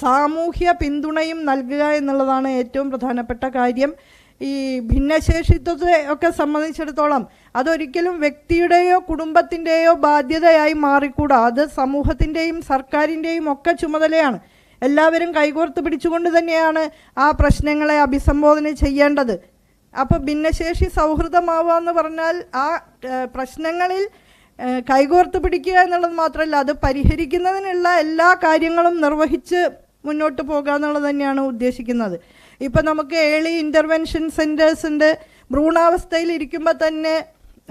സാമൂഹ്യ പിന്തുണയും നൽകുക എന്നുള്ളതാണ് ഏറ്റവും പ്രധാനപ്പെട്ട കാര്യം. ഈ ഭിന്നശേഷിത്വത്തെ ഒക്കെ സംബന്ധിച്ചിടത്തോളം അതൊരിക്കലും വ്യക്തിയുടെയോ കുടുംബത്തിൻ്റെയോ ബാധ്യതയായി മാറിക്കൂടാ. അത് സമൂഹത്തിൻ്റെയും സർക്കാരിൻ്റെയും ഒക്കെ ചുമതലയാണ്. എല്ലാവരും കൈകോർത്ത് പിടിച്ചുകൊണ്ട് തന്നെയാണ് ആ പ്രശ്നങ്ങളെ അഭിസംബോധന ചെയ്യേണ്ടത്. അപ്പോൾ ഭിന്നശേഷി സൗഹൃദമാവുക എന്ന് പറഞ്ഞാൽ ആ പ്രശ്നങ്ങളിൽ കൈകോർത്ത് പിടിക്കുക എന്നുള്ളത് മാത്രമല്ല, അത് പരിഹരിക്കുന്നതിനുള്ള എല്ലാ കാര്യങ്ങളും നിർവഹിച്ച് മുന്നോട്ട് പോകുക എന്നുള്ളത് തന്നെയാണ് ഉദ്ദേശിക്കുന്നത്. ഇപ്പം നമുക്ക് ഏർലി ഇൻ്റർവെൻഷൻ സെൻറ്റേഴ്സ് ഉണ്ട്. ഭ്രൂണാവസ്ഥയിൽ ഇരിക്കുമ്പോൾ തന്നെ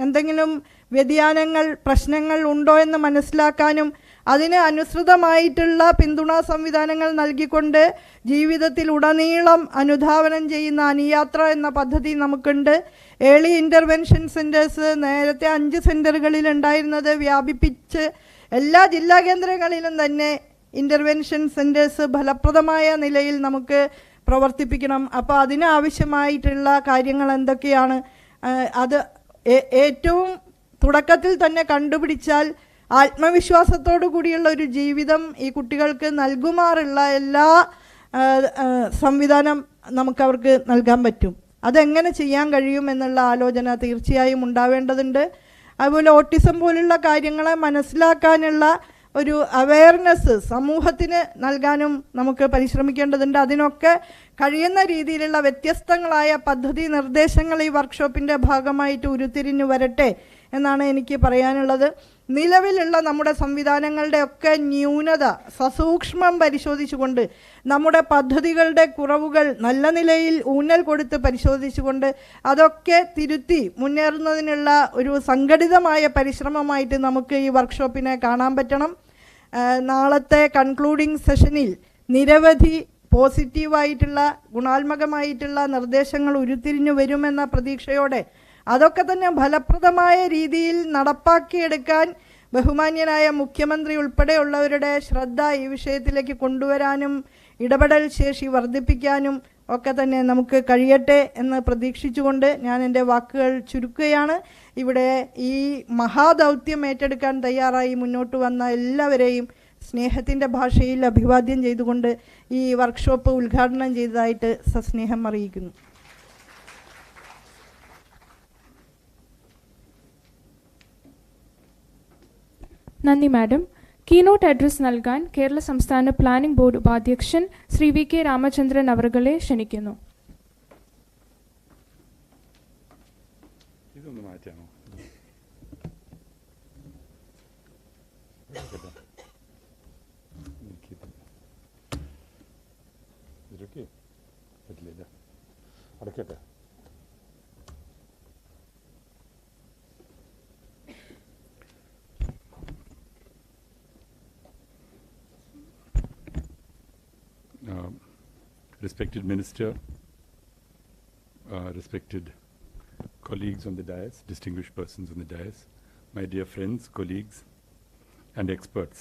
എന്തെങ്കിലും വ്യതിയാനങ്ങൾ, പ്രശ്നങ്ങൾ ഉണ്ടോ എന്ന് മനസ്സിലാക്കാനും അതിന് അനുസൃതമായിട്ടുള്ള പിന്തുണാ സംവിധാനങ്ങൾ നൽകിക്കൊണ്ട് ജീവിതത്തിൽ ഉടനീളം അനുധാവനം ചെയ്യുന്ന അനുയാത്ര എന്ന പദ്ധതി നമുക്കുണ്ട്. ഏർലി ഇൻ്റർവെൻഷൻ സെൻറ്റേഴ്സ് നേരത്തെ 5 സെൻറ്ററുകളിൽ ഉണ്ടായിരുന്നത് വ്യാപിപ്പിച്ച് എല്ലാ ജില്ലാ കേന്ദ്രങ്ങളിലും തന്നെ ഇൻ്റർവെൻഷൻ സെൻറ്റേഴ്സ് ഫലപ്രദമായ നിലയിൽ നമുക്ക് പ്രവർത്തിപ്പിക്കണം. അപ്പോൾ അതിനാവശ്യമായിട്ടുള്ള കാര്യങ്ങൾ എന്തൊക്കെയാണ്, അത് ഏറ്റവും തുടക്കത്തിൽ തന്നെ കണ്ടുപിടിച്ചാൽ ആത്മവിശ്വാസത്തോടു കൂടിയുള്ള ഒരു ജീവിതം ഈ കുട്ടികൾക്ക് നൽകുമാറുള്ള എല്ലാ സംവിധാനം നമുക്കവർക്ക് നൽകാൻ പറ്റും. അതെങ്ങനെ ചെയ്യാൻ കഴിയും എന്നുള്ള ആലോചന തീർച്ചയായും ഉണ്ടാവേണ്ടതുണ്ട്. അതുപോലെ ഓട്ടിസം പോലുള്ള കാര്യങ്ങളെ മനസ്സിലാക്കാനുള്ള ഒരു അവയർനെസ് സമൂഹത്തിന് നൽകാനും നമുക്ക് പരിശ്രമിക്കേണ്ടതുണ്ട്. അതിനൊക്കെ കഴിയുന്ന രീതിയിലുള്ള വ്യത്യസ്തങ്ങളായ പദ്ധതി നിർദ്ദേശങ്ങൾ ഈ വർക്ക്ഷോപ്പിൻ്റെ ഭാഗമായിട്ട് ഉരുത്തിരിഞ്ഞു വരട്ടെ എന്നാണ് എനിക്ക് പറയാനുള്ളത്. നിലവിലുള്ള നമ്മുടെ സംവിധാനങ്ങളുടെ ഒക്കെ ന്യൂനത സസൂക്ഷ്മം പരിശോധിച്ചുകൊണ്ട്, നമ്മുടെ പദ്ധതികളുടെ കുറവുകൾ നല്ല നിലയിൽ ഊന്നൽ കൊടുത്ത് പരിശോധിച്ചുകൊണ്ട് അതൊക്കെ തിരുത്തി മുന്നേറുന്നതിനുള്ള ഒരു സംഘടിതമായ പരിശ്രമമായിട്ട് നമുക്ക് ഈ വർക്ക്ഷോപ്പിനെ കാണാൻ പറ്റണം. നാളത്തെ കൺക്ലൂഡിംഗ് സെഷനിൽ നിരവധി പോസിറ്റീവായിട്ടുള്ള ഗുണാത്മകമായിട്ടുള്ള നിർദ്ദേശങ്ങൾ ഉരുത്തിരിഞ്ഞു വരുമെന്ന പ്രതീക്ഷയോടെ അതൊക്കെ തന്നെ ഫലപ്രദമായ രീതിയിൽ നടപ്പാക്കിയെടുക്കാൻ ബഹുമാന്യനായ മുഖ്യമന്ത്രി ഉൾപ്പെടെയുള്ളവരുടെ ശ്രദ്ധ ഈ വിഷയത്തിലേക്ക് കൊണ്ടുവരാനും ഇടപെടൽ ശേഷി വർദ്ധിപ്പിക്കാനും ഒക്കെ തന്നെ നമുക്ക് കഴിയട്ടെ എന്ന് പ്രതീക്ഷിച്ചുകൊണ്ട് ഞാൻ എൻ്റെ വാക്കുകൾ ചുരുക്കുകയാണ്. ഇവിടെ ഈ മഹാദൗത്യം ഏറ്റെടുക്കാൻ തയ്യാറായി മുന്നോട്ട് വന്ന എല്ലാവരെയും സ്നേഹത്തിൻ്റെ ഭാഷയിൽ അഭിവാദ്യം ചെയ്തുകൊണ്ട് ഈ വർക്ക്ഷോപ്പ് ഉദ്ഘാടനം ചെയ്തതായിട്ട് സസ്നേഹം അറിയിക്കുന്നു. നന്ദി മാഡം. കീനോട്ട് അഡ്രസ് നൽകാൻ കേരള സംസ്ഥാന പ്ലാനിംഗ് ബോർഡ് ഉപാധ്യക്ഷൻ ശ്രീ വി കെ രാമചന്ദ്രൻ അവർകളെ ക്ഷണിക്കുന്നു. ഇതൊന്ന് മാറ്റാമോ? ഇതൊക്കെ പറ്റില്ല, അടക്കട്ടെ. Respected Minister, respected colleagues on the dais, distinguished persons on the dais, my dear friends, colleagues, and experts.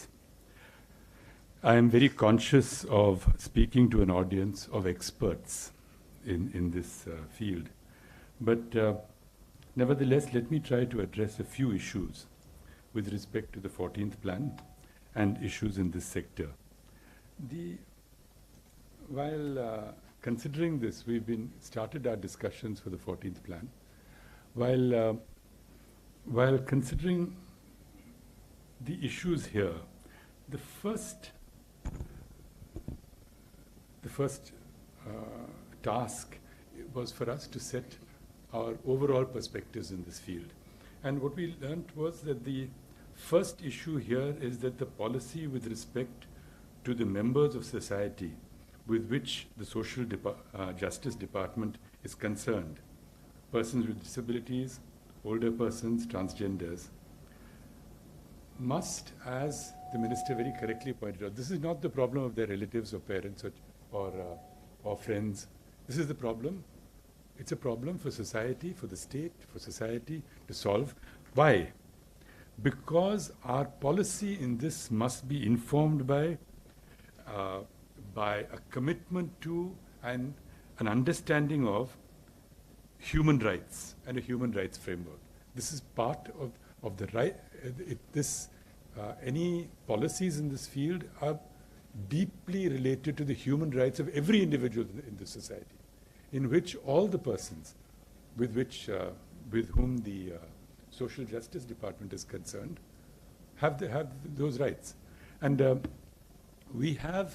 I am very conscious of speaking to an audience of experts in this field. But nevertheless, let me try to address a few issues with respect to the 14th plan and issues in this sector. While considering this, we've started our discussions for the 14th plan. While considering the issues here, the first task was for us to set our overall perspectives in this field. And what we learned was that the first issue here is that the policy with respect to the members of society with which the Social Justice Department is concerned, persons with disabilities, older persons, transgenders, must, as the Minister very correctly pointed out, this is not the problem of their relatives or parents or friends. This is the problem. It's a problem for society, for the state, for society to solve. Why? Because our policy in this must be informed by a commitment to and an understanding of human rights and a human rights framework. This is part of the right. Any policies in this field are deeply related to the human rights of every individual in the society, in which all the persons with whom the Social Justice Department is concerned have those rights. And we have,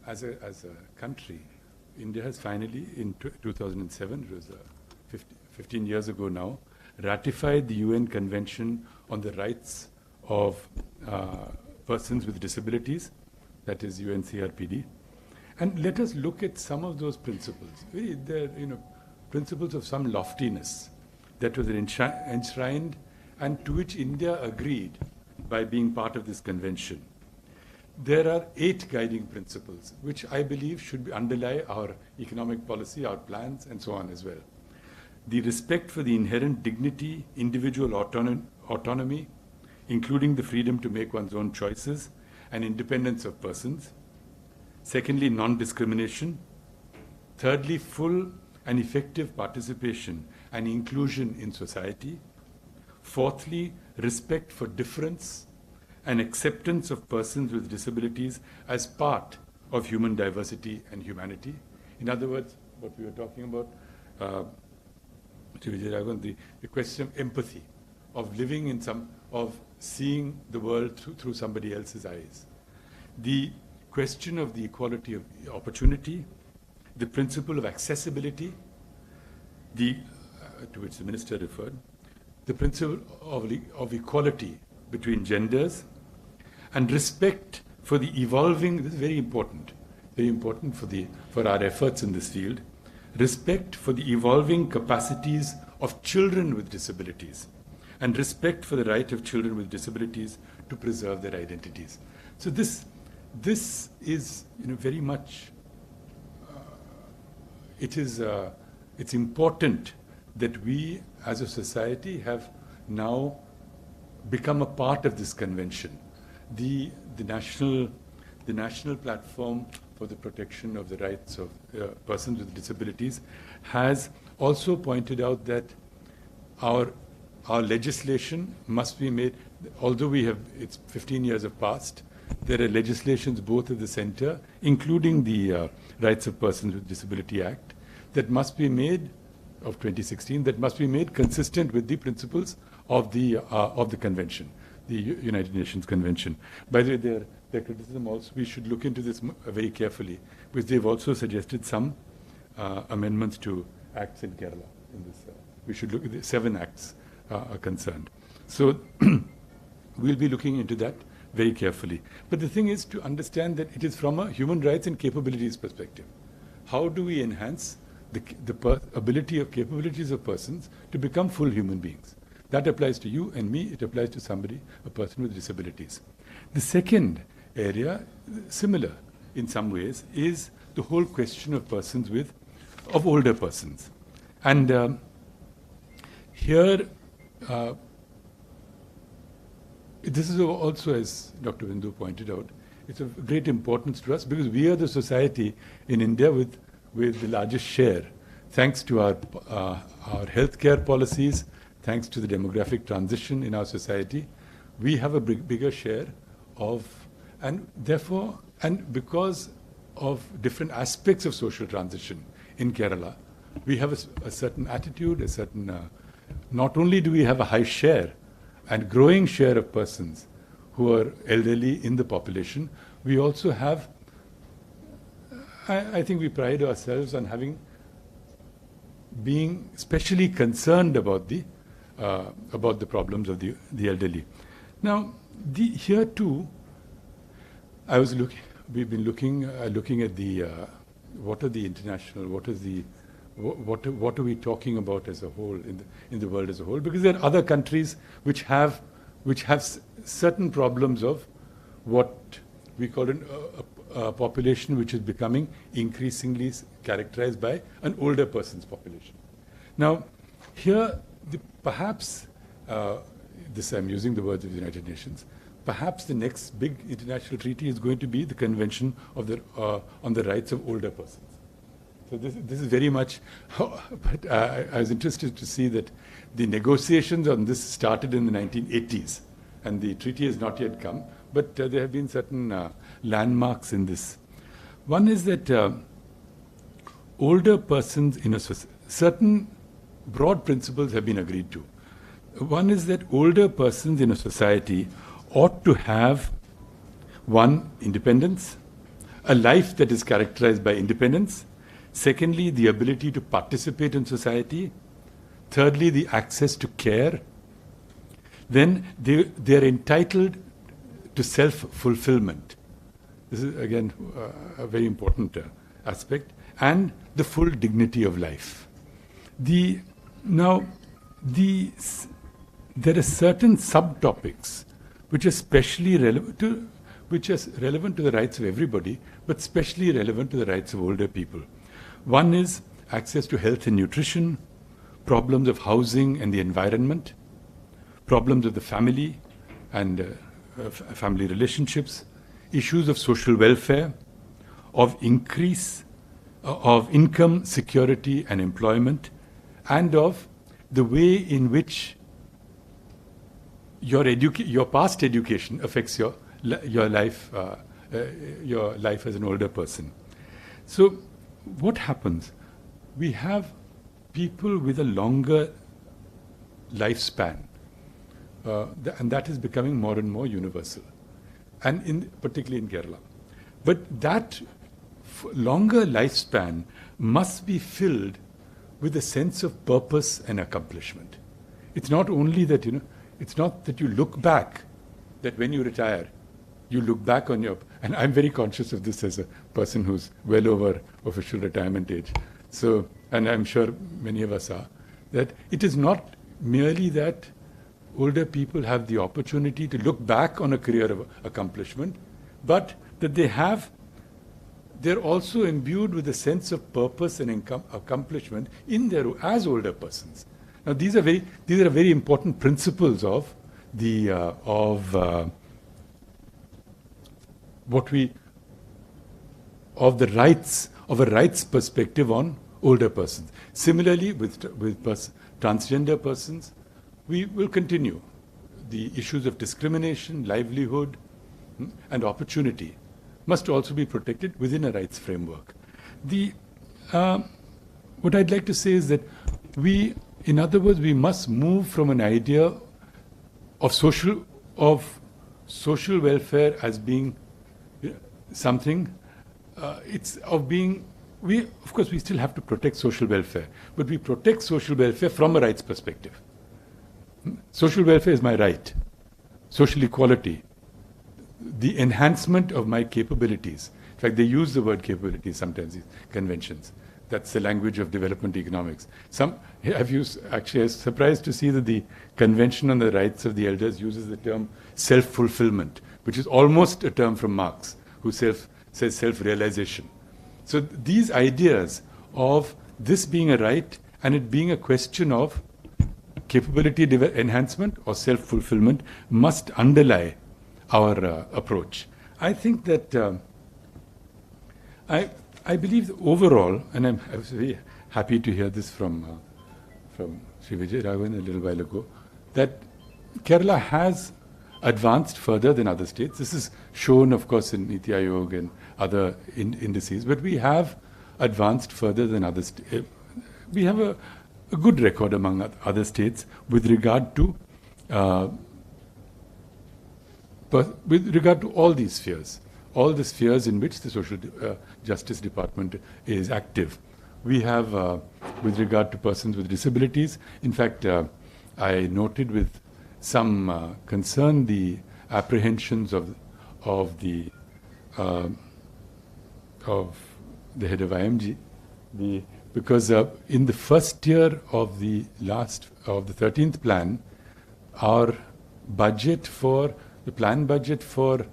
as a country, India has finally, in 2007, it was 15 years ago now, ratified the UN Convention on the Rights of Persons with Disabilities, that is UNCRPD. And let us look at some of those principles. They're principles of some loftiness that was enshrined and to which India agreed by being part of this convention. There are 8 guiding principles which I believe should underlie our economic policy, our plans, and so on as well. The respect for the inherent dignity, individual autonomy, including the freedom to make one's own choices and independence of persons. Secondly, non-discrimination. Thirdly, full and effective participation and inclusion in society. Fourthly, respect for difference and acceptance of persons with disabilities as part of human diversity and humanity. In other words, what we were talking about, the question of empathy, of living of seeing the world through somebody else's eyes. The question of the equality of opportunity, the principle of accessibility, to which the Minister referred, the principle of equality between genders, and respect for the evolving, this is very important for our efforts in this field, respect for the evolving capacities of children with disabilities, and respect for the right of children with disabilities to preserve their identities. So this is very much, it's important that we as a society have now become a part of this convention. The national platform for the protection of the rights of persons with disabilities has also pointed out that our legislation must be made, although it's 15 years have passed, there are legislations both at the center, including the Rights of Persons with Disability Act, that must be made, of 2016, that must be made consistent with the principles of the convention. United Nations Convention. By the way, their criticism also, we should look into this very carefully, because they've also suggested some amendments to acts in Kerala. In this, we should look at the 7 acts are concerned. So we'll be looking into that very carefully. But the thing is to understand that it is from a human rights and capabilities perspective. How do we enhance the ability of capabilities of persons to become full human beings? That applies to you and me. It applies to somebody, a person with disabilities. The second area, similar in some ways, is the whole question of of older persons. And here, this is also, as Dr. Bindu pointed out, it's of great importance to us because we are the society in India with the largest share, thanks to our healthcare policies, thanks to the demographic transition in our society. We have a bigger share of, and therefore, and because of different aspects of social transition in Kerala, we have a certain attitude, a certain, not only do we have a high share and growing share of persons who are elderly in the population, we also have, I think we pride ourselves on being specially concerned about the problems of the elderly. Now, here too, we've been looking at the, what are the international, what are we talking about as a whole in the world as a whole? Because there are other countries which have certain problems of what we call a population which is becoming increasingly characterized by an older person's population. Now, here, perhaps, this I'm using the words of the United Nations, perhaps the next big international treaty is going to be the Convention on the Rights of Older Persons. So this is very much, but I was interested to see that the negotiations on this started in the 1980s, and the treaty has not yet come, but there have been certain landmarks in this. One is that older persons in a certain broad principles have been agreed to. One is that older persons in a society ought to have, one, independence, a life that is characterized by independence. Secondly, the ability to participate in society. Thirdly, the access to care. Then they are entitled to self-fulfillment. This is again a very important aspect. And the full dignity of life. There are certain subtopics which are specially relevant to the rights of everybody, but specially relevant to the rights of older people. One is access to health and nutrition, problems of housing and the environment, problems of the family and family relationships, issues of social welfare, of increase of income, security and employment, and of the way in which your past education affects your life as an older person. So what happens? We have people with a longer lifespan, and that is becoming more and more universal, and particularly in Kerala. But that longer lifespan must be filled with a sense of purpose and accomplishment. It's not only that, it's not that you look back, that when you retire, you look back on and I'm very conscious of this as a person who's well over official retirement age. So, and I'm sure many of us are, that it is not merely that older people have the opportunity to look back on a career of accomplishment, but that they're also imbued with a sense of purpose and accomplishment as older persons. Now, these are very important principles of a rights perspective on older persons. Similarly, with transgender persons, we will continue the issues of discrimination, livelihood, and opportunity must also be protected within a rights framework. What I'd like to say is that in other words, we must move from an idea of of social welfare as being something, it's of being, of course we still have to protect social welfare, but we protect social welfare from a rights perspective. Social welfare is my right. Social equality, the enhancement of my capabilities. In fact, they use the word capabilities sometimes, these conventions. That's the language of development economics. Actually, I was surprised to see that the Convention on the Rights of the Elders uses the term self-fulfillment, which is almost a term from Marx, who says self-realization. So these ideas of this being a right and it being a question of capability enhancement or self-fulfillment must underlie our approach. I think that I believe that overall, and I was very happy to hear this from Sri Vijayaraghavan a little while ago, that Kerala has advanced further than other states. This is shown, of course, in Niti Aayog and other indices, but we have advanced further than other states. We have a good record among other states with regard to all these spheres. All the spheres in which the Social Justice Department is active. We have, with regard to persons with disabilities, in fact, I noted with some concern the apprehensions of the head of IMG, because in the first year of the 13th plan, our budget for the plan budget for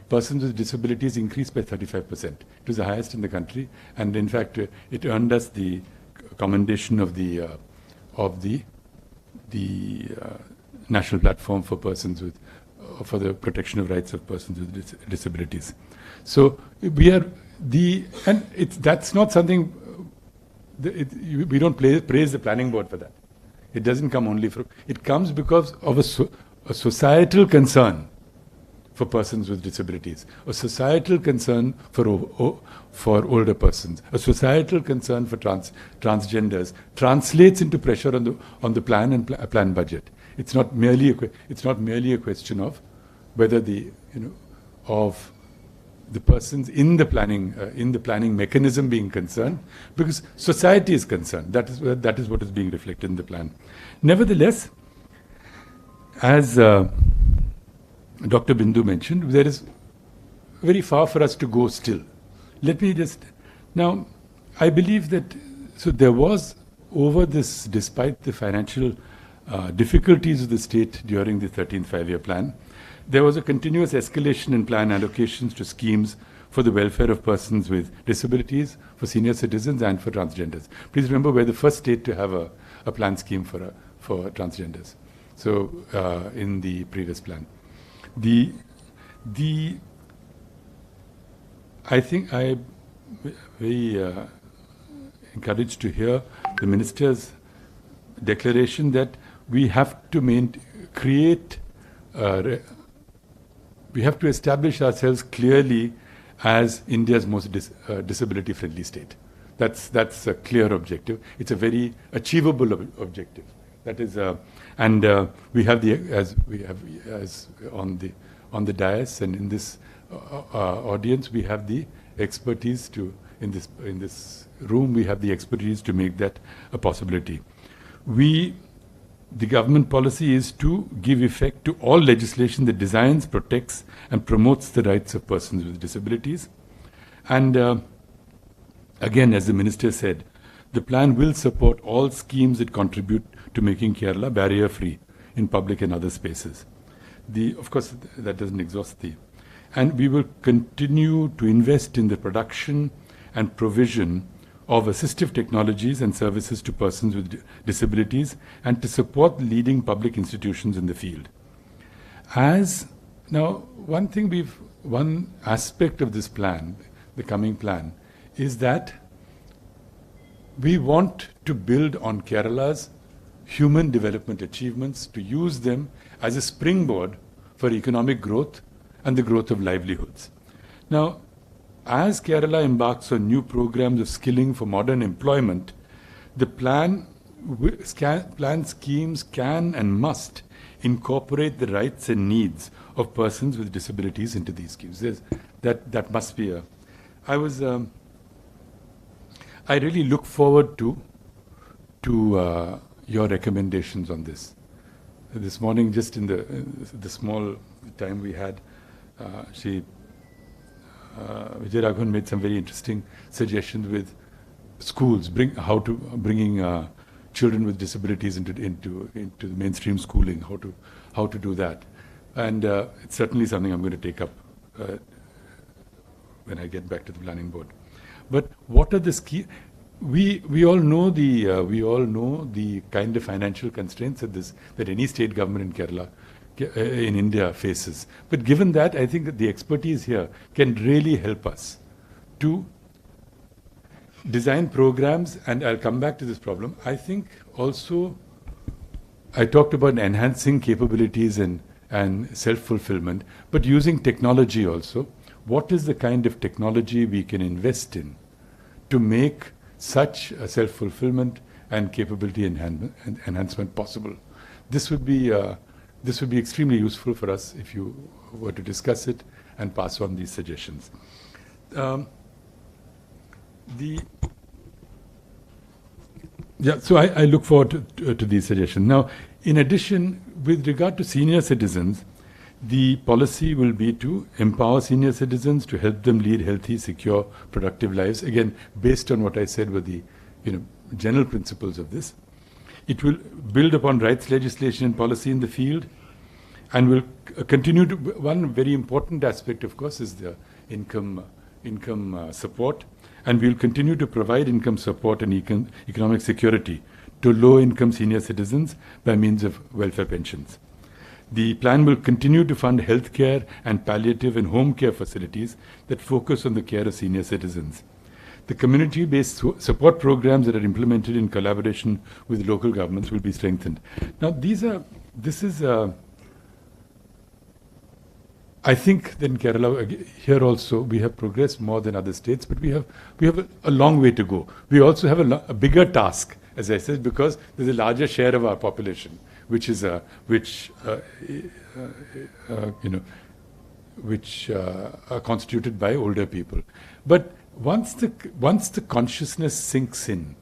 persons with disabilities increased by 35%. It was the highest in the country, and in fact, it earned us the commendation of the National Platform for persons with for the protection of rights of persons with disabilities. So we are that's not something. We don't praise the planning board for that. It doesn't come only from. It comes because of a societal concern for persons with disabilities, a societal concern for older persons, a societal concern for transgenders translates into pressure on the plan and plan budget. It's not merely a question of whether of the persons in the planning mechanism being concerned, because society is concerned. That is what is being reflected in the plan. Nevertheless, as Dr. Bindu mentioned, there is very far for us to go still. Let me now, I believe that, so there was over this, despite the financial difficulties of the state during the 13th five-year plan, there was a continuous escalation in plan allocations to schemes for the welfare of persons with disabilities, for senior citizens and for transgenders. Please remember, we're the first state to have a plan scheme for transgenders. So in the previous plan. I think I'm very encouraged to hear the minister's declaration that we have to we have to establish ourselves clearly as India's most disability-friendly state. That's a clear objective. It's a very achievable objective. That is, we have as on the dais and in this audience, we have the expertise in this room. We have the expertise to make that a possibility. The government policy is to give effect to all legislation that designs, protects, and promotes the rights of persons with disabilities. And again, as the minister said, the plan will support all schemes that contribute to making Kerala barrier-free in public and other spaces. Of course, that doesn't exhaust and we will continue to invest in the production and provision of assistive technologies and services to persons with disabilities, and to support leading public institutions in the field. Now, one aspect of this plan, the coming plan, is that we want to build on Kerala's human development achievements, to use them as a springboard for economic growth and the growth of livelihoods. Now, as Kerala embarks on new programs of skilling for modern employment, the plan plan schemes can and must incorporate the rights and needs of persons with disabilities into these schemes. That must be a. I really look forward to your recommendations on this. This morning, just in the small time we had, Vijay Raghavan made some very interesting suggestions with schools, bringing children with disabilities into the mainstream schooling, how to do that, and it's certainly something I'm going to take up when I get back to the planning board. But what are the we all know the kind of financial constraints that any state government in Kerala, in India, faces. But given that, I think that the expertise here can really help us to design programs, and I'll come back to this problem. I think also, I talked about enhancing capabilities and self-fulfillment, but using technology also. What is the kind of technology we can invest in to make such a self-fulfillment and capability enhancement possible? This would be extremely useful for us if you were to discuss it and pass on these suggestions. So I look forward to these suggestions. Now, in addition, with regard to senior citizens, the policy will be to empower senior citizens, to help them lead healthy, secure, productive lives. Again, based on what I said were the general principles of this. It will build upon rights legislation and policy in the field, and will continue to. One very important aspect, of course, is the income support, and we will continue to provide income support and economic security to low-income senior citizens by means of welfare pensions. The plan will continue to fund healthcare and palliative and home care facilities that focus on the care of senior citizens. The community-based support programs that are implemented in collaboration with local governments will be strengthened. Now, I think that in Kerala, here also, we have progressed more than other states, but we have a long way to go. We also have a bigger task, as I said, because there's a larger share of our population which are constituted by older people. But once the consciousness sinks in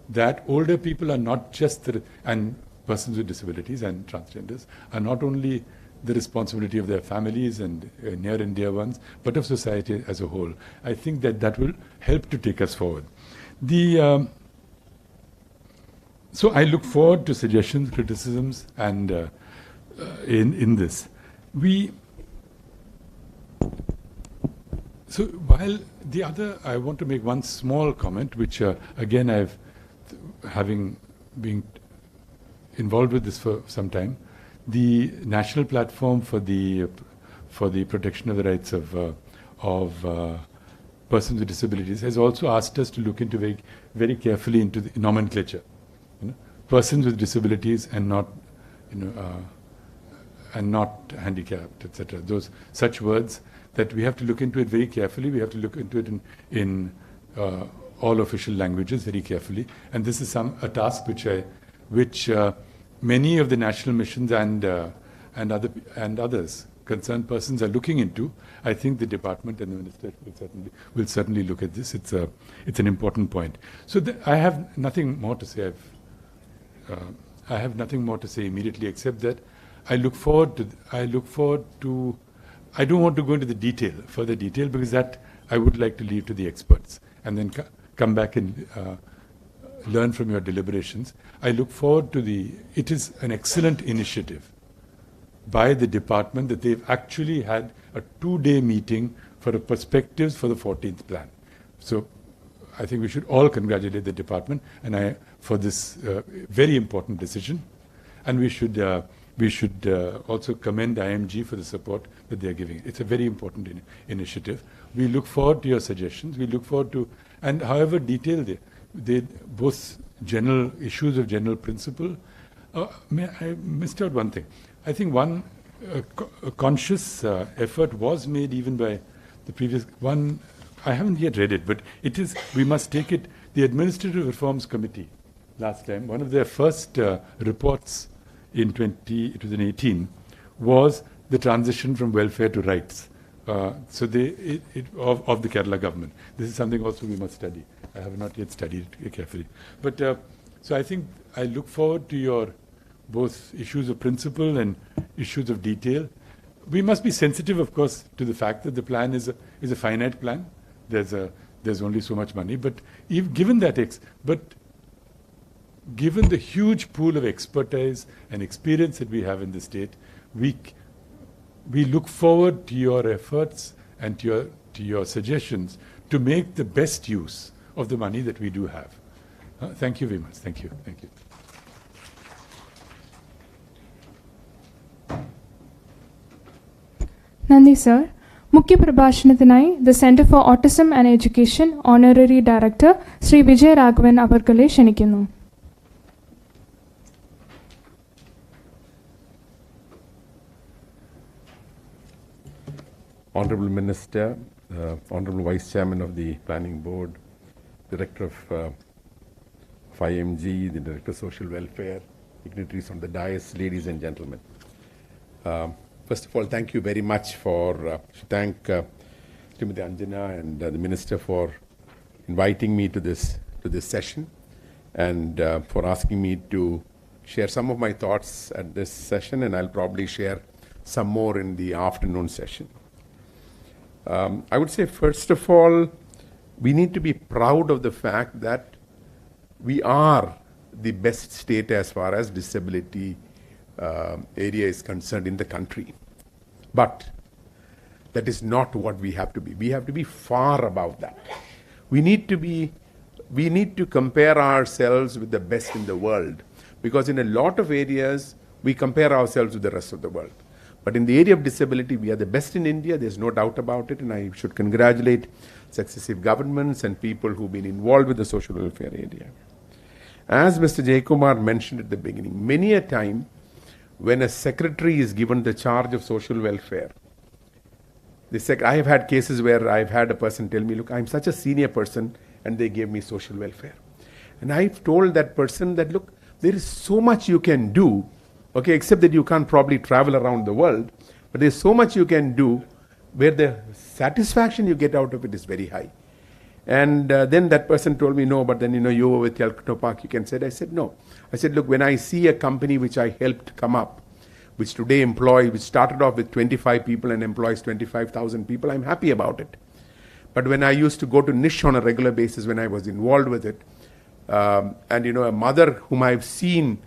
that older people are not just and persons with disabilities and transgenders are not only the responsibility of their families and near and dear ones, but of society as a whole, I think that will help to take us forward. So I look forward to suggestions, criticisms, and in this. So while the other, I want to make one small comment, which again having been involved with this for some time, the National Platform for the Protection of the Rights of Persons with Disabilities has also asked us to look into very carefully into the nomenclature. Persons with disabilities and not handicapped, etc. Those such words that we have to look into it very carefully. We have to look into it in all official languages very carefully. And this is a task which many of the national missions and others, concerned persons, are looking into. I think the department and the minister will certainly look at this. It's an important point. So I have nothing more to say. I have nothing more to say immediately, except that I look forward to. I don't want to go into further detail, because that I would like to leave to the experts, and then come back and learn from your deliberations. I look forward to it is an excellent initiative by the department that they've actually had a 2-day meeting for perspectives for the 14th plan. So I think we should all congratulate the department for this very important decision, and we should also commend IMG for the support that they are giving. It's a very important initiative. We look forward to your suggestions. We look forward to, and however detailed they both general issues of general principle. I missed out one thing. I think one conscious effort was made even by the previous one. I haven't yet read it, but it is. We must take it. The Administrative Reforms Committee last time, one of their first reports in 2018 was the transition from welfare to rights. So of the Kerala government. This is something also we must study. I have not yet studied it carefully. But so I think I look forward to your both issues of principle and issues of detail. We must be sensitive, of course, to the fact that the plan is a finite plan. There's only so much money. But given the huge pool of expertise and experience that we have in the state, we look forward to your efforts and to your suggestions to make the best use of the money that we do have. Thank you very much. Thank you. Thank you. നന്ദി sir. മുഖ്യപ്രഭാഷണത്തിനായി the centre for autism and education honorary director Shri Vijayaraghavan അവർകളെ ക്ഷണിക്കുന്നു. Honorable Minister, Honorable Vice Chairman of the Planning Board, Director of IMG, the Director of Social Welfare, dignitaries on the dais, ladies and gentlemen. First of all, thank you very much thank Srimati Anjana and the Minister for inviting me to this session and for asking me to share some of my thoughts at this session, and I'll probably share some more in the afternoon session. I would say, first of all, we need to be proud of the fact that we are the best state as far as disability area is concerned in the country. But that is not what we have to be. We have to be far above that. We need to compare ourselves with the best in the world, because in a lot of areas we compare ourselves with the rest of the world. But in the area of disability, we are the best in India. There's no doubt about it. And I should congratulate successive governments and people who've been involved with the social welfare area. As Mr. Jayakumar mentioned at the beginning, many a time when a secretary is given the charge of social welfare, I have had cases where I've had a person tell me, look, I'm such a senior person and they gave me social welfare. And I've told that person that, look, there is so much you can do, okay, except that you can't probably travel around the world, but there's so much you can do where the satisfaction you get out of it is very high. And then that person told me, no, but then, you were with Technopark, you can say it. I said, no. I said, look, when I see a company which I helped come up, which today which started off with 25 people and employs 25,000 people, I'm happy about it. But when I used to go to Niche on a regular basis, when I was involved with it, and a mother whom I've seen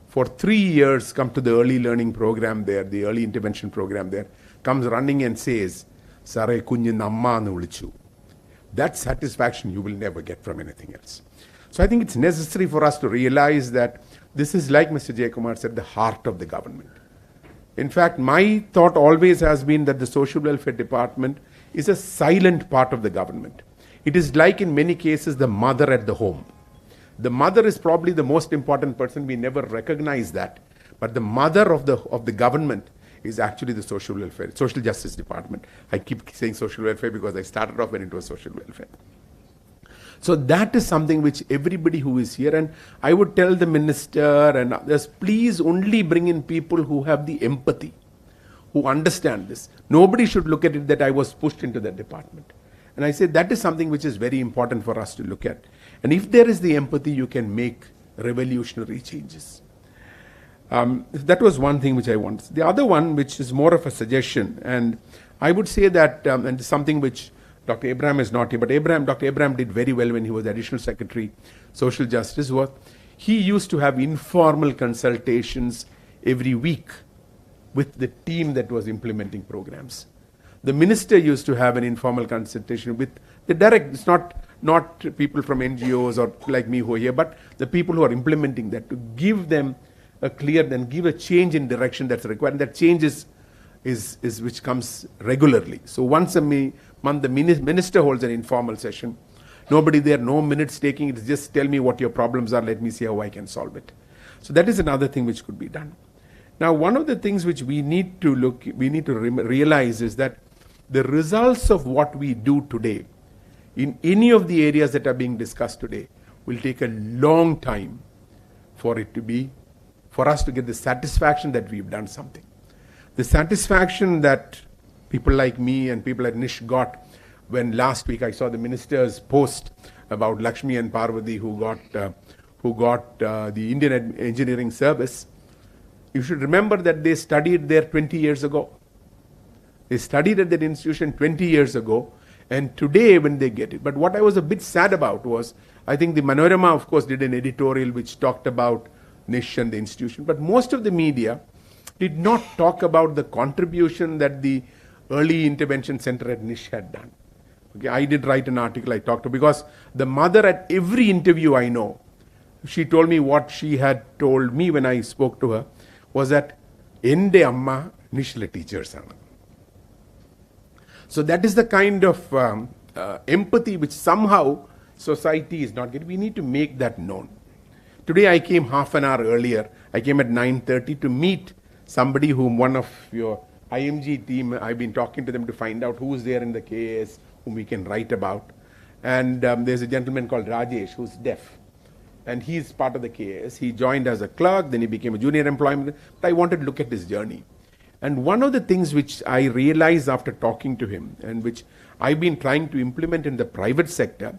for 3 years come to the early learning program there, the early intervention program there, comes running and says, Sare kunje namma nu vilichu. That satisfaction you will never get from anything else. So I think it's necessary for us to realize that this is, like Mr. Jayakumar said, the heart of the government. In fact, my thought always has been that the social welfare department is a silent part of the government. It is like, in many cases, the mother at the home. The mother is probably the most important person. We never recognize that. But the mother of the government is actually the social justice department. I keep saying social welfare because I started off when it was social welfare. So that is something which everybody who is here, and I would tell the minister and others, please only bring in people who have the empathy, who understand this. Nobody should look at it that I was pushed into that department. And I say that is something which is very important for us to look at. And if there is the empathy, you can make revolutionary changes. That was one thing which I wanted. The other one, which is more of a suggestion, and I would say that, and something which Dr. Abraham is not here, but Dr. Abraham did very well when he was Additional Secretary, Social Justice, he used to have informal consultations every week with the team that was implementing programs. The minister used to have an informal consultation with the direct, it's not people from NGOs or like me who are here, but the people who are implementing that, to give them give a change in direction that's required. And that change is which comes regularly. So once a month, the minister holds an informal session. Nobody there, no minutes taking. It's just tell me what your problems are. Let me see how I can solve it. So that is another thing which could be done. Now, one of the things which we need to realize is that the results of what we do today in any of the areas that are being discussed today will take a long time for us to get the satisfaction that we've done something. The satisfaction that people like me and people at NISH got when last week I saw the minister's post about Lakshmi and Parvati who got the Indian Engineering Service. You should remember that they studied there 20 years ago. They studied at that institution 20 years ago, and today when they get it. But what I was a bit sad about was, I think the Manorama, of course, did an editorial which talked about NISH and the institution, but most of the media did not talk about the contribution that the Early Intervention Center at NISH had done. Okay, I did write an article I talked to, because the mother at every interview I know, she told me what she had told me when I spoke to her was that Ende Amma NISH teachers are. So that is the kind of empathy which somehow society is not getting. We need to make that known. Today I came half an hour earlier. I came at 9:30 to meet somebody whom one of your IMG team, I've been talking to them to find out who's there in the KAS whom we can write about. And there's a gentleman called Rajesh who's deaf. And he's part of the KAS. He joined as a clerk, then he became a junior employee. But I wanted to look at his journey. And one of the things which I realized after talking to him, and which I've been trying to implement in the private sector,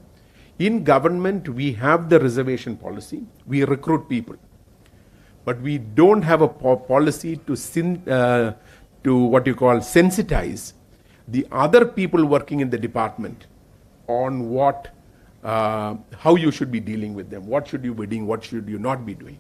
in government we have the reservation policy. We recruit people. But we don't have a policy to what you call sensitize the other people working in the department on what how you should be dealing with them, what should you be doing, what should you not be doing.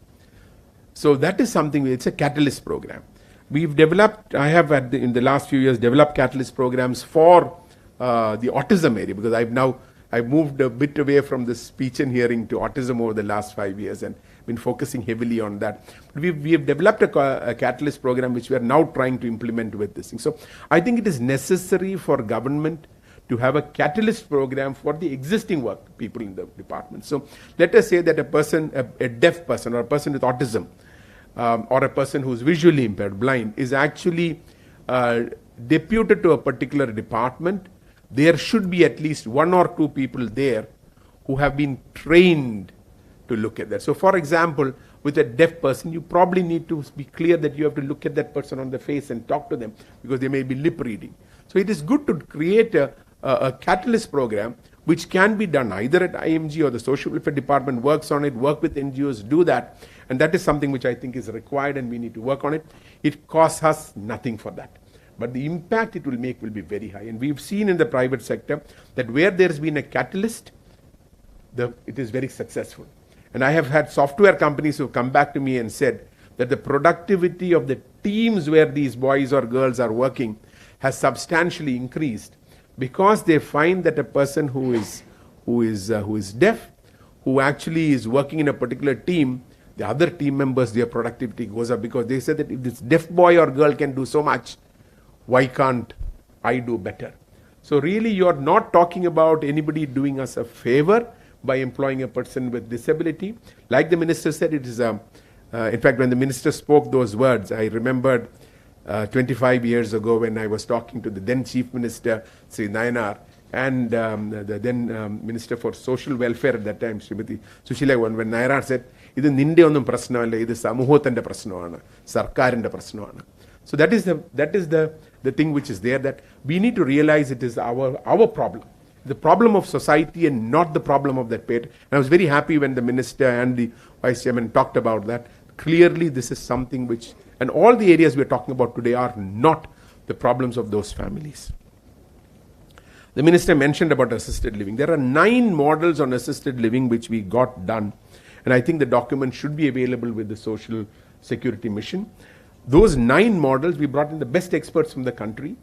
So that is something, it's a catalyst program. We've developed, I have in the last few years developed catalyst programs for the autism area, because I've moved a bit away from the speech and hearing to autism over the last 5 years and been focusing heavily on that. But we have developed a catalyst program which we are now trying to implement with this thing. So I think it is necessary for government to have a catalyst program for the existing work people in the department. So let us say that a person, a deaf person or a person with autism or a person who is visually impaired, blind, is actually deputed to a particular department. There should be at least 1 or 2 people there who have been trained to look at that. So for example, with a deaf person, you probably need to be clear that you have to look at that person on the face and talk to them, because they may be lip reading. So it is good to create a catalyst program which can be done either at IMG or the social welfare department works on it, work with NGOs, do that. And that is something which I think is required and we need to work on it. It costs us nothing for that. But the impact it will make will be very high. And we've seen in the private sector that where there's been a catalyst, it is very successful. And I have had software companies who have come back to me and said that the productivity of the teams where these boys or girls are working has substantially increased, because they find that a person who is deaf, who actually is working in a particular team, the other team members, their productivity goes up, because they said that if this deaf boy or girl can do so much, why can't I do better? So really you're not talking about anybody doing us a favor by employing a person with disability. Like the minister said, it is in fact when the minister spoke those words, I remembered 25 years ago when I was talking to the then Chief Minister, Sri Nayanar, and the then Minister for Social Welfare at that time, Srimati Sushila, when Nayanar said, "Idu ninde onnum prashnamalla, idu samuhathinte prashnamana, sarkarinte prashnamana." So that is the thing which is there, that we need to realize it is our problem, the problem of society and not the problem of that parent. And I was very happy when the minister and the vice chairman talked about that. Clearly this is something which, and all the areas we are talking about today are not the problems of those families. The minister mentioned about assisted living. There are 9 models on assisted living which we got done. And I think the document should be available with the Social Security Mission. Those 9 models, we brought in the best experts from the country.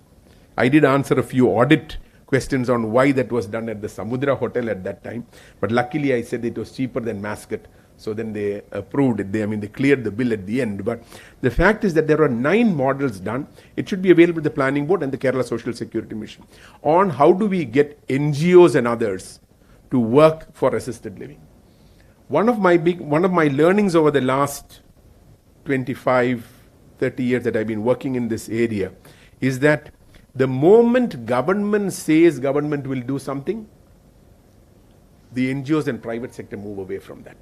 I did answer a few audit questions on why that was done at the Samudra Hotel at that time. But luckily I said it was cheaper than Mascot. So then they approved it. They cleared the bill at the end. But the fact is that there are 9 models done. It should be available with the Planning Board and the Kerala Social Security Mission on how do we get NGOs and others to work for assisted living. One of my learnings over the last 25, 30 years that I've been working in this area is that the moment government says government will do something, the NGOs and private sector move away from that.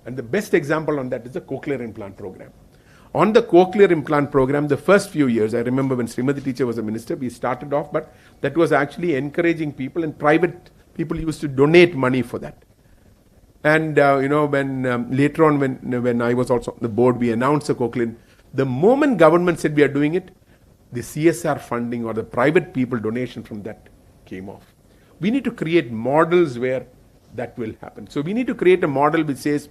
And the best example on that is the cochlear implant program. On the cochlear implant program, the first few years, I remember when Srimati teacher was a minister, we started off, but that was actually encouraging people, and private people used to donate money for that. And when later on, when I was also on the board, we announced the cochlear. The moment government said we are doing it, the CSR funding or the private people donation from that came off. We need to create models where that will happen. So we need to create a model which says,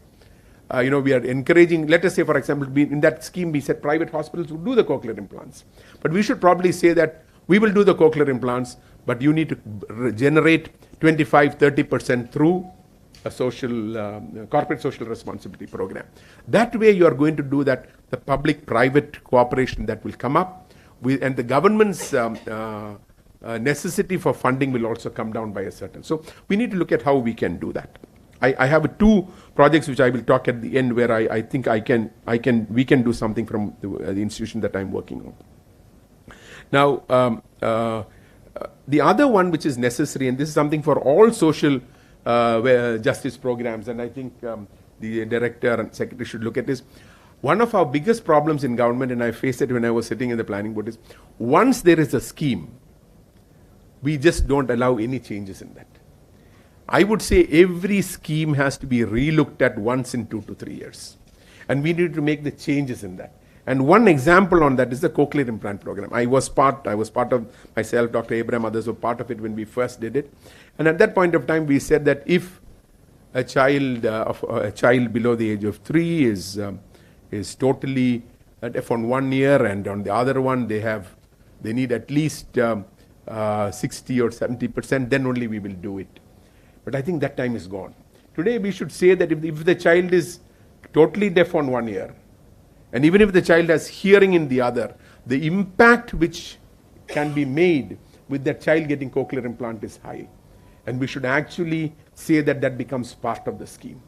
we are encouraging, let us say, for example, in that scheme we said private hospitals would do the cochlear implants. But we should probably say that we will do the cochlear implants, but you need to generate 25-30% through a corporate social responsibility program. That way you are going to do that, the public-private cooperation that will come up, and the government's necessity for funding will also come down by a certain. So we need to look at how we can do that. I have two projects which I will talk at the end where I think we can do something from the institution that I'm working on. Now, the other one which is necessary, and this is something for all social justice programs, and I think the director and secretary should look at this. One of our biggest problems in government, and I faced it when I was sitting in the planning board, is once there is a scheme, we just don't allow any changes in that. I would say every scheme has to be relooked at once in 2 to 3 years. And we need to make the changes in that. And one example on that is the cochlear implant program. I was part of myself, Dr. Abraham, others were part of it when we first did it. And at that point of time, we said that if a child below the age of 3 is totally deaf on 1 ear, and on the other one they need at least 60 or 70%, then only we will do it. But I think that time is gone. Today we should say that if the child is totally deaf on 1 ear, and even if the child has hearing in the other, the impact which can be made with that child getting cochlear implant is high. And we should actually say that that becomes part of the scheme.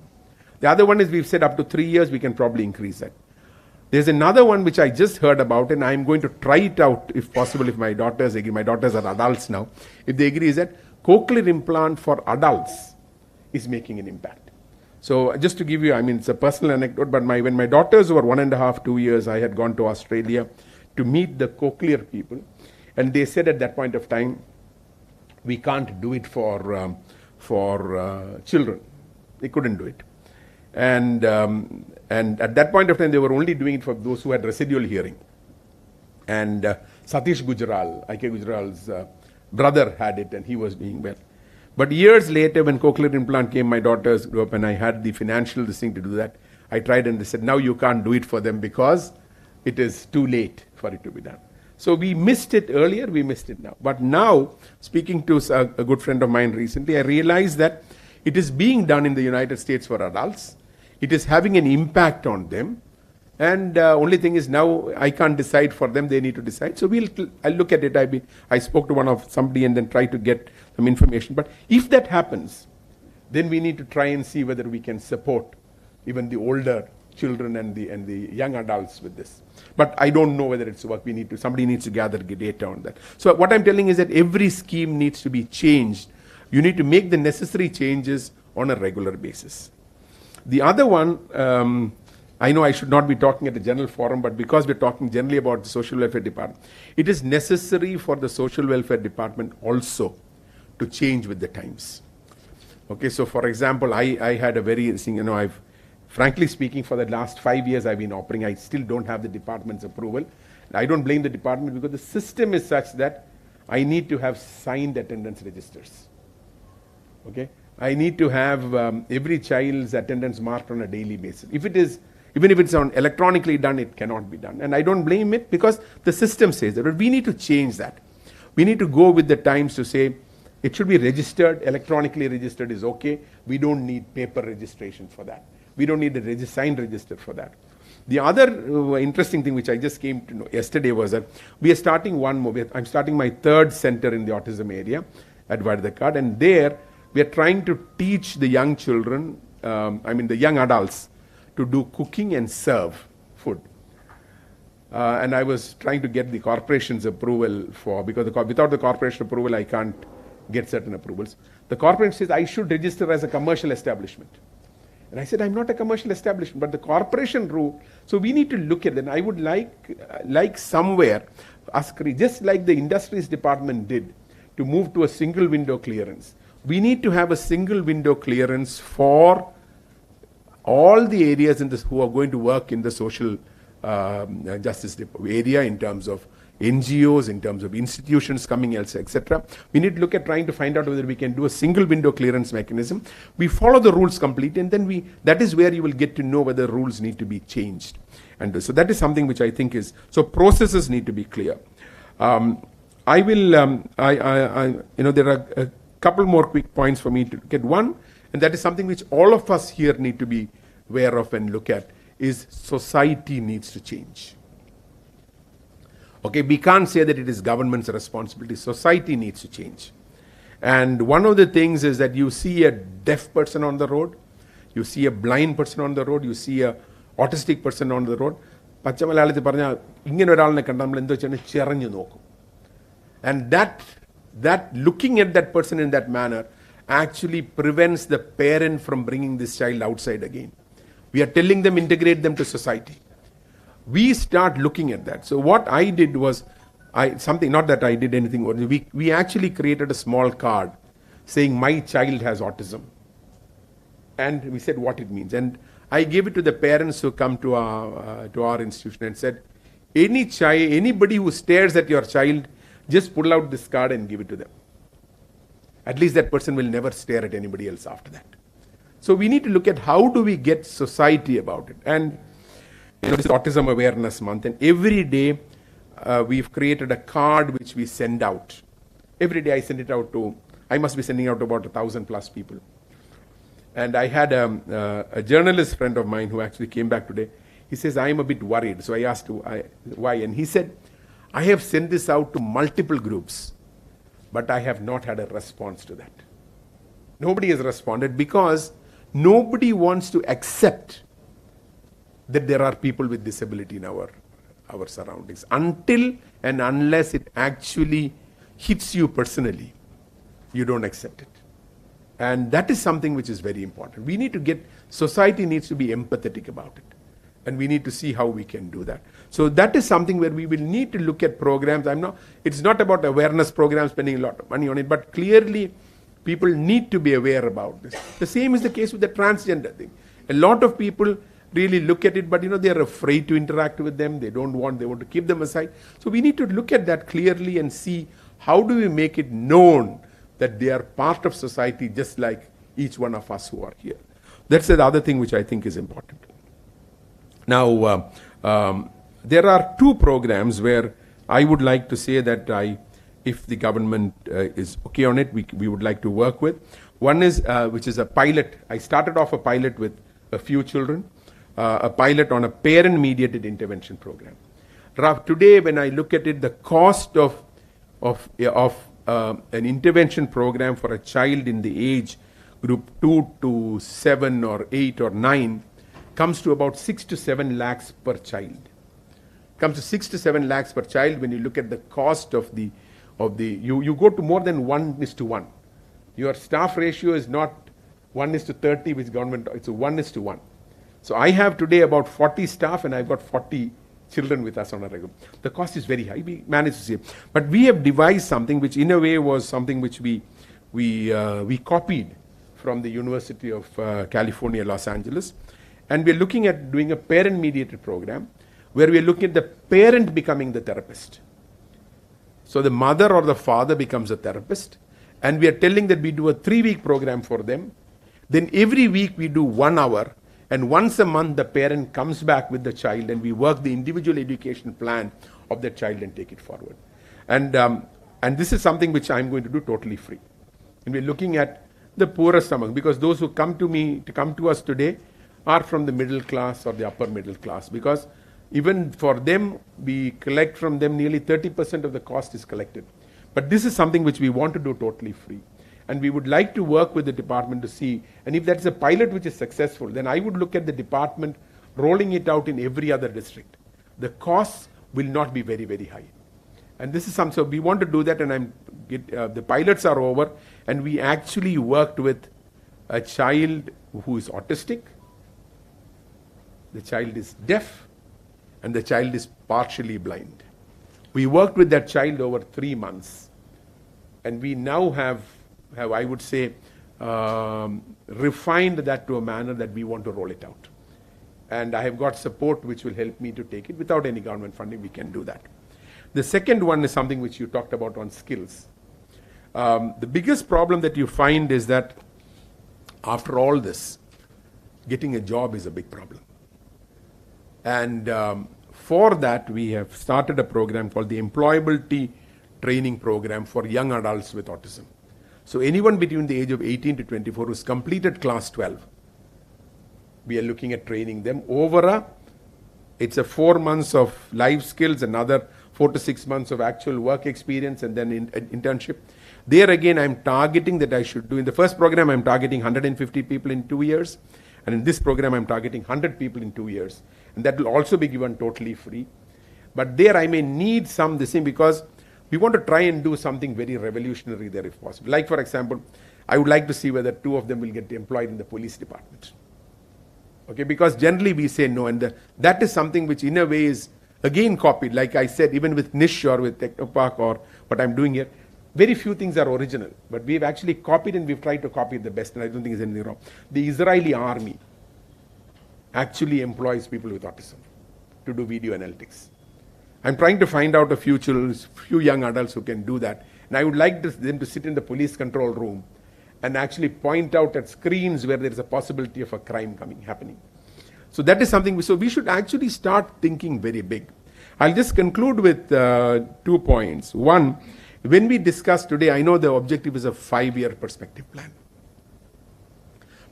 The other one is we've said up to 3 years, we can probably increase that. There's another one which I just heard about, and I'm going to try it out if possible, if my daughters agree. My daughters are adults now. If they agree, is that cochlear implant for adults is making an impact. So just to give you, it's a personal anecdote, but when my daughters were 1.5, 2 years, I had gone to Australia to meet the cochlear people, and they said at that point of time, we can't do it for children. They couldn't do it. And at that point of time, they were only doing it for those who had residual hearing. And Satish Gujral, I.K. Gujral's brother had it, and he was doing well. But years later, when cochlear implant came, my daughters grew up, and I had the financial thing to do that. I tried, and they said, now you can't do it for them because it is too late for it to be done. So we missed it earlier, we missed it now. But now, speaking to a good friend of mine recently, I realized that it is being done in the United States for adults. It is having an impact on them. And only thing is now I can't decide for them, they need to decide. So I'll look at it. I spoke to somebody and then try to get some information. But if that happens, then we need to try and see whether we can support even the older children and the young adults with this. But I don't know whether it's work. Somebody needs to gather data on that. So what I'm telling is that every scheme needs to be changed. You need to make the necessary changes on a regular basis. The other one, I know I should not be talking at the general forum, but because we're talking generally about the social welfare department, it is necessary for the social welfare department also to change with the times. Okay, so for example, I had a very, I've, frankly speaking, for the last 5 years I've been operating, I still don't have the department's approval. And I don't blame the department because the system is such that I need to have signed attendance registers. Okay, I need to have every child's attendance marked on a daily basis. Even if it's electronically done, it cannot be done. And I don't blame it because the system says that. But we need to change that. We need to go with the times to say it should be registered, electronically registered is okay. We don't need paper registration for that. We don't need a signed register for that. The other interesting thing which I just came to know yesterday was that we are starting one more. I'm starting my 3rd center in the autism area at Vardakad, and there we are trying to teach the young children, the young adults, to do cooking and serve food. And I was trying to get the corporation's approval because without the corporation approval, I can't get certain approvals. The corporation says I should register as a commercial establishment. And I said, I'm not a commercial establishment, but the corporation rule. So we need to look at that. And I would like somewhere, just like the industries department did, to move to a single window clearance. We need to have a single window clearance for all the areas who are going to work in the social justice area, in terms of NGOs, in terms of institutions coming else, etc. We need to look at trying to find out whether we can do a single window clearance mechanism. We follow the rules completely, and then that is where you will get to know whether rules need to be changed. And so that is something which I think is, so processes need to be clear. I will, there are a couple more quick points for me to get. One, and that is something which all of us here need to be aware of and look at, is society needs to change. Okay, we can't say that it is government's responsibility. Society needs to change. And one of the things is that you see a deaf person on the road, you see a blind person on the road, you see a autistic person on the road. And that looking at that person in that manner actually prevents the parent from bringing this child outside again. We are telling them, integrate them to society. We start looking at that. So what I did was, not that I did anything, we actually created a small card saying my child has autism. And we said what it means. And I gave it to the parents who come to our institution and said, anybody who stares at your child, just pull out this card and give it to them. At least that person will never stare at anybody else after that. So we need to look at how do we get society about it. And this is Autism Awareness Month, and every day we've created a card which we send out. Every day I send it out I must be sending out to about 1,000+ people. And I had a journalist friend of mine who actually came back today. He says, I am a bit worried. So I asked why, and he said, I have sent this out to multiple groups, but I have not had a response to that. Nobody has responded because nobody wants to accept that there are people with disability in our surroundings. Until and unless it actually hits you personally, you don't accept it. And that is something which is very important. Society needs to be empathetic about it. And we need to see how we can do that. So that is something where we will need to look at programs. It's not about awareness programs spending a lot of money on it, but clearly people need to be aware about this. The same is the case with the transgender thing. A lot of people really look at it, but they are afraid to interact with them. They want to keep them aside. So we need to look at that clearly and see how do we make it known that they are part of society just like each one of us who are here. That's the other thing which I think is important. Now, there are two programs where I would like to say that if the government is okay on it, we would like to work with. One is, which is a pilot. I started off a pilot with a few children, a pilot on a parent-mediated intervention program. Today, when I look at it, the cost of an intervention program for a child in the age group 2 to 7 or 8 or 9 comes to about 6 to 7 lakhs per child. Comes to 6 to 7 lakhs per child when you look at the cost of you go to more than 1:1. Your staff ratio is not 1:30, which government, it's a 1:1. So I have today about 40 staff and I've got 40 children with us on a regular. The cost is very high, we managed to save. But we have devised something which in a way was something which we copied from the University of California, Los Angeles. And we're looking at doing a parent-mediated program where we're looking at the parent becoming the therapist. So the mother or the father becomes a therapist, and we are telling that we do a 3-week program for them. Then every week we do 1 hour, and once a month the parent comes back with the child and we work the individual education plan of the child and take it forward. And this is something which I'm going to do totally free. And we're looking at the poorest among, because those who come to us today are from the middle class or the upper middle class, because even for them, we collect from them nearly 30% of the cost is collected. But this is something which we want to do totally free. And we would like to work with the department to see, and if that's a pilot which is successful, then I would look at the department rolling it out in every other district. The costs will not be very, very high. And this is something, so we want to do that, and the pilots are over, and we actually worked with a child who is autistic, the child is deaf, and the child is partially blind. We worked with that child over 3 months, and we now have I would say, refined that to a manner that we want to roll it out. And I have got support which will help me to take it. Without any government funding, we can do that. The second one is something which you talked about on skills. The biggest problem that you find is that after all this, getting a job is a big problem. And for that, we have started a program called the Employability Training Program for young adults with autism. So anyone between the age of 18 to 24 who's completed class 12, we are looking at training them over it's a 4 months of life skills, another 4 to 6 months of actual work experience, and then internship. There again, I'm targeting that I should do. In the first program, I'm targeting 150 people in 2 years. And in this program, I'm targeting 100 people in 2 years. And that will also be given totally free. But there I may need some this thing, because we want to try and do something very revolutionary there if possible. Like for example, I would like to see whether 2 of them will get employed in the police department. Okay, because generally we say no, and that is something which in a way is again copied. Like I said, even with Nish or with Technopark or what I'm doing here, very few things are original, but we've actually copied, and we've tried to copy it the best, and I don't think there's anything wrong. The Israeli army actually employs people with autism to do video analytics. I'm trying to find out a few young adults who can do that. And I would like them to sit in the police control room and actually point out at screens where there is a possibility of a crime happening. So that is something, so we should actually start thinking very big. I'll just conclude with 2 points. One, when we discuss today, I know the objective is a 5-year perspective plan.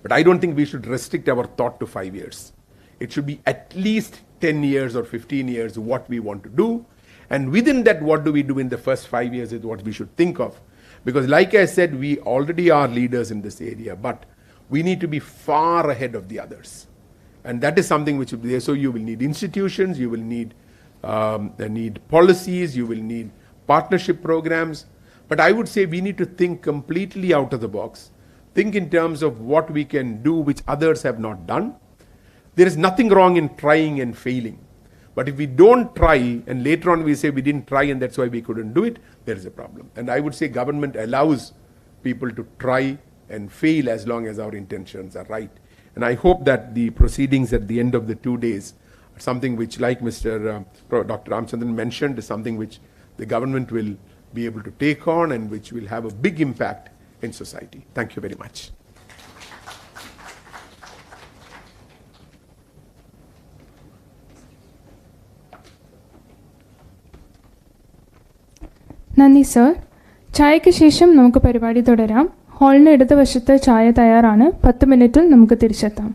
But I don't think we should restrict our thought to 5 years. It should be at least 10 years or 15 years what we want to do. And within that, what do we do in the first 5 years is what we should think of. Because like I said, we already are leaders in this area, but we need to be far ahead of the others. And that is something which will be there. So you will need institutions, you will need policies, you will need partnership programs. But I would say we need to think completely out of the box. Think in terms of what we can do which others have not done. There is nothing wrong in trying and failing. But if we don't try and later on we say we didn't try and that's why we couldn't do it, there is a problem. And I would say government allows people to try and fail as long as our intentions are right. And I hope that the proceedings at the end of the 2 days are something which, like Dr. Ramchandran mentioned, is something which the government will be able to take on and which will have a big impact in society. Thank you very much. നന്ദി sir. ചായയ്ക്ക് ശേഷം നമുക്ക് പരിപാടി തുടരാം. ഹാളിന് ഇടതുവശത്ത് ചായ തയ്യാറാണ്. 10 മിനിറ്റിൽ നമുക്ക് തിരിച്ചെത്താം.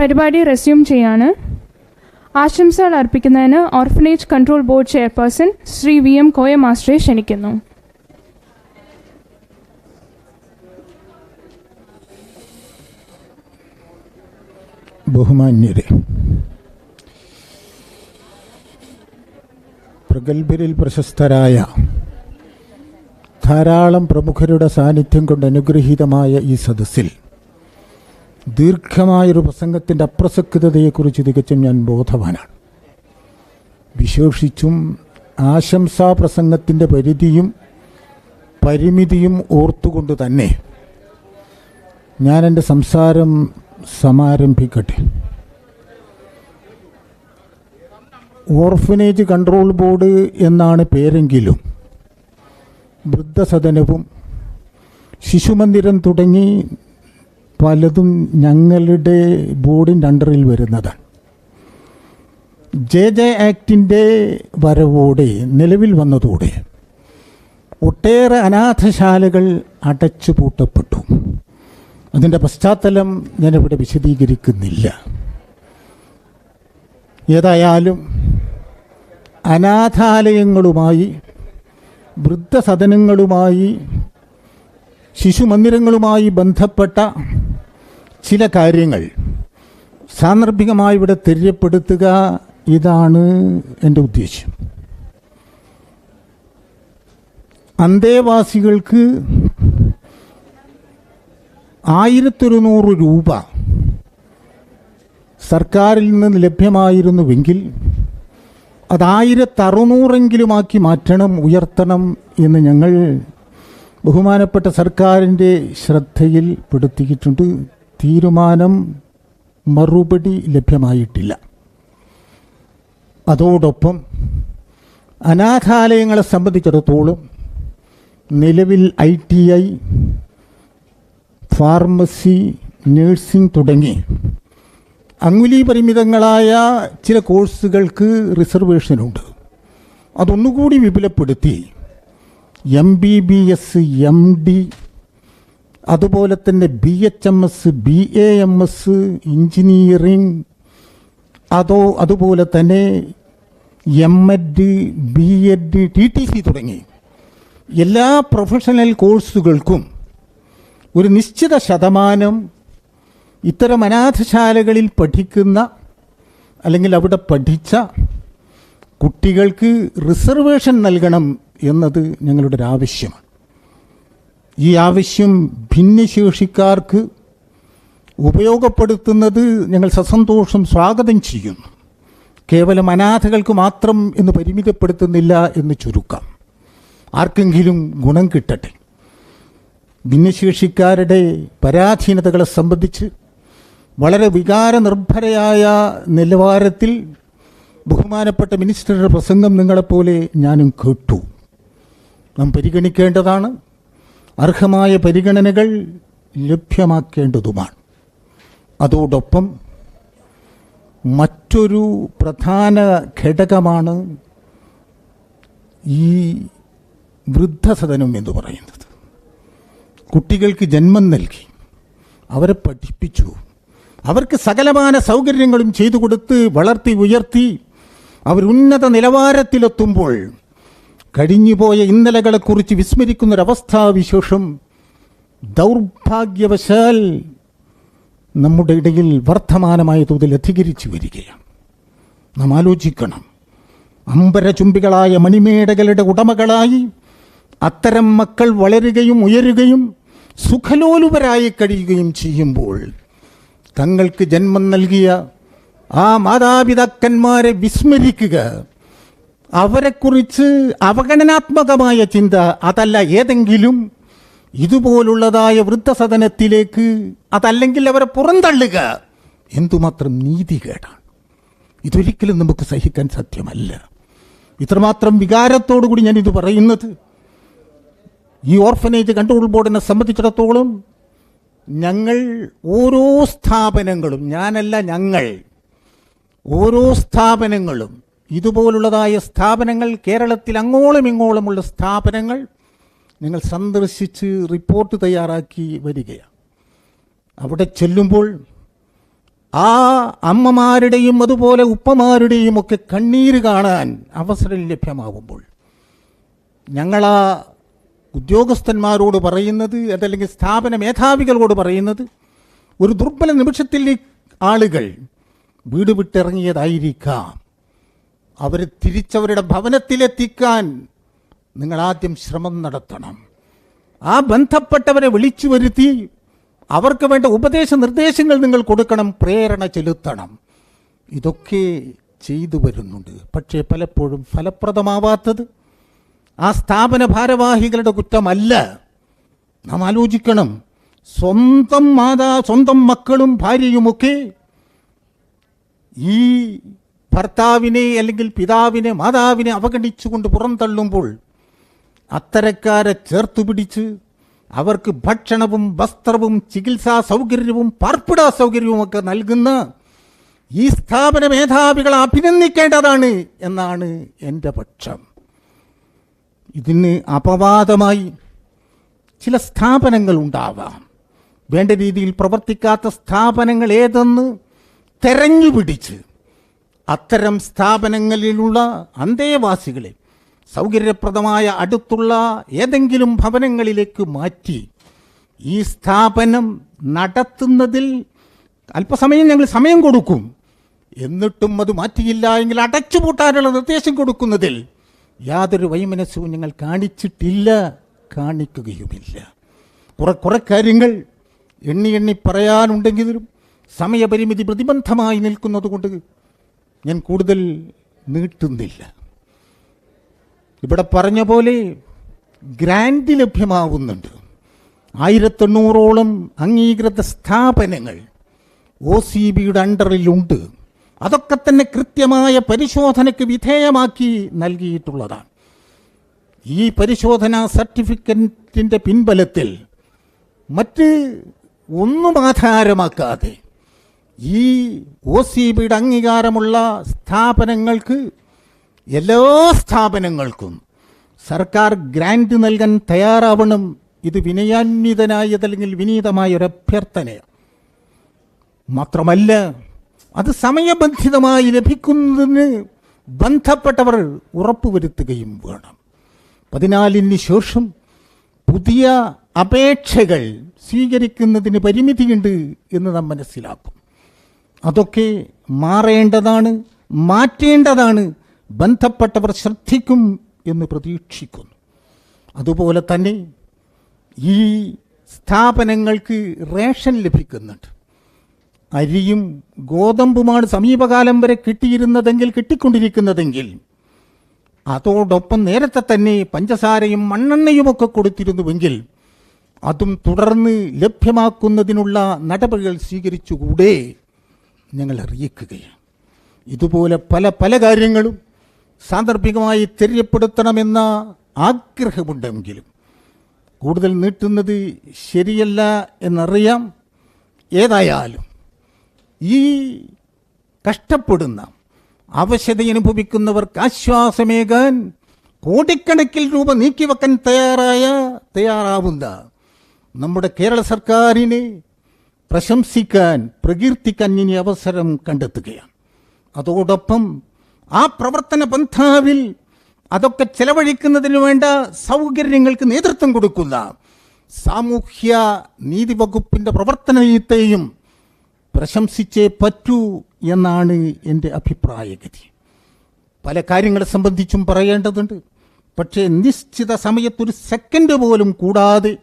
പരിപാടി റെസ്യൂം ചെയ്യാണ്. ആശംസകൾ അർപ്പിക്കുന്നതിന് orphanage control board chairperson Shri VM Koya മാസ്റ്ററെ ക്ഷണിക്കുന്നു. ബഹുമാന്യരെ, പ്രഗത്ഭരിൽ പ്രശസ്തരായ ധാരാളം പ്രമുഖരുടെ സാന്നിധ്യം കൊണ്ട് അനുഗ്രഹീതമായ ഈ സദസ്സിൽ ദീർഘമായൊരു പ്രസംഗത്തിൻ്റെ അപ്രസക്തതയെക്കുറിച്ച് തികച്ചും ഞാൻ ബോധവാനാണ്. വിശേഷിച്ചും ആശംസാ പ്രസംഗത്തിൻ്റെ പരിമിതിയും ഓർത്തുകൊണ്ട് തന്നെ ഞാൻ എൻ്റെ സംസാരം സമാരംഭിക്കട്ടെ. ഓർഫനേജ് കൺട്രോൾ ബോർഡ് എന്നാണ് പേരെങ്കിലും വൃദ്ധസദനവും ശിശുമന്ദിരം തുടങ്ങി പലതും ഞങ്ങളുടെ ബോർഡിൻ്റെ അണ്ടറിൽ വരുന്നതാണ്. JJ ആക്ടിൻ്റെ വരവോടെ, നിലവിൽ വന്നതോടെ ഒട്ടേറെ അനാഥശാലകൾ അടച്ചുപൂട്ടപ്പെട്ടു. അതിൻ്റെ പശ്ചാത്തലം ഞാനിവിടെ വിശദീകരിക്കുന്നില്ല. ഏതായാലും അനാഥാലയങ്ങളുമായി, വൃദ്ധസദനങ്ങളുമായി, ശിശുമന്ദിരങ്ങളുമായി ബന്ധപ്പെട്ട ചില കാര്യങ്ങൾ സാന്ദർഭികമായി ഇവിടെ തെര്യപ്പെടുത്തുക, ഇതാണ് എൻ്റെ ഉദ്ദേശ്യം. അന്തേവാസികൾക്ക് 1100 രൂപ സർക്കാരിൽ നിന്ന് ലഭ്യമായിരുന്നുവെങ്കിൽ അത് 1600 മാറ്റണം, ഉയർത്തണം എന്ന് ഞങ്ങൾ ബഹുമാനപ്പെട്ട സർക്കാരിൻ്റെ ശ്രദ്ധയിൽപ്പെടുത്തിയിട്ടുണ്ട്. തീരുമാനം മറുപടി ലഭ്യമായിട്ടില്ല. അതോടൊപ്പം അനാഥാലയങ്ങളെ സംബന്ധിച്ചിടത്തോളം നിലവിൽ ITI, ഫാർമസി, നഴ്സിംഗ് തുടങ്ങി അംഗുലീപരിമിതങ്ങളായ ചില കോഴ്സുകൾക്ക് റിസർവേഷനുണ്ട്. അതൊന്നുകൂടി വിപുലപ്പെടുത്തി MBBS, MD, അതുപോലെ തന്നെ BHMS, BAMS, എഞ്ചിനീയറിംഗ്, അതുപോലെ തന്നെ MEd, BEd, TTC തുടങ്ങി എല്ലാ പ്രൊഫഷണൽ കോഴ്സുകൾക്കും ഒരു നിശ്ചിത ശതമാനം ഇത്തരം അനാഥശാലകളിൽ പഠിക്കുന്ന അല്ലെങ്കിൽ അവിടെ പഠിച്ച കുട്ടികൾക്ക് റിസർവേഷൻ നൽകണം എന്നത് ഞങ്ങളുടെ ഒരു ആവശ്യമാണ്. ഈ ആവശ്യം ഭിന്നശേഷിക്കാർക്ക് ഉപയോഗപ്പെടുത്തുന്നത് ഞങ്ങൾ സസന്തോഷം സ്വാഗതം ചെയ്യുന്നു. കേവലം അനാഥകൾക്ക് മാത്രം എന്ന് പരിമിതപ്പെടുത്തുന്നില്ല എന്ന് ചുരുക്കം. ആർക്കെങ്കിലും ഗുണം കിട്ടട്ടെ. ഭിന്നശേഷിക്കാരുടെ പരാധീനതകളെ സംബന്ധിച്ച് വളരെ വികാരനിർഭരയായ നിലവാരത്തിൽ ബഹുമാനപ്പെട്ട മിനിസ്റ്ററുടെ പ്രസംഗം നിങ്ങളെപ്പോലെ ഞാനും കേട്ടു. നാം പരിഗണിക്കേണ്ടതാണ്, അർഹമായ പരിഗണനകൾ ലഭ്യമാക്കേണ്ടതുമാണ്. അതോടൊപ്പം മറ്റൊരു പ്രധാന ഘടകമാണ് ഈ വൃദ്ധസദനം എന്ന് പറയുന്നത്. കുട്ടികൾക്ക് ജന്മം നൽകി, അവരെ പഠിപ്പിച്ചു, അവർക്ക് സകലമാന സൗകര്യങ്ങളും ചെയ്തു കൊടുത്ത് വളർത്തി ഉയർത്തി അവരുന്നത നിലവാരത്തിലെത്തുമ്പോൾ കഴിഞ്ഞുപോയ ഇന്നലകളെക്കുറിച്ച് വിസ്മരിക്കുന്നൊരവസ്ഥാവിശേഷം ദൗർഭാഗ്യവശാൽ നമ്മുടെ ഇടയിൽ വർദ്ധമാനമായ തോതിൽ അധികരിച്ചു വരികയാണ്. നാം ആലോചിക്കണം. അമ്പരചുംബികളായ മണിമേടകളുടെ ഉടമകളായി അത്തരം മക്കൾ വളരുകയും ഉയരുകയും സുഖലോലുപരായി കഴിയുകയും ചെയ്യുമ്പോൾ തങ്ങൾക്ക് ജന്മം നൽകിയ ആ മാതാപിതാക്കന്മാരെ വിസ്മരിക്കുക, അവരെക്കുറിച്ച് അവഗണനാത്മകമായ ചിന്ത, അതല്ല ഏതെങ്കിലും ഇതുപോലുള്ളതായ വൃദ്ധസദനത്തിലേക്ക്, അതല്ലെങ്കിൽ അവരെ പുറന്തള്ളുക, എന്തുമാത്രം നീതികേടാണ്. ഇതൊരിക്കലും നമുക്ക് സഹിക്കാൻ സാധ്യമല്ല. ഇത്രമാത്രം വികാരത്തോടുകൂടി ഞാനിത് പറയുന്നത്, ഈ ഓർഫനേജ് കൺട്രോൾ ബോർഡിനെ സംബന്ധിച്ചിടത്തോളം ഞങ്ങൾ ഓരോ സ്ഥാപനങ്ങളും, ഞാനല്ല ഞങ്ങൾ, ഓരോ സ്ഥാപനങ്ങളും, ഇതുപോലുള്ളതായ സ്ഥാപനങ്ങൾ കേരളത്തിൽ അങ്ങോളം ഇങ്ങോളമുള്ള സ്ഥാപനങ്ങൾ നിങ്ങൾ സന്ദർശിച്ച് റിപ്പോർട്ട് തയ്യാറാക്കി വരികയാണ്. അവിടെ ചെല്ലുമ്പോൾ ആ അമ്മമാരുടെയും അതുപോലെ ഉപ്പമാരുടെയും ഒക്കെ കണ്ണീര് കാണാൻ അവസരം ലഭ്യമാവുമ്പോൾ ഞങ്ങളാ ഉദ്യോഗസ്ഥന്മാരോട് പറയുന്നത്, അതല്ലെങ്കിൽ സ്ഥാപന മേധാവികളോട് പറയുന്നത്, ഒരു ദുർബല നിമിഷത്തിൽ ആളുകൾ വീട് വിട്ടിറങ്ങിയതായിരിക്കാം, അവരെ തിരിച്ചവരുടെ ഭവനത്തിലെത്തിക്കാൻ നിങ്ങളാദ്യം ശ്രമം നടത്തണം. ആ ബന്ധപ്പെട്ടവരെ വിളിച്ചു വരുത്തി അവർക്ക് വേണ്ട ഉപദേശ നിർദ്ദേശങ്ങൾ നിങ്ങൾ കൊടുക്കണം, പ്രേരണ ചെലുത്തണം. ഇതൊക്കെ ചെയ്തു വരുന്നുണ്ട്. പക്ഷേ പലപ്പോഴും ഫലപ്രദമാവാത്തത് ആ സ്ഥാപന ഭാരവാഹികളുടെ കുറ്റമല്ല. നാം ആലോചിക്കണം, സ്വന്തം മക്കളും ഭാര്യയുമൊക്കെ ഈ ഭർത്താവിനെ അല്ലെങ്കിൽ പിതാവിനെ മാതാവിനെ അവഗണിച്ചുകൊണ്ട് പുറന്തള്ളുമ്പോൾ അത്തരക്കാരെ ചേർത്തുപിടിച്ച് അവർക്ക് ഭക്ഷണവും വസ്ത്രവും ചികിത്സാ സൗകര്യവും പാർപ്പിട സൗകര്യവുമൊക്കെ നൽകുന്ന ഈ സ്ഥാപന മേധാവികളെ അഭിനന്ദിക്കേണ്ടതാണ് എന്നാണ് എൻ്റെ പക്ഷം. ഇതിന് അപവാദമായി ചില സ്ഥാപനങ്ങൾ ഉണ്ടാവാം. വേണ്ട രീതിയിൽ പ്രവർത്തിക്കാത്ത സ്ഥാപനങ്ങൾ ഏതെന്ന് തെരഞ്ഞുപിടിച്ച് അത്തരം സ്ഥാപനങ്ങളിലുള്ള അന്തേവാസികളെ സൗകര്യപ്രദമായ അടുത്തുള്ള ഏതെങ്കിലും ഭവനങ്ങളിലേക്ക് മാറ്റി ഈ സ്ഥാപനം നടത്തുന്നതിൽ അല്പസമയം ഞങ്ങൾ സമയം കൊടുക്കും. എന്നിട്ടും അത് മാറ്റിയില്ല എങ്കിൽ അടച്ചുപൂട്ടാനുള്ള നിർദ്ദേശം കൊടുക്കുന്നതിൽ യാതൊരു വൈമനസ്യവും ഞങ്ങൾ കാണിച്ചിട്ടില്ല, കാണിക്കുകയുമില്ല. കുറെ കാര്യങ്ങൾ എണ്ണി പറയാനുണ്ടെങ്കിലും സമയപരിമിതി പ്രതിബന്ധമായി നിൽക്കുന്നതുകൊണ്ട് ഞാൻ കൂടുതൽ നീട്ടുന്നില്ല. ഇവിടെ പറഞ്ഞ പോലെ ഗ്രാൻഡ് ലഭ്യമാവുന്നുണ്ട്. 1800ഓളം അംഗീകൃത സ്ഥാപനങ്ങൾ OCBയുടെ അണ്ടറിലുണ്ട്. അതൊക്കെ തന്നെ കൃത്യമായ പരിശോധനയ്ക്ക് വിധേയമാക്കി നൽകിയിട്ടുള്ളതാണ്. ഈ പരിശോധനാ സർട്ടിഫിക്കറ്റിൻ്റെ പിൻബലത്തിൽ മറ്റ് ഒന്നും ആധാരമാക്കാതെ ഈ OCBയുടെ അംഗീകാരമുള്ള സ്ഥാപനങ്ങൾക്ക്, എല്ലാ സ്ഥാപനങ്ങൾക്കും സർക്കാർ ഗ്രാൻഡ് നൽകാൻ തയ്യാറാവണം. ഇത് വിനയാന്വിതനായതല്ലെങ്കിൽ വിനീതമായ ഒരു അഭ്യർത്ഥനയാണ്. മാത്രമല്ല അത് സമയബന്ധിതമായി ലഭിക്കുന്നതിന് ബന്ധപ്പെട്ടവർ ഉറപ്പുവരുത്തുകയും വേണം. 14-ന് ശേഷം പുതിയ അപേക്ഷകൾ സ്വീകരിക്കുന്നതിന് പരിമിതിയുണ്ട് എന്ന് നാം മനസ്സിലാക്കും. അതൊക്കെ മാറേണ്ടതാണ്, മാറ്റേണ്ടതാണ്. ബന്ധപ്പെട്ടവർ ശ്രദ്ധിക്കും എന്ന് പ്രതീക്ഷിക്കുന്നു. അതുപോലെ തന്നെ ഈ സ്ഥാപനങ്ങൾക്ക് റേഷൻ ലഭിക്കുന്നുണ്ട്. അരിയും ഗോതമ്പുമാണ് സമീപകാലം വരെ കിട്ടിക്കൊണ്ടിരിക്കുന്നതെങ്കിൽ അതോടൊപ്പം നേരത്തെ തന്നെ പഞ്ചസാരയും മണ്ണെണ്ണയുമൊക്കെ കൊടുത്തിരുന്നുവെങ്കിൽ അതും തുടർന്ന് ലഭ്യമാക്കുന്നതിനുള്ള നടപടികൾ സ്വീകരിച്ചുകൂടെ ഞങ്ങൾ അറിയിക്കുകയാണ്. ഇതുപോലെ പല കാര്യങ്ങളും സാന്ദർഭികമായി തെര്യപ്പെടുത്തണമെന്ന ആഗ്രഹമുണ്ടെങ്കിലും കൂടുതൽ നീട്ടുന്നത് ശരിയല്ല എന്നറിയാം. ഏതായാലും ഈ കഷ്ടപ്പെടുന്ന അവശതയനുഭവിക്കുന്നവർക്ക് ആശ്വാസമേകാൻ കോടിക്കണക്കിൽ രൂപ നീക്കിവെക്കാൻ തയ്യാറാവുന്ന നമ്മുടെ കേരള സർക്കാരിനെ പ്രശംസിക്കാൻ, പ്രകീർത്തിക്കാൻ ഇനി അവസരം കണ്ടെത്തുകയാണ്. അതോടൊപ്പം ആ പ്രവർത്തന പന്ഥാവിൽ അതൊക്കെ ചെലവഴിക്കുന്നതിന് വേണ്ട സൗകര്യങ്ങൾക്ക് നേതൃത്വം കൊടുക്കുന്ന സാമൂഹ്യ നീതി വകുപ്പിൻ്റെ പ്രവർത്തനത്തെയും പ്രശംസിച്ചേ പറ്റൂ എന്നാണ് എൻ്റെ അഭിപ്രായഗതി. പല കാര്യങ്ങളെ സംബന്ധിച്ചും പറയേണ്ടതുണ്ട്. പക്ഷേ നിശ്ചിത സമയത്തൊരു സെക്കൻഡ് പോലും കൂടാതെ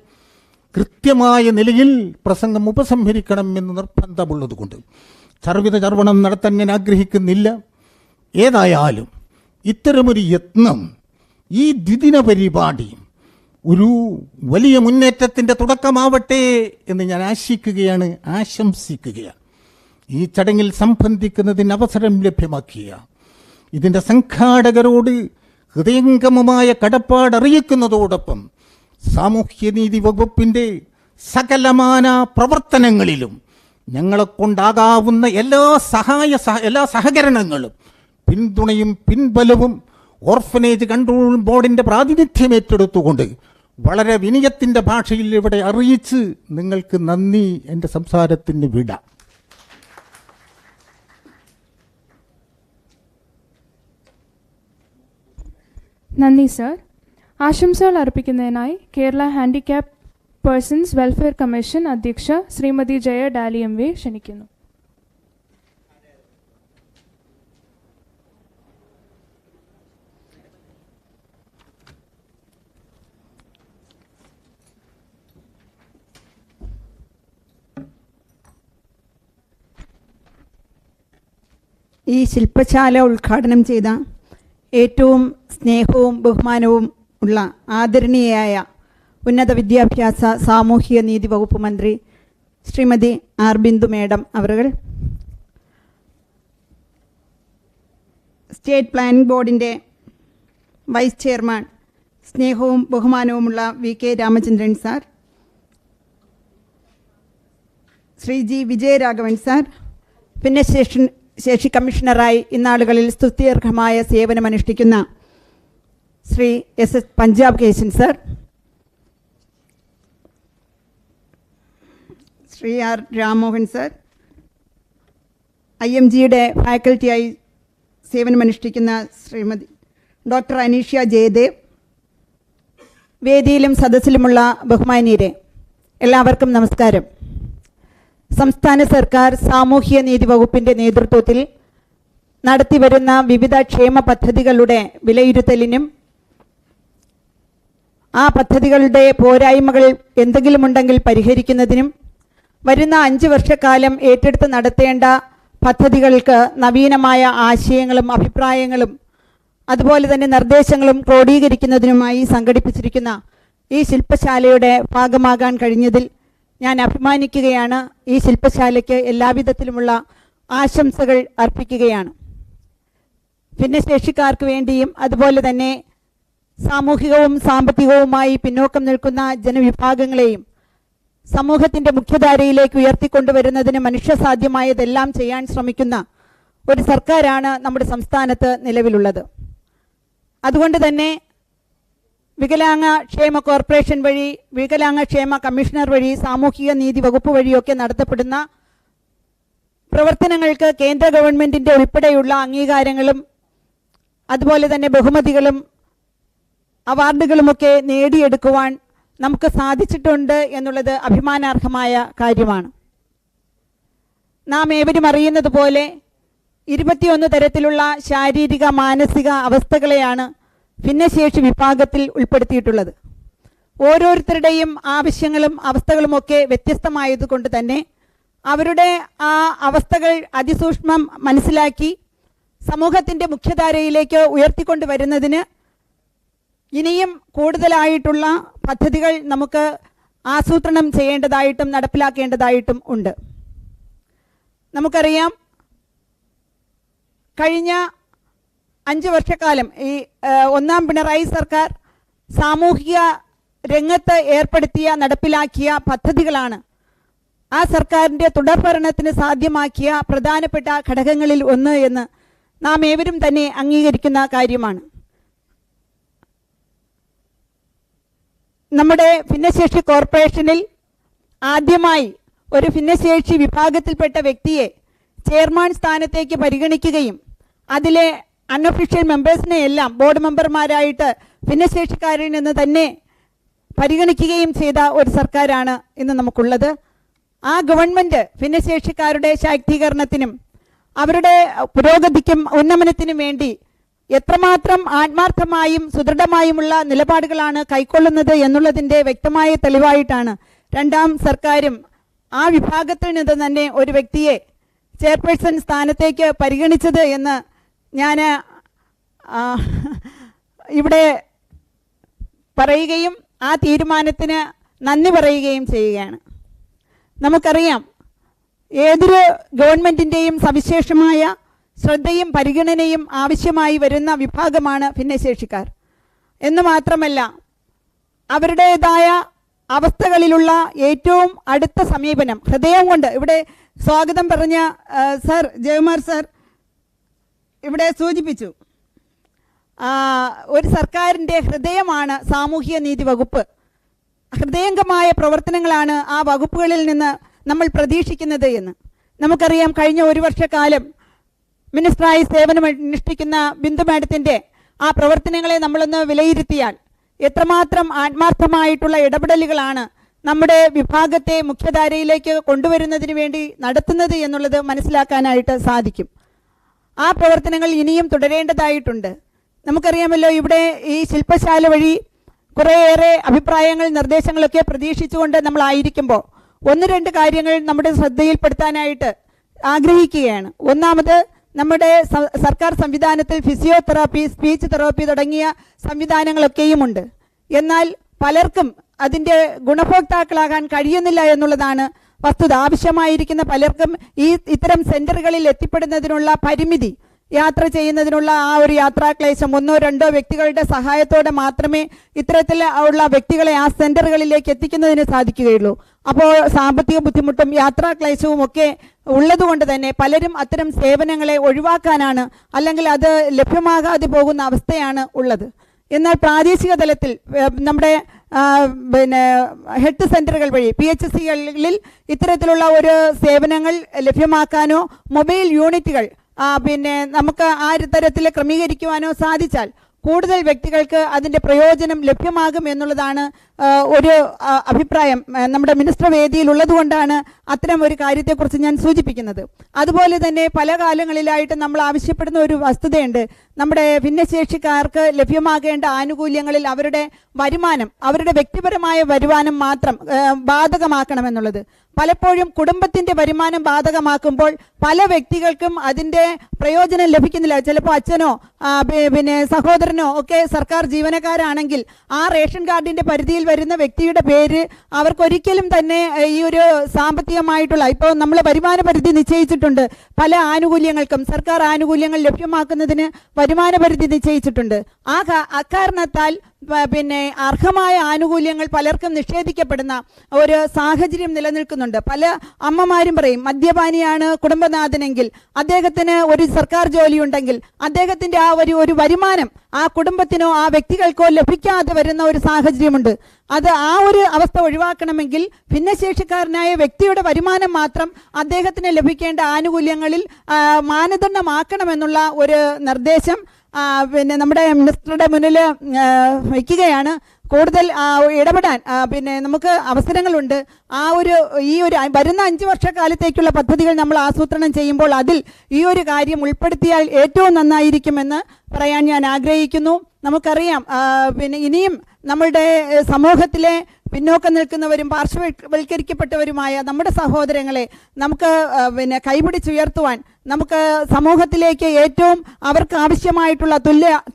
കൃത്യമായ നിലയിൽ പ്രസംഗം ഉപസംഹരിക്കണം എന്ന് നിർബന്ധമുള്ളതുകൊണ്ട് ചർവണം നടത്താൻ ഞാൻ ആഗ്രഹിക്കുന്നില്ല. ഏതായാലും ഇത്തരമൊരു യത്നം, ഈ ദ്വിദിന പരിപാടി ഒരു വലിയ മുന്നേറ്റത്തിൻ്റെ തുടക്കമാവട്ടെ എന്ന് ഞാൻ ആശംസിക്കുകയാണ്. ഈ ചടങ്ങിൽ സംബന്ധിക്കുന്നതിന് അവസരം ലഭ്യമാക്കിയ ഇതിൻ്റെ സംഘാടകരോട് ഹൃദയംഗമമായ കടപ്പാടറിയിക്കുന്നതോടൊപ്പം സാമൂഹ്യനീതി വകുപ്പിൻ്റെ സകലമാന പ്രവർത്തനങ്ങളിലും ഞങ്ങളെക്കൊണ്ടാകാവുന്ന എല്ലാ സഹകരണങ്ങളും പിന്തുണയും പിൻബലവും ഓർഫനേജ് കൺട്രോൾ ബോർഡിൻ്റെ പ്രാതിനിധ്യം ഏറ്റെടുത്തുകൊണ്ട് വളരെ വിനയത്തിൻ്റെ ഭാഷയിൽ ഇവിടെ അറിയിച്ച് നിങ്ങൾക്ക് നന്ദി എൻ്റെ സംസാരത്തിന് വിടാം. നന്ദി സർ. ആശംസകൾ അർപ്പിക്കുന്നതിനായി Kerala handicap persons welfare commission അധ്യക്ഷ ശ്രീമതി ജയ ഡാലി എം വി ക്ഷണിക്കുന്നു. ഈ ശില്പശാല ഉദ്ഘാടനം ചെയ്ത ഏറ്റവും സ്നേഹവും ബഹുമാനവും ഉള്ള ആദരണീയയായ ഉന്നത വിദ്യാഭ്യാസ സാമൂഹിക നീതി വകുപ്പ് മന്ത്രി ശ്രീമതി ആർ ബിന്ദു മേഡം അവരുകൾ, സ്റ്റേറ്റ് പ്ലാനിംഗ് ബോർഡിൻ്റെ വൈസ് ചെയർമാൻ സ്നേഹവും ബഹുമാനവുമുള്ള V K Ramachandran sir, Shri G Vijayaraghavan sir, ഭിന്നശേഷി കമ്മീഷണറായി ഇന്നാളുകളിൽ സ്തുത്യർഹമായ സേവനമനുഷ്ഠിക്കുന്ന Shri S S Panchapakesan sir, Shri R Ramohan sir, IMGയുടെ ഫാക്കൽറ്റിയായി സേവനമനുഷ്ഠിക്കുന്ന ശ്രീമതി ഡോക്ടർ അനീഷ്യ ജയദേവ്, വേദിയിലും സദസ്സിലുമുള്ള ബഹുമാനീയരെ എല്ലാവർക്കും നമസ്കാരം. സംസ്ഥാന സർക്കാർ സാമൂഹ്യ നീതി വകുപ്പിൻ്റെ നേതൃത്വത്തിൽ നടത്തിവരുന്ന വിവിധ ക്ഷേമ പദ്ധതികളുടെ വിലയിരുത്തലിനും ആ പദ്ധതികളുടെ പോരായ്മകൾ എന്തെങ്കിലുമുണ്ടെങ്കിൽ പരിഹരിക്കുന്നതിനും വരുന്ന 5 വർഷക്കാലം ഏറ്റെടുത്ത് നടത്തേണ്ട പദ്ധതികൾക്ക് നവീനമായ ആശയങ്ങളും അഭിപ്രായങ്ങളും അതുപോലെ തന്നെ നിർദ്ദേശങ്ങളും ക്രോഡീകരിക്കുന്നതിനുമായി സംഘടിപ്പിച്ചിരിക്കുന്ന ഈ ശില്പശാലയുടെ ഭാഗമാകാൻ കഴിഞ്ഞതിൽ ഞാൻ അഭിമാനിക്കുകയാണ്. ഈ ശില്പശാലയ്ക്ക് എല്ലാവിധത്തിലുമുള്ള ആശംസകൾ അർപ്പിക്കുകയാണ്. ഭിന്നശേഷിക്കാർക്ക് വേണ്ടിയും അതുപോലെ തന്നെ സാമൂഹികവും സാമ്പത്തികവുമായി പിന്നോക്കം നിൽക്കുന്ന ജനവിഭാഗങ്ങളെയും സമൂഹത്തിൻ്റെ മുഖ്യധാരയിലേക്ക് ഉയർത്തിക്കൊണ്ടുവരുന്നതിന് മനുഷ്യസാധ്യമായതെല്ലാം ചെയ്യാൻ ശ്രമിക്കുന്ന ഒരു സർക്കാരാണ് നമ്മുടെ സംസ്ഥാനത്ത് നിലവിലുള്ളത്. അതുകൊണ്ട് തന്നെ വികലാംഗ ക്ഷേമ കോർപ്പറേഷൻ വഴി, വികലാംഗ ക്ഷേമ കമ്മീഷണർ വഴി, സാമൂഹിക നീതി വകുപ്പ് വഴിയൊക്കെ നടത്തപ്പെടുന്ന പ്രവർത്തനങ്ങൾക്ക് കേന്ദ്ര ഗവൺമെൻറ്റിൻ്റെ ഉൾപ്പെടെയുള്ള അംഗീകാരങ്ങളും അതുപോലെ തന്നെ ബഹുമതികളും അവാർഡുകളുമൊക്കെ നേടിയെടുക്കുവാൻ നമുക്ക് സാധിച്ചിട്ടുണ്ട് എന്നുള്ളത് അഭിമാനാർഹമായ കാര്യമാണ്. നാം ഏവരും അറിയുന്നത് പോലെ 21 തരത്തിലുള്ള ശാരീരിക മാനസിക അവസ്ഥകളെയാണ് ഭിന്നശേഷി വിഭാഗത്തിൽ ഉൾപ്പെടുത്തിയിട്ടുള്ളത്. ഓരോരുത്തരുടെയും ആവശ്യങ്ങളും അവസ്ഥകളുമൊക്കെ വ്യത്യസ്തമായതുകൊണ്ട് തന്നെ അവരുടെ ആ അവസ്ഥകൾ അതിസൂക്ഷ്മം മനസ്സിലാക്കി സമൂഹത്തിൻ്റെ മുഖ്യധാരയിലേക്ക് ഉയർത്തിക്കൊണ്ടുവരുന്നതിന് ഇനിയും കൂടുതലായിട്ടുള്ള പദ്ധതികൾ നമുക്ക് ആസൂത്രണം ചെയ്യേണ്ടതായിട്ടും നടപ്പിലാക്കേണ്ടതായിട്ടും ഉണ്ട്. നമുക്കറിയാം, കഴിഞ്ഞ 5 വർഷക്കാലം ഈ ഒന്നാം പിണറായി സർക്കാർ സാമൂഹിക രംഗത്ത് ഏർപ്പെടുത്തിയ നടപ്പിലാക്കിയ പദ്ധതികളാണ് ആ സർക്കാരിൻ്റെ തുടർഭരണത്തിന് സാധ്യമാക്കിയ പ്രധാനപ്പെട്ട ഘടകങ്ങളിൽ ഒന്ന് എന്ന് നാം ഏവരും തന്നെ അംഗീകരിക്കുന്ന കാര്യമാണ്. നമ്മുടെ ഭിന്നശേഷി കോർപ്പറേഷനിൽ ആദ്യമായി ഒരു ഭിന്നശേഷി വിഭാഗത്തിൽപ്പെട്ട വ്യക്തിയെ ചെയർമാൻ സ്ഥാനത്തേക്ക് പരിഗണിക്കുകയും അതിലെ അൺഒഫീഷ്യൽ മെമ്പേഴ്സിനെ എല്ലാം ബോർഡ് മെമ്പർമാരായിട്ട് ഭിന്നശേഷിക്കാരിൽ നിന്ന് തന്നെ പരിഗണിക്കുകയും ചെയ്ത ഒരു സർക്കാരാണ് ഇന്ന് നമുക്കുള്ളത്. ആ ഗവൺമെൻറ് ഭിന്നശേഷിക്കാരുടെ ശാക്തീകരണത്തിനും അവരുടെ പുരോഗതിക്കും ഉന്നമനത്തിനും വേണ്ടി എത്രമാത്രം ആത്മാർത്ഥമായും സുദൃഢമായുമുള്ള നിലപാടുകളാണ് കൈക്കൊള്ളുന്നത് എന്നുള്ളതിൻ്റെ വ്യക്തമായ തെളിവായിട്ടാണ് രണ്ടാം സർക്കാരും ആ വിഭാഗത്തിൽ നിന്ന് തന്നെ ഒരു വ്യക്തിയെ ചെയർപേഴ്സൺ സ്ഥാനത്തേക്ക് പരിഗണിച്ചത് എന്ന് ഞാൻ ഇവിടെ പറയുകയും ആ തീരുമാനത്തിന് നന്ദി പറയുകയും ചെയ്യുകയാണ്. നമുക്കറിയാം, ഏതൊരു ഗവൺമെൻറ്റിൻ്റെയും സവിശേഷമായ ശ്രദ്ധയും പരിഗണനയും ആവശ്യമായി വരുന്ന വിഭാഗമാണ് ഭിന്നശേഷിക്കാർ എന്ന് മാത്രമല്ല, അവരുടേതായ അവസ്ഥകളിലുള്ള ഏറ്റവും അടുത്ത സമീപനം ഹൃദയം കൊണ്ട്, ഇവിടെ സ്വാഗതം പറഞ്ഞ സർ ജയകുമാർ സർ ഇവിടെ സൂചിപ്പിച്ചു, ഒരു സർക്കാരിൻ്റെ ഹൃദയമാണ് സാമൂഹ്യ നീതി വകുപ്പ്. ഹൃദയംഗമായ പ്രവർത്തനങ്ങളാണ് ആ വകുപ്പുകളിൽ നിന്ന് നമ്മൾ പ്രതീക്ഷിക്കുന്നത് എന്ന് നമുക്കറിയാം. കഴിഞ്ഞ 1 വർഷക്കാലം മിനിസ്റ്ററായി സേവനമനുഷ്ഠിക്കുന്ന ബിന്ദു മാഡത്തിൻ്റെ ആ പ്രവർത്തനങ്ങളെ നമ്മളൊന്ന് വിലയിരുത്തിയാൽ എത്രമാത്രം ആത്മാർത്ഥമായിട്ടുള്ള ഇടപെടലുകളാണ് നമ്മുടെ വിഭാഗത്തെ മുഖ്യധാരയിലേക്ക് കൊണ്ടുവരുന്നതിന് വേണ്ടി നടത്തുന്നത് എന്നുള്ളത് മനസ്സിലാക്കാനായിട്ട് സാധിക്കും. ആ പ്രവർത്തനങ്ങൾ ഇനിയും തുടരേണ്ടതായിട്ടുണ്ട്. നമുക്കറിയാമല്ലോ, ഇവിടെ ഈ ശില്പശാല വഴി കുറേയേറെ അഭിപ്രായങ്ങൾ നിർദ്ദേശങ്ങളൊക്കെ പ്രതീക്ഷിച്ചുകൊണ്ട് നമ്മളായിരിക്കുമ്പോൾ 1-2 കാര്യങ്ങൾ നമ്മുടെ ശ്രദ്ധയിൽപ്പെടുത്താനായിട്ട് ആഗ്രഹിക്കുകയാണ്. ഒന്നാമത്, നമ്മുടെ സർക്കാർ സംവിധാനത്തിൽ ഫിസിയോതെറാപ്പി, സ്പീച്ച് തെറാപ്പി തുടങ്ങിയ സംവിധാനങ്ങളൊക്കെയുമുണ്ട്. എന്നാൽ പലർക്കും അതിൻ്റെ ഗുണഭോക്താക്കളാകാൻ കഴിയുന്നില്ല എന്നുള്ളതാണ് വസ്തുത. ആവശ്യമായിരിക്കുന്ന പലർക്കും ഇത്തരം സെന്ററുകളിൽ എത്തിപ്പെടുന്നതിനുള്ള പരിമിതി, യാത്ര ചെയ്യുന്നതിനുള്ള ആ ഒരു യാത്രാക്ലേശം, 1-2 വ്യക്തികളുടെ സഹായത്തോടെ മാത്രമേ ഇത്തരത്തിൽ ഉള്ള വ്യക്തികളെ ആ സെന്ററുകളിലേക്ക് എത്തിക്കുന്നതിന് സാധിക്കുകയുള്ളൂ. അപ്പോൾ സാമ്പത്തിക ബുദ്ധിമുട്ടും യാത്രാക്ലേശവും ഒക്കെ ഉള്ളതുകൊണ്ട് തന്നെ പലരും അത്തരം സേവനങ്ങളെ ഒഴിവാക്കാനാണ്, അല്ലെങ്കിൽ അത് ലഭ്യമാകാതെ പോകുന്ന അവസ്ഥയാണ് ഉള്ളത്. എന്നാൽ പ്രാദേശിക തലത്തിൽ നമ്മുടെ ഹെൽത്ത് സെന്ററുകൾ വഴി PHCകളിൽ ഇത്തരത്തിലുള്ള ഒരു സേവനങ്ങൾ ലഭ്യമാക്കാനോ മൊബൈൽ യൂണിറ്റുകൾ നമുക്ക് ആ തരത്തിൽ ക്രമീകരിക്കുവാനോ സാധിച്ചാൽ കൂടുതൽ വ്യക്തികൾക്ക് അതിൻ്റെ പ്രയോജനം ലഭ്യമാകും എന്നുള്ളതാണ് ഒരു അഭിപ്രായം നമ്മുടെ മിനിസ്റ്റർ വേദിയിൽ ഉള്ളതുകൊണ്ടാണ് അത്തരം ഒരു കാര്യത്തെക്കുറിച്ച് ഞാൻ സൂചിപ്പിക്കുന്നത്. അതുപോലെ തന്നെ പല കാലങ്ങളിലായിട്ട് നമ്മൾ ആവശ്യപ്പെടുന്ന ഒരു വസ്തുതയുണ്ട്. നമ്മുടെ ഭിന്നശേഷിക്കാർക്ക് ലഭ്യമാകേണ്ട ആനുകൂല്യങ്ങളിൽ അവരുടെ വരുമാനം, അവരുടെ വ്യക്തിപരമായ വരുമാനം മാത്രം ബാധകമാക്കണമെന്നുള്ളത്. പലപ്പോഴും കുടുംബത്തിൻ്റെ വരുമാനം ബാധകമാക്കുമ്പോൾ പല വ്യക്തികൾക്കും അതിൻ്റെ പ്രയോജനം ലഭിക്കുന്നില്ല. ചിലപ്പോൾ അച്ഛനോ സഹോദരനോ ഒക്കെ സർക്കാർ ജീവനക്കാരാണെങ്കിൽ ആ റേഷൻ കാർഡിൻ്റെ പരിധിയിൽ വരുന്ന വ്യക്തിയുടെ പേര് അവർക്കൊരിക്കലും തന്നെ ഈ ഒരു സാമ്പത്തികമായിട്ടുള്ള, ഇപ്പോൾ നമ്മൾ വരുമാന പരിധി നിശ്ചയിച്ചിട്ടുണ്ട്, പല ആനുകൂല്യങ്ങൾക്കും സർക്കാർ ആനുകൂല്യങ്ങൾ ലഭ്യമാക്കുന്നതിന് വരുമാന പരിധി നിശ്ചയിച്ചിട്ടുണ്ട്. അക്കാരണത്താൽ അർഹമായ ആനുകൂല്യങ്ങൾ പലർക്കും നിഷേധിക്കപ്പെടുന്ന ഒരു സാഹചര്യം നിലനിൽക്കുന്നുണ്ട്. പല അമ്മമാരും പറയും, മദ്യപാനിയാണ് കുടുംബനാഥനെങ്കിൽ അദ്ദേഹത്തിന് ഒരു സർക്കാർ ജോലിയുണ്ടെങ്കിൽ അദ്ദേഹത്തിൻ്റെ ആ ഒരു വരുമാനം ആ കുടുംബത്തിനോ ആ വ്യക്തികൾക്കോ ലഭിക്കാതെ വരുന്ന ഒരു സാഹചര്യമുണ്ട്. ആ ഒരു അവസ്ഥ ഒഴിവാക്കണമെങ്കിൽ ഭിന്നശേഷിക്കാരനായ വ്യക്തിയുടെ വരുമാനം മാത്രം അദ്ദേഹത്തിന് ലഭിക്കേണ്ട ആനുകൂല്യങ്ങളിൽ മാനദണ്ഡമാക്കണമെന്നുള്ള ഒരു നിർദ്ദേശം നമ്മുടെ മിനിസ്റ്ററുടെ മുന്നിൽ വയ്ക്കുകയാണ്. കൂടുതൽ ഇടപെടാൻ നമുക്ക് അവസരങ്ങളുണ്ട്. ഈ ഒരു വരുന്ന 5 വർഷക്കാലത്തേക്കുള്ള പദ്ധതികൾ നമ്മൾ ആസൂത്രണം ചെയ്യുമ്പോൾ അതിൽ ഈ ഒരു കാര്യം ഉൾപ്പെടുത്തിയാൽ ഏറ്റവും നന്നായിരിക്കുമെന്ന് പറയാൻ ഞാൻ ആഗ്രഹിക്കുന്നു. നമുക്കറിയാം, ഇനിയും നമ്മളുടെ സമൂഹത്തിലെ പിന്നോക്കം നിൽക്കുന്നവരും പാർശ്വവൽക്കരിക്കപ്പെട്ടവരുമായ നമ്മുടെ സഹോദരങ്ങളെ നമുക്ക് കൈപിടിച്ചുയർത്തുവാൻ, നമുക്ക് സമൂഹത്തിലേക്ക് ഏറ്റവും അവർക്ക് ആവശ്യമായിട്ടുള്ള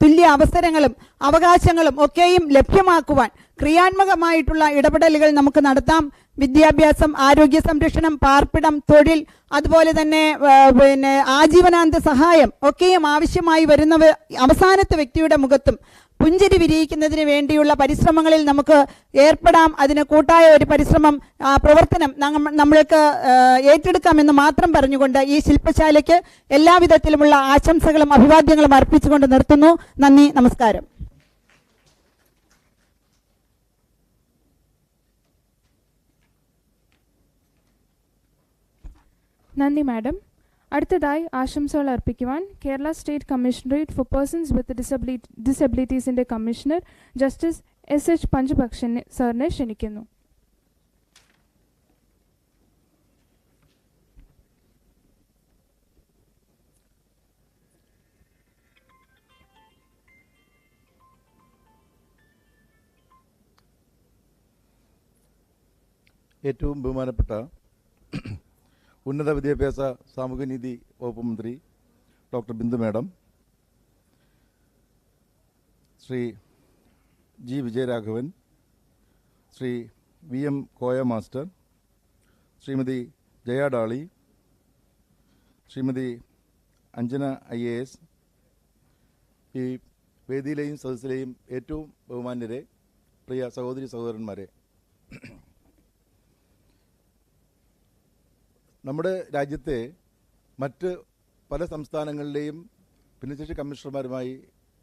തുല്യ അവസരങ്ങളും അവകാശങ്ങളും ഒക്കെയും ലഭ്യമാക്കുവാൻ ക്രിയാത്മകമായിട്ടുള്ള ഇടപെടലുകൾ നമുക്ക് നടത്താം. വിദ്യാഭ്യാസം, ആരോഗ്യ സംരക്ഷണം, പാർപ്പിടം, തൊഴിൽ, അതുപോലെ തന്നെ ആജീവനാന്ത സഹായം ഒക്കെയും ആവശ്യമായി വരുന്നവർ അവസാനത്തെ വ്യക്തിയുടെ മുഖത്തും പുഞ്ചിരി വിരിയിക്കുന്നതിന് വേണ്ടിയുള്ള പരിശ്രമങ്ങളിൽ നമുക്ക് ഏർപ്പെടാം. അതിന് കൂട്ടായ ഒരു പ്രവർത്തനം നമ്മൾക്ക് ഏറ്റെടുക്കാമെന്ന് മാത്രം പറഞ്ഞുകൊണ്ട് ഈ ശില്പശാലയ്ക്ക് എല്ലാവിധത്തിലുമുള്ള ആശംസകളും അഭിവാദ്യങ്ങളും അർപ്പിച്ചുകൊണ്ട് നിർത്തുന്നു. നന്ദി, നമസ്കാരം. നന്ദി മാഡം. അടുത്തതായി ആശംസകൾ അർപ്പിക്കുവാൻ Kerala state commissionerate for persons with ഡിസബിലിറ്റീസിൻ്റെ കമ്മീഷണർ ജസ്റ്റിസ് SH പഞ്ചപക്ഷൻ സാറിനെ ക്ഷണിക്കുന്നു. ഏറ്റവും ബഹുമാനപ്പെട്ട ഉന്നത വിദ്യാഭ്യാസ സാമൂഹ്യനീതി വകുപ്പ് മന്ത്രി doctor Bindu madam, Shri G. Vijayaraghavan, Shri VM Koya master, Shrimati Jaya Dolly, Shrimati Anjana IAS, ഈ വേദിയിലെയും സദസ്സിലെയും ഏറ്റവും ബഹുമാന്യരെ, പ്രിയ സഹോദരി സഹോദരന്മാരെ, നമ്മുടെ രാജ്യത്തെ മറ്റ് പല സംസ്ഥാനങ്ങളിലെയും ഭിന്നശേഷി കമ്മീഷണർമാരുമായി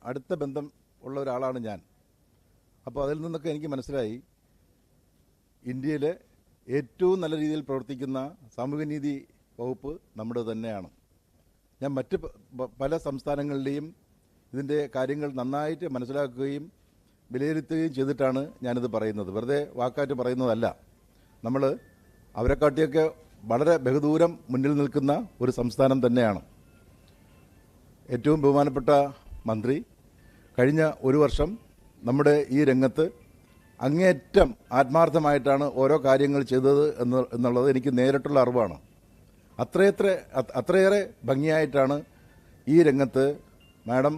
അടുത്ത ബന്ധം ഉള്ള ഒരാളാണ് ഞാൻ. അപ്പോൾ അതിൽ നിന്നൊക്കെ എനിക്ക് മനസ്സിലായി, ഇന്ത്യയിലെ ഏറ്റവും നല്ല രീതിയിൽ പ്രവർത്തിക്കുന്ന സാമൂഹ്യനീതി വകുപ്പ് നമ്മുടെ തന്നെയാണ്. ഞാൻ മറ്റ് പല സംസ്ഥാനങ്ങളിലെയും ഇതിൻ്റെ കാര്യങ്ങൾ നന്നായിട്ട് മനസ്സിലാക്കുകയും വിലയിരുത്തുകയും ചെയ്തിട്ടാണ് ഞാനിത് പറയുന്നത്. വെറുതെ വാക്കാറ്റ് പറയുന്നതല്ല. നമ്മൾ അവരെക്കാട്ടിയൊക്കെ വളരെ ബഹുദൂരം മുന്നിൽ നിൽക്കുന്ന ഒരു സംസ്ഥാനം തന്നെയാണ്. ഏറ്റവും ബഹുമാനപ്പെട്ട മന്ത്രി കഴിഞ്ഞ ഒരു വർഷം നമ്മുടെ ഈ രംഗത്ത് അങ്ങേയറ്റം ആത്മാർത്ഥമായിട്ടാണ് ഓരോ കാര്യങ്ങൾ ചെയ്തത് എന്നുള്ളത് എനിക്ക് നേരിട്ടുള്ള അറിവാണ്. അത്രയേറെ ഭംഗിയായിട്ടാണ് ഈ രംഗത്ത് മാഡം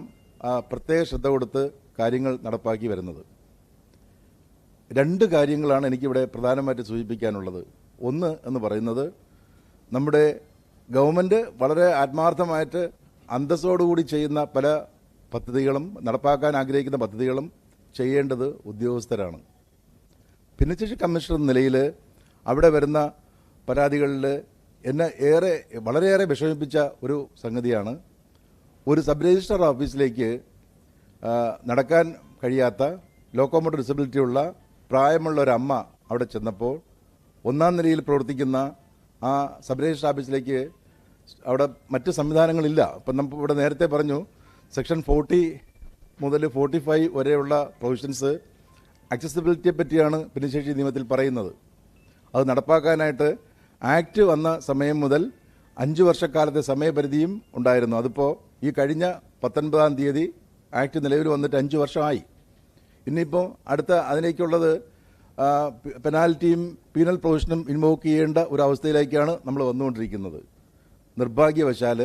പ്രത്യേക ശ്രദ്ധ കൊടുത്ത് കാര്യങ്ങൾ നടപ്പാക്കി വരുന്നത്. രണ്ട് കാര്യങ്ങളാണ് എനിക്കിവിടെ പ്രധാനമായിട്ട് സൂചിപ്പിക്കാനുള്ളത്. ഒന്ന് എന്ന് പറയുന്നത്, നമ്മുടെ ഗവൺമെൻറ് വളരെ ആത്മാർത്ഥമായിട്ട് അന്തസ്സോടുകൂടി ചെയ്യുന്ന പല പദ്ധതികളും, നടപ്പാക്കാൻ ആഗ്രഹിക്കുന്ന പദ്ധതികളും ചെയ്യേണ്ടത് ഉദ്യോഗസ്ഥരാണ്. ഭിന്നശേഷി കമ്മീഷണർ എന്ന നിലയിൽ അവിടെ വരുന്ന പരാതികളിൽ എന്നെ വളരെയേറെ വിഷമിപ്പിച്ച ഒരു സംഗതിയാണ്, ഒരു സബ് രജിസ്ട്രാർ ഓഫീസിലേക്ക് നടക്കാൻ കഴിയാത്ത ലോക്കോമോട്ടർ ഡിസബിലിറ്റി ഉള്ള പ്രായമുള്ള ഒരു അമ്മ അവിടെ ചെന്നപ്പോൾ ഒന്നാം നിലയിൽ പ്രവർത്തിക്കുന്ന ആ സബ് രജിസ്ട്രാർ ഓഫീസിലേക്ക് അവിടെ മറ്റ് സംവിധാനങ്ങളില്ല. അപ്പം നമുക്ക് ഇവിടെ നേരത്തെ പറഞ്ഞു, സെക്ഷൻ 40 മുതൽ 45 വരെയുള്ള പ്രൊവിഷൻസ് ആക്സസിബിലിറ്റിയെ പറ്റിയാണ് ഭിന്നശേഷി നിയമത്തിൽ പറയുന്നത്. അത് നടപ്പാക്കാനായിട്ട് ആക്ട് വന്ന സമയം മുതൽ 5 വർഷക്കാലത്തെ സമയപരിധിയും ഉണ്ടായിരുന്നു. അതിപ്പോൾ ഈ കഴിഞ്ഞ 19-ാം തീയതി ആക്ട് നിലവിൽ വന്നിട്ട് 5 വർഷമായി. ഇനിയിപ്പോൾ അടുത്ത അതിലേക്കുള്ളത് പെനാൽറ്റിയും പീനൽ പ്രൊവിഷനും ഇൻവോക്ക് ചെയ്യേണ്ട ഒരു അവസ്ഥയിലേക്കാണ് നമ്മൾ വന്നുകൊണ്ടിരിക്കുന്നത്. നിർഭാഗ്യവശാൽ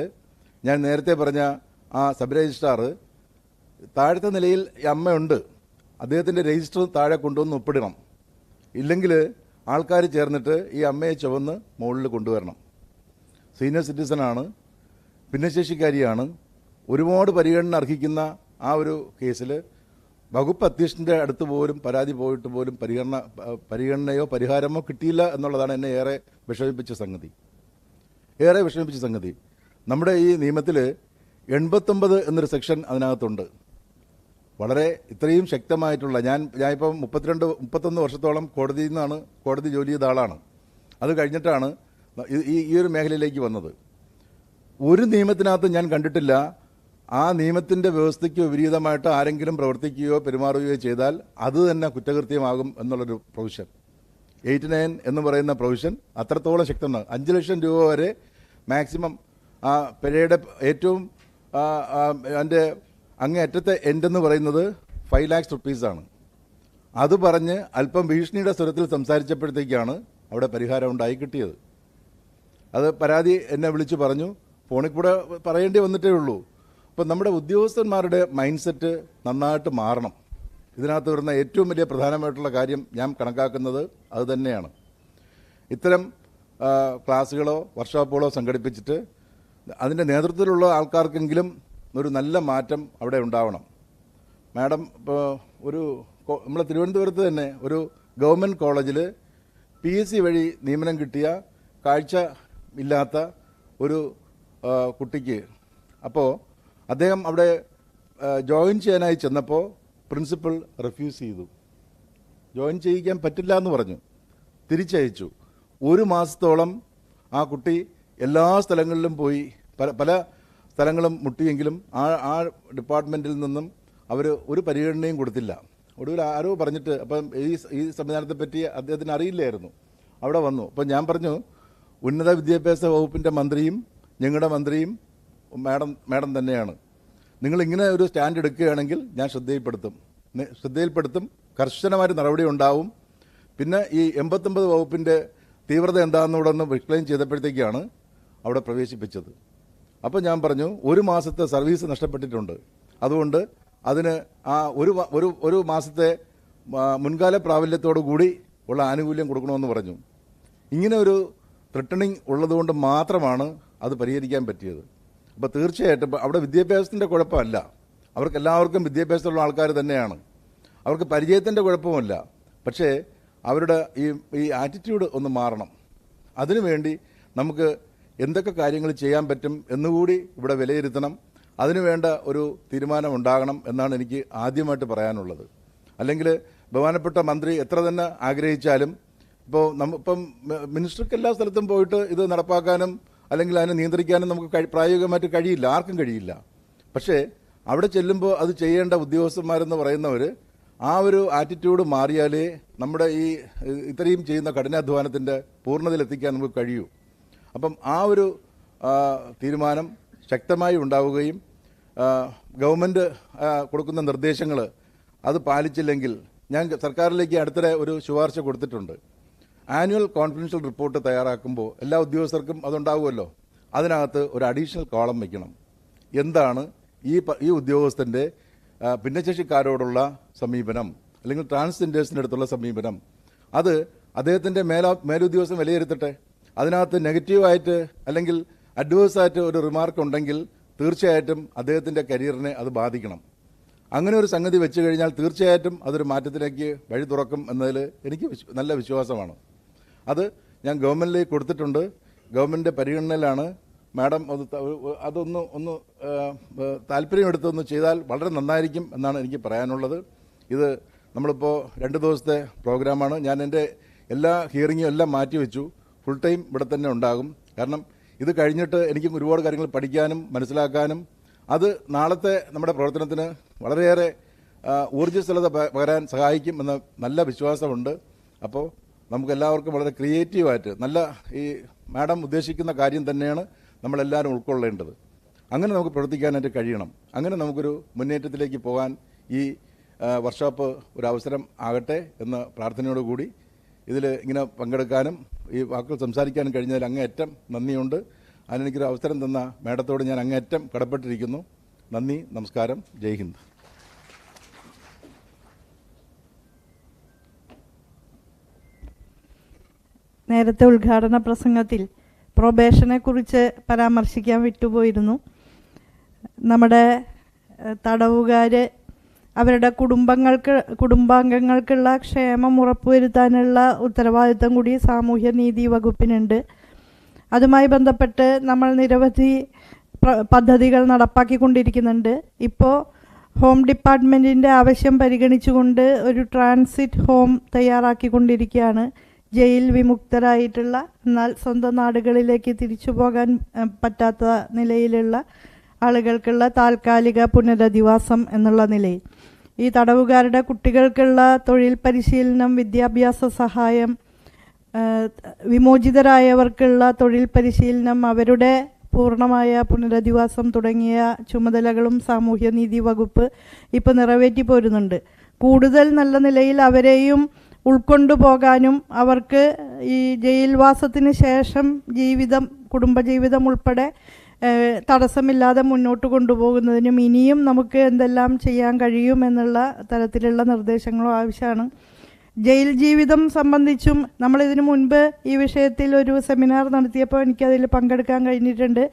ഞാൻ നേരത്തെ പറഞ്ഞ ആ സബ് രജിസ്ട്രാർ താഴത്തെ നിലയിൽ അമ്മയുണ്ട്, അദ്ദേഹത്തിൻ്റെ രജിസ്റ്റർ താഴെ കൊണ്ടുവന്ന് ഒപ്പിടണം. ഇല്ലെങ്കിൽ ആൾക്കാർ ചേർന്നിട്ട് ഈ അമ്മയെ ചുവന്ന് മുകളിൽ കൊണ്ടുവരണം. സീനിയർ സിറ്റിസണാണ്, ഭിന്നശേഷിക്കാരിയാണ്, ഒരുപാട് പരിഗണന അർഹിക്കുന്ന ആ ഒരു കേസിൽ വകുപ്പ് അധ്യക്ഷൻ്റെ അടുത്ത് പോലും പരാതി പോയിട്ട് പോലും പരിഗണനയോ പരിഹാരമോ കിട്ടിയില്ല എന്നുള്ളതാണ് എന്നെ ഏറെ വിഷമിപ്പിച്ച സംഗതി. നമ്മുടെ ഈ നിയമത്തിൽ 89 എന്നൊരു സെക്ഷൻ അതിനകത്തുണ്ട്. വളരെ ഇത്രയും ശക്തമായിട്ടുള്ള, ഞാനിപ്പം 31 വർഷത്തോളം കോടതി ജോലി ചെയ്ത ആളാണ്. അത് കഴിഞ്ഞിട്ടാണ് ഈ ഒരു മേഖലയിലേക്ക് വന്നത്. ഒരു നിയമത്തിനകത്ത് ഞാൻ കണ്ടിട്ടില്ല ആ നിയമത്തിൻ്റെ വ്യവസ്ഥയ്ക്ക് വിപരീതമായിട്ട് ആരെങ്കിലും പ്രവർത്തിക്കുകയോ പെരുമാറുകയോ ചെയ്താൽ അത് തന്നെ കുറ്റകൃത്യമാകും എന്നുള്ളൊരു പ്രൊവിഷൻ. 89 എന്ന് പറയുന്ന പ്രൊവിഷൻ അത്രത്തോളം ശക്തമാണ്. 5 ലക്ഷം രൂപ വരെ മാക്സിമം ആ പിഴയുടെ ഏറ്റവും അതിൻ്റെ അങ്ങേയറ്റത്തെ എൻഡെന്ന് പറയുന്നത് 5 lakhs rupees-ആണ്. അത് പറഞ്ഞ് അല്പം ഭീഷണിയുടെ സ്വരത്തിൽ സംസാരിച്ചപ്പോഴത്തേക്കാണ് അവിടെ പരിഹാരം ഉണ്ടായി കിട്ടിയത്. അത് പരാതി എന്നെ വിളിച്ചു പറഞ്ഞു, ഫോണിൽ കൂടെ പറയേണ്ടി വന്നിട്ടേ ഉള്ളൂ. അപ്പം നമ്മുടെ ഉദ്യോഗസ്ഥന്മാരുടെ മൈൻഡ് സെറ്റ് നന്നായിട്ട് മാറണം. ഇതിനകത്ത് വരുന്ന ഏറ്റവും വലിയ പ്രധാനമായിട്ടുള്ള കാര്യം ഞാൻ കണക്കാക്കുന്നത് അത് തന്നെയാണ്. ഇത്തരം ക്ലാസ്സുകളോ വർക്ക്ഷോപ്പുകളോ സംഘടിപ്പിച്ചിട്ട് അതിൻ്റെ നേതൃത്വത്തിലുള്ള ആൾക്കാർക്കെങ്കിലും ഒരു നല്ല മാറ്റം അവിടെ ഉണ്ടാവണം. മാഡം ഇപ്പോൾ നമ്മളെ തിരുവനന്തപുരത്ത് തന്നെ ഒരു ഗവൺമെൻറ് കോളേജിൽ PSC വഴി നിയമനം കിട്ടിയ കാഴ്ച ഇല്ലാത്ത ഒരു കുട്ടിക്ക്, അപ്പോൾ അദ്ദേഹം അവിടെ ജോയിൻ ചെയ്യാനായി ചെന്നപ്പോൾ പ്രിൻസിപ്പൽ റിഫ്യൂസ് ചെയ്തു. ജോയിൻ ചെയ്യിക്കാൻ പറ്റില്ല എന്ന് പറഞ്ഞു, തിരിച്ചയച്ചു. 1 മാസത്തോളം ആ കുട്ടി എല്ലാ സ്ഥലങ്ങളിലും പോയി, പല സ്ഥലങ്ങളും മുട്ടിയെങ്കിലും ആ ഡിപ്പാർട്ട്മെൻറ്റിൽ നിന്നും അവർ ഒരു പരിഗണനയും കൊടുത്തില്ല. ഒടുവിൽ ആരോ പറഞ്ഞിട്ട്, അപ്പം ഈ സംവിധാനത്തെ പറ്റി അദ്ദേഹത്തിന് അറിയില്ലായിരുന്നു, അവിടെ വന്നു. അപ്പം ഞാൻ പറഞ്ഞു, ഉന്നത വിദ്യാഭ്യാസ വകുപ്പിൻ്റെ മന്ത്രിയും ഞങ്ങളുടെ മന്ത്രിയും മാഡം തന്നെയാണ്. നിങ്ങളിങ്ങനെ ഒരു സ്റ്റാൻഡ് എടുക്കുകയാണെങ്കിൽ ഞാൻ ശ്രദ്ധയിൽപ്പെടുത്തും, കർശനമായിട്ട് നടപടി ഉണ്ടാവും. പിന്നെ ഈ 89 വകുപ്പിൻ്റെ തീവ്രത എന്താണെന്നൂടെ ഒന്ന് എക്സ്പ്ലെയിൻ ചെയ്തപ്പോഴത്തേക്കാണ് അവിടെ പ്രവേശിപ്പിച്ചത്. അപ്പോൾ ഞാൻ പറഞ്ഞു, 1 മാസത്തെ സർവീസ് നഷ്ടപ്പെട്ടിട്ടുണ്ട്, അതുകൊണ്ട് അതിന് ആ ഒരു മാസത്തെ മുൻകാല പ്രാബല്യത്തോടു കൂടി ഉള്ള ആനുകൂല്യം കൊടുക്കണമെന്ന് പറഞ്ഞു. ഇങ്ങനെ ഒരു ത്രെട്ടണിങ് ഉള്ളതുകൊണ്ട് മാത്രമാണ് അത് പരിഹരിക്കാൻ പറ്റിയത്. അപ്പോൾ തീർച്ചയായിട്ടും അവിടെ വിദ്യാഭ്യാസത്തിൻ്റെ കുഴപ്പമല്ല, അവർക്കെല്ലാവർക്കും വിദ്യാഭ്യാസമുള്ള ആൾക്കാർ തന്നെയാണ്, അവർക്ക് പരിചയത്തിൻ്റെ കുഴപ്പമല്ല. പക്ഷേ അവരുടെ ഈ ആറ്റിറ്റ്യൂഡ് ഒന്ന് മാറണം. അതിനുവേണ്ടി നമുക്ക് എന്തൊക്കെ കാര്യങ്ങൾ ചെയ്യാൻ പറ്റും എന്നുകൂടി ഇവിടെ വിലയിരുത്തണം. അതിനുവേണ്ട ഒരു തീരുമാനം ഉണ്ടാകണം എന്നാണ് എനിക്ക് ആദ്യമായിട്ട് പറയാനുള്ളത്. അല്ലെങ്കിൽ ബഹുമാനപ്പെട്ട മന്ത്രി എത്ര തന്നെ ആഗ്രഹിച്ചാലും ഇപ്പം മിനിസ്റ്റർക്ക് എല്ലാ സ്ഥലത്തും പോയിട്ട് ഇത് നടപ്പാക്കാനും അല്ലെങ്കിൽ അതിനെ നിയന്ത്രിക്കാനും നമുക്ക് പ്രായോഗികമായിട്ട് കഴിയില്ല, ആർക്കും കഴിയില്ല. പക്ഷേ അവിടെ ചെല്ലുമ്പോൾ അത് ചെയ്യേണ്ട ഉദ്യോഗസ്ഥന്മാരെന്ന് പറയുന്നവർ ആ ഒരു ആറ്റിറ്റ്യൂഡ് മാറിയാലേ നമ്മുടെ ഈ ഇത്രയും ചെയ്യുന്ന കഠിനാധ്വാനത്തിൻ്റെ പൂർണ്ണതയിലെത്തിക്കാൻ നമുക്ക് കഴിയൂ. അപ്പം ആ ഒരു തീരുമാനം ശക്തമായി ഉണ്ടാവുകയും ഗവൺമെൻറ് കൊടുക്കുന്ന നിർദ്ദേശങ്ങൾ അത് പാലിച്ചില്ലെങ്കിൽ ഞാൻ സർക്കാരിലേക്ക് അടുത്തിടെ ഒരു ശുപാർശ കൊടുത്തിട്ടുണ്ട്. ആനുവൽ കോൺഫിഡൻഷ്യൽ റിപ്പോർട്ട് തയ്യാറാക്കുമ്പോൾ എല്ലാ ഉദ്യോഗസ്ഥർക്കും അതുണ്ടാവുമല്ലോ, അതിനകത്ത് ഒരു അഡീഷണൽ കോളം വയ്ക്കണം. എന്താണ് ഈ ഉദ്യോഗസ്ഥൻ്റെ ഭിന്നശേഷിക്കാരോടുള്ള സമീപനം അല്ലെങ്കിൽ ട്രാൻസ്ജെൻഡേഴ്സിൻ്റെ അടുത്തുള്ള സമീപനം, അത് അദ്ദേഹത്തിൻ്റെ മേലുദ്യോഗസ്ഥൻ വിലയിരുത്തട്ടെ. അതിനകത്ത് നെഗറ്റീവായിട്ട് അല്ലെങ്കിൽ അഡ്വേഴ്സായിട്ട് ഒരു റിമാർക്ക് ഉണ്ടെങ്കിൽ തീർച്ചയായിട്ടും അദ്ദേഹത്തിൻ്റെ കരിയറിനെ അത് ബാധിക്കണം. അങ്ങനെ ഒരു സംഗതി വെച്ച് കഴിഞ്ഞാൽ തീർച്ചയായിട്ടും അതൊരു മാറ്റത്തിലേക്ക് വഴി തുറക്കും എന്നതിൽ എനിക്ക് നല്ല വിശ്വാസമാണ്. അത് ഞാൻ ഗവൺമെൻറ്റിലേക്ക് കൊടുത്തിട്ടുണ്ട്. ഗവൺമെൻറ്റിൻ്റെ പരിഗണനയിലാണ്. മാഡം ഒന്ന് താല്പര്യമെടുത്തൊന്ന് ചെയ്താൽ വളരെ നന്നായിരിക്കും എന്നാണ് എനിക്ക് പറയാനുള്ളത്. ഇത് നമ്മളിപ്പോൾ 2 ദിവസത്തെ പ്രോഗ്രാമാണ്. ഞാൻ എൻ്റെ എല്ലാ ഹിയറിങ്ങും എല്ലാം മാറ്റിവെച്ചു. ഫുൾ ടൈം ഇവിടെ തന്നെ ഉണ്ടാകും. കാരണം ഇത് കഴിഞ്ഞിട്ട് എനിക്ക് ഒരുപാട് കാര്യങ്ങൾ പഠിക്കാനും മനസ്സിലാക്കാനും അത് നാളത്തെ നമ്മുടെ പ്രവർത്തനത്തിന് വളരെയേറെ ഊർജ്ജസ്വലത പകരാൻ സഹായിക്കും എന്ന നല്ല വിശ്വാസമുണ്ട്. അപ്പോൾ നമുക്കെല്ലാവർക്കും വളരെ ക്രിയേറ്റീവായിട്ട് നല്ല ഈ മാഡം ഉദ്ദേശിക്കുന്ന കാര്യം തന്നെയാണ് നമ്മളെല്ലാവരും ഉൾക്കൊള്ളേണ്ടത്. അങ്ങനെ നമുക്ക് പ്രവർത്തിക്കാനായിട്ട് കഴിയണം. അങ്ങനെ നമുക്കൊരു മുന്നേറ്റത്തിലേക്ക് പോകാൻ ഈ വർക്ക്ഷോപ്പ് ഒരു അവസരം ആകട്ടെ എന്ന പ്രാർത്ഥനയോടുകൂടി ഇതിൽ ഇങ്ങനെ പങ്കെടുക്കാനും ഈ വാക്കുകൾ സംസാരിക്കാനും കഴിഞ്ഞതിൽ അങ്ങേയറ്റം നന്ദിയുണ്ട്. അതിനെനിക്കൊരു അവസരം തന്ന മാഡത്തോട് ഞാൻ അങ്ങേയറ്റം കടപ്പെട്ടിരിക്കുന്നു. നന്ദി, നമസ്കാരം, ജയ് ഹിന്ദ്. നേരത്തെ ഉദ്ഘാടന പ്രസംഗത്തിൽ പ്രൊബേഷനെ കുറിച്ച് പരാമർശിക്കാൻ വിട്ടുപോയിരുന്നു. നമ്മുടെ തടവുകാർ അവരുടെ കുടുംബാംഗങ്ങൾക്കുള്ള ക്ഷേമം ഉറപ്പുവരുത്താനുള്ള ഉത്തരവാദിത്തം കൂടി സാമൂഹ്യനീതി വകുപ്പിനുണ്ട്. അതുമായി ബന്ധപ്പെട്ട് നമ്മൾ നിരവധി പദ്ധതികൾ നടപ്പാക്കിക്കൊണ്ടിരിക്കുന്നുണ്ട്. ഇപ്പോൾ ഹോം ഡിപ്പാർട്ട്മെൻറ്റിൻ്റെ ആവശ്യം പരിഗണിച്ചുകൊണ്ട് ഒരു ട്രാൻസിറ്റ് ഹോം തയ്യാറാക്കിക്കൊണ്ടിരിക്കുകയാണ്. ജയിൽ വിമുക്തരായിട്ടുള്ള എന്നാൽ സ്വന്തം നാടുകളിലേക്ക് തിരിച്ചു പോകാൻ പറ്റാത്ത നിലയിലുള്ള ആളുകൾക്കുള്ള താൽക്കാലിക പുനരധിവാസം എന്നുള്ള നിലയിൽ ഈ തടവുകാരുടെ കുട്ടികൾക്കുള്ള തൊഴിൽ പരിശീലനം, വിദ്യാഭ്യാസ സഹായം, വിമോചിതരായവർക്കുള്ള തൊഴിൽ പരിശീലനം, അവരുടെ പൂർണ്ണമായ പുനരധിവാസം തുടങ്ങിയ ചുമതലകളും സാമൂഹ്യനീതി വകുപ്പ് ഇപ്പോൾ നിറവേറ്റി പോരുന്നുണ്ട്. കൂടുതൽ നല്ല നിലയിൽ അവരെയും ഉൾക്കൊണ്ടുപോകാനും അവർക്ക് ഈ ജയിൽവാസത്തിന് ശേഷം കുടുംബജീവിതം ഉൾപ്പെടെ തടസ്സമില്ലാതെ മുന്നോട്ട് കൊണ്ടുപോകുന്നതിനും ഇനിയും നമുക്ക് എന്തെല്ലാം ചെയ്യാൻ കഴിയുമെന്നുള്ള തരത്തിലുള്ള നിർദ്ദേശങ്ങളും ആവശ്യമാണ്. ജയിൽ ജീവിതം സംബന്ധിച്ചും നമ്മളിതിനു മുൻപ് ഈ വിഷയത്തിൽ ഒരു സെമിനാർ നടത്തിയപ്പോൾ എനിക്കതിൽ പങ്കെടുക്കാൻ കഴിഞ്ഞിട്ടുണ്ട്.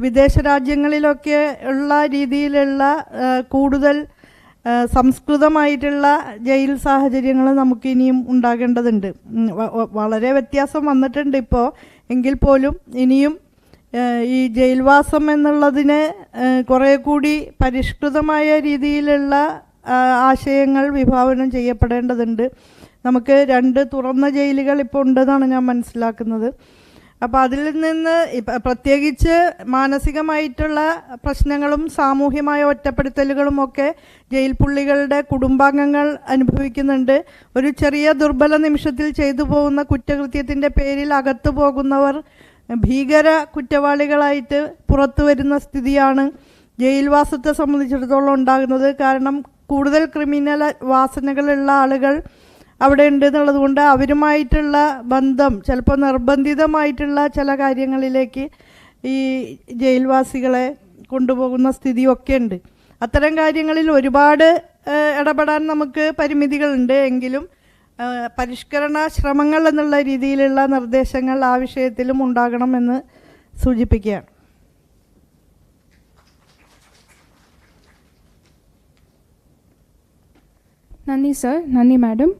വിദേശ രാജ്യങ്ങളിലൊക്കെ ഉള്ള രീതിയിലുള്ള കൂടുതൽ സംസ്കൃതമായിട്ടുള്ള ജയിൽ സാഹചര്യങ്ങൾ നമുക്ക് ഇനിയും ഉണ്ടാകേണ്ടതുണ്ട്. വളരെ വ്യത്യാസം വന്നിട്ടുണ്ട് ഇപ്പോൾ, എങ്കിൽ പോലും ഇനിയും ഈ ജയിൽവാസം എന്നുള്ളതിന് കുറേ കൂടി പരിഷ്കൃതമായ രീതിയിലുള്ള ആശയങ്ങൾ വിഭാവനം ചെയ്യപ്പെടേണ്ടതുണ്ട്. നമുക്ക് 2 തുറന്ന ജയിലുകൾ ഇപ്പോൾ ഉണ്ടെന്നാണ് ഞാൻ മനസ്സിലാക്കുന്നത്. അപ്പോൾ അതിൽ നിന്ന് പ്രത്യേകിച്ച് മാനസികമായിട്ടുള്ള പ്രശ്നങ്ങളും സാമൂഹ്യമായ ഒറ്റപ്പെടുത്തലുകളും ഒക്കെ ജയിൽ പുള്ളികളുടെ കുടുംബാംഗങ്ങൾ അനുഭവിക്കുന്നുണ്ട്. ഒരു ചെറിയ ദുർബല നിമിഷത്തിൽ ചെയ്തു പോകുന്ന കുറ്റകൃത്യത്തിൻ്റെ പേരിൽ അകത്തു പോകുന്നവർ ഭീകര കുറ്റവാളികളായിട്ട് പുറത്തു വരുന്ന സ്ഥിതിയാണ് ജയിൽവാസത്തെ സംബന്ധിച്ചിടത്തോളം ഉണ്ടാകുന്നത്. കാരണം കൂടുതൽ ക്രിമിനൽ വാസനകളുള്ള ആളുകൾ അവിടെ ഉണ്ട് എന്നുള്ളത് കൊണ്ട് അവരുമായിട്ടുള്ള ബന്ധം ചിലപ്പോൾ നിർബന്ധിതമായിട്ടുള്ള ചില കാര്യങ്ങളിലേക്ക് ഈ ജയിൽവാസികളെ കൊണ്ടുപോകുന്ന സ്ഥിതിയൊക്കെ ഉണ്ട്. അത്തരം കാര്യങ്ങളിൽ ഒരുപാട് ഇടപെടാൻ നമുക്ക് പരിമിതികളുണ്ട്. എങ്കിലും പരിഷ്കരണ ശ്രമങ്ങൾ എന്നുള്ള രീതിയിലുള്ള നിർദ്ദേശങ്ങൾ ആ വിഷയത്തിലും ഉണ്ടാകണമെന്ന് സൂചിപ്പിക്കുകയാണ്. നന്ദി സർ, നന്ദി മാഡം.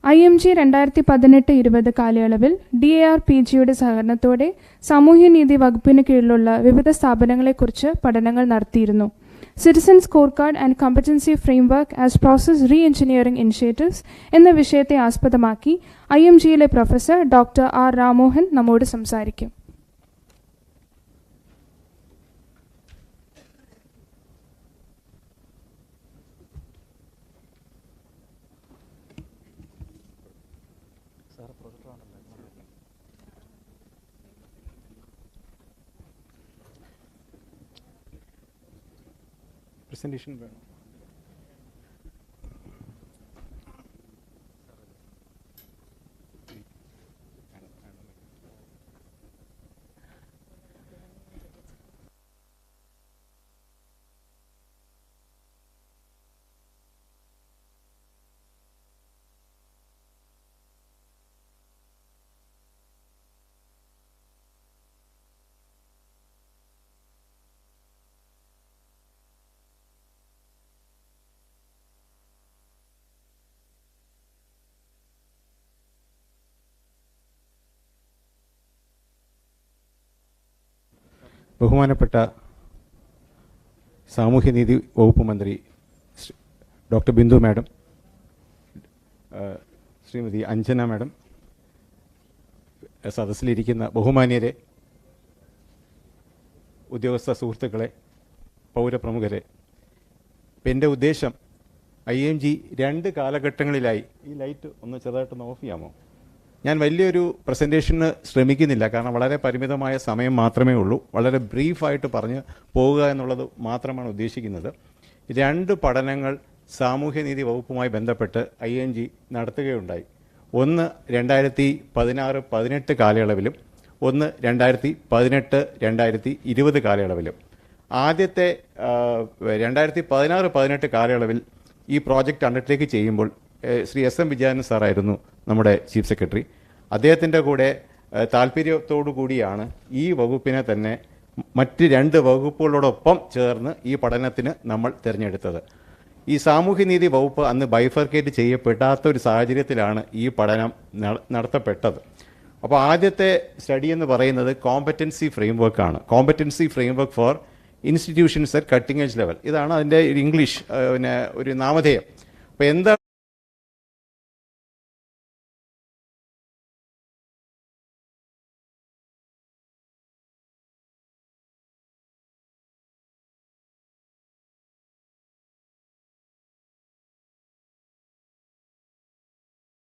IMG 2018-20 കാലയളവിൽ DARPGയുടെ സഹകരണത്തോടെ സാമൂഹ്യനീതി വകുപ്പിന് കീഴിലുള്ള വിവിധ സ്ഥാപനങ്ങളെക്കുറിച്ച് പഠനങ്ങൾ നടത്തിയിരുന്നു. Citizen score card and competency framework as process reengineering initiatives എന്ന വിഷയത്തെ ആസ്പദമാക്കി IMGയിലെ പ്രൊഫസർ ഡോക്ടർ R. രാമോഹൻ നമ്മോട് സംസാരിക്കും. പ്രസൻറ്റേഷൻ വേണം. ബഹുമാനപ്പെട്ട സാമൂഹ്യനീതി വകുപ്പ് മന്ത്രി doctor Bindu madam, Shrimati Anjana madam, സദസ്സിലിരിക്കുന്ന ബഹുമാന്യരെ, ഉദ്യോഗസ്ഥ സുഹൃത്തുക്കളെ, പൗരപ്രമുഖരെ, എൻ്റെ ഉദ്ദേശം IMG 2 കാലഘട്ടങ്ങളിലായി, ഈ ലൈറ്റ് ഒന്ന് ചെറുതായിട്ടൊന്ന് ഓഫ് ചെയ്യാമോ? ഞാൻ വലിയൊരു പ്രസൻറ്റേഷന് ശ്രമിക്കുന്നില്ല, കാരണം വളരെ പരിമിതമായ സമയം മാത്രമേ ഉള്ളൂ. വളരെ ബ്രീഫായിട്ട് പറഞ്ഞ് പോവുക എന്നുള്ളത് മാത്രമാണ് ഉദ്ദേശിക്കുന്നത്. 2 പഠനങ്ങൾ സാമൂഹ്യനീതി വകുപ്പുമായി ബന്ധപ്പെട്ട് IMG നടത്തുകയുണ്ടായി. ഒന്ന് 2016-18 കാലയളവിലും ഒന്ന് 2018-2020 കാലയളവിലും. ആദ്യത്തെ 2016-18 കാലയളവിൽ ഈ പ്രോജക്റ്റ് അണ്ടർടേക്ക് ചെയ്യുമ്പോൾ ശ്രീ SM വിജയൻ സാറായിരുന്നു നമ്മുടെ ചീഫ് സെക്രട്ടറി. അദ്ദേഹത്തിൻ്റെ കൂടെ താല്പര്യത്തോടു കൂടിയാണ് ഈ വകുപ്പിനെ തന്നെ മറ്റ് 2 വകുപ്പുകളോടൊപ്പം ചേർന്ന് ഈ പഠനത്തിന് നമ്മൾ തിരഞ്ഞെടുത്തത്. ഈ സാമൂഹ്യനീതി വകുപ്പ് അന്ന് ബൈഫർക്കേറ്റ് ചെയ്യപ്പെടാത്ത ഒരു സാഹചര്യത്തിലാണ് ഈ പഠനം നടത്തപ്പെട്ടത്. അപ്പോൾ ആദ്യത്തെ സ്റ്റഡി എന്ന് പറയുന്നത് കോമ്പറ്റൻസി ഫ്രെയിംവർക്കാണ്. Competency framework for institutions at cutting edge level. ഇതാണ് അതിൻ്റെ ഇംഗ്ലീഷ് ഒരു നാമധേയം. അപ്പോൾ എന്താ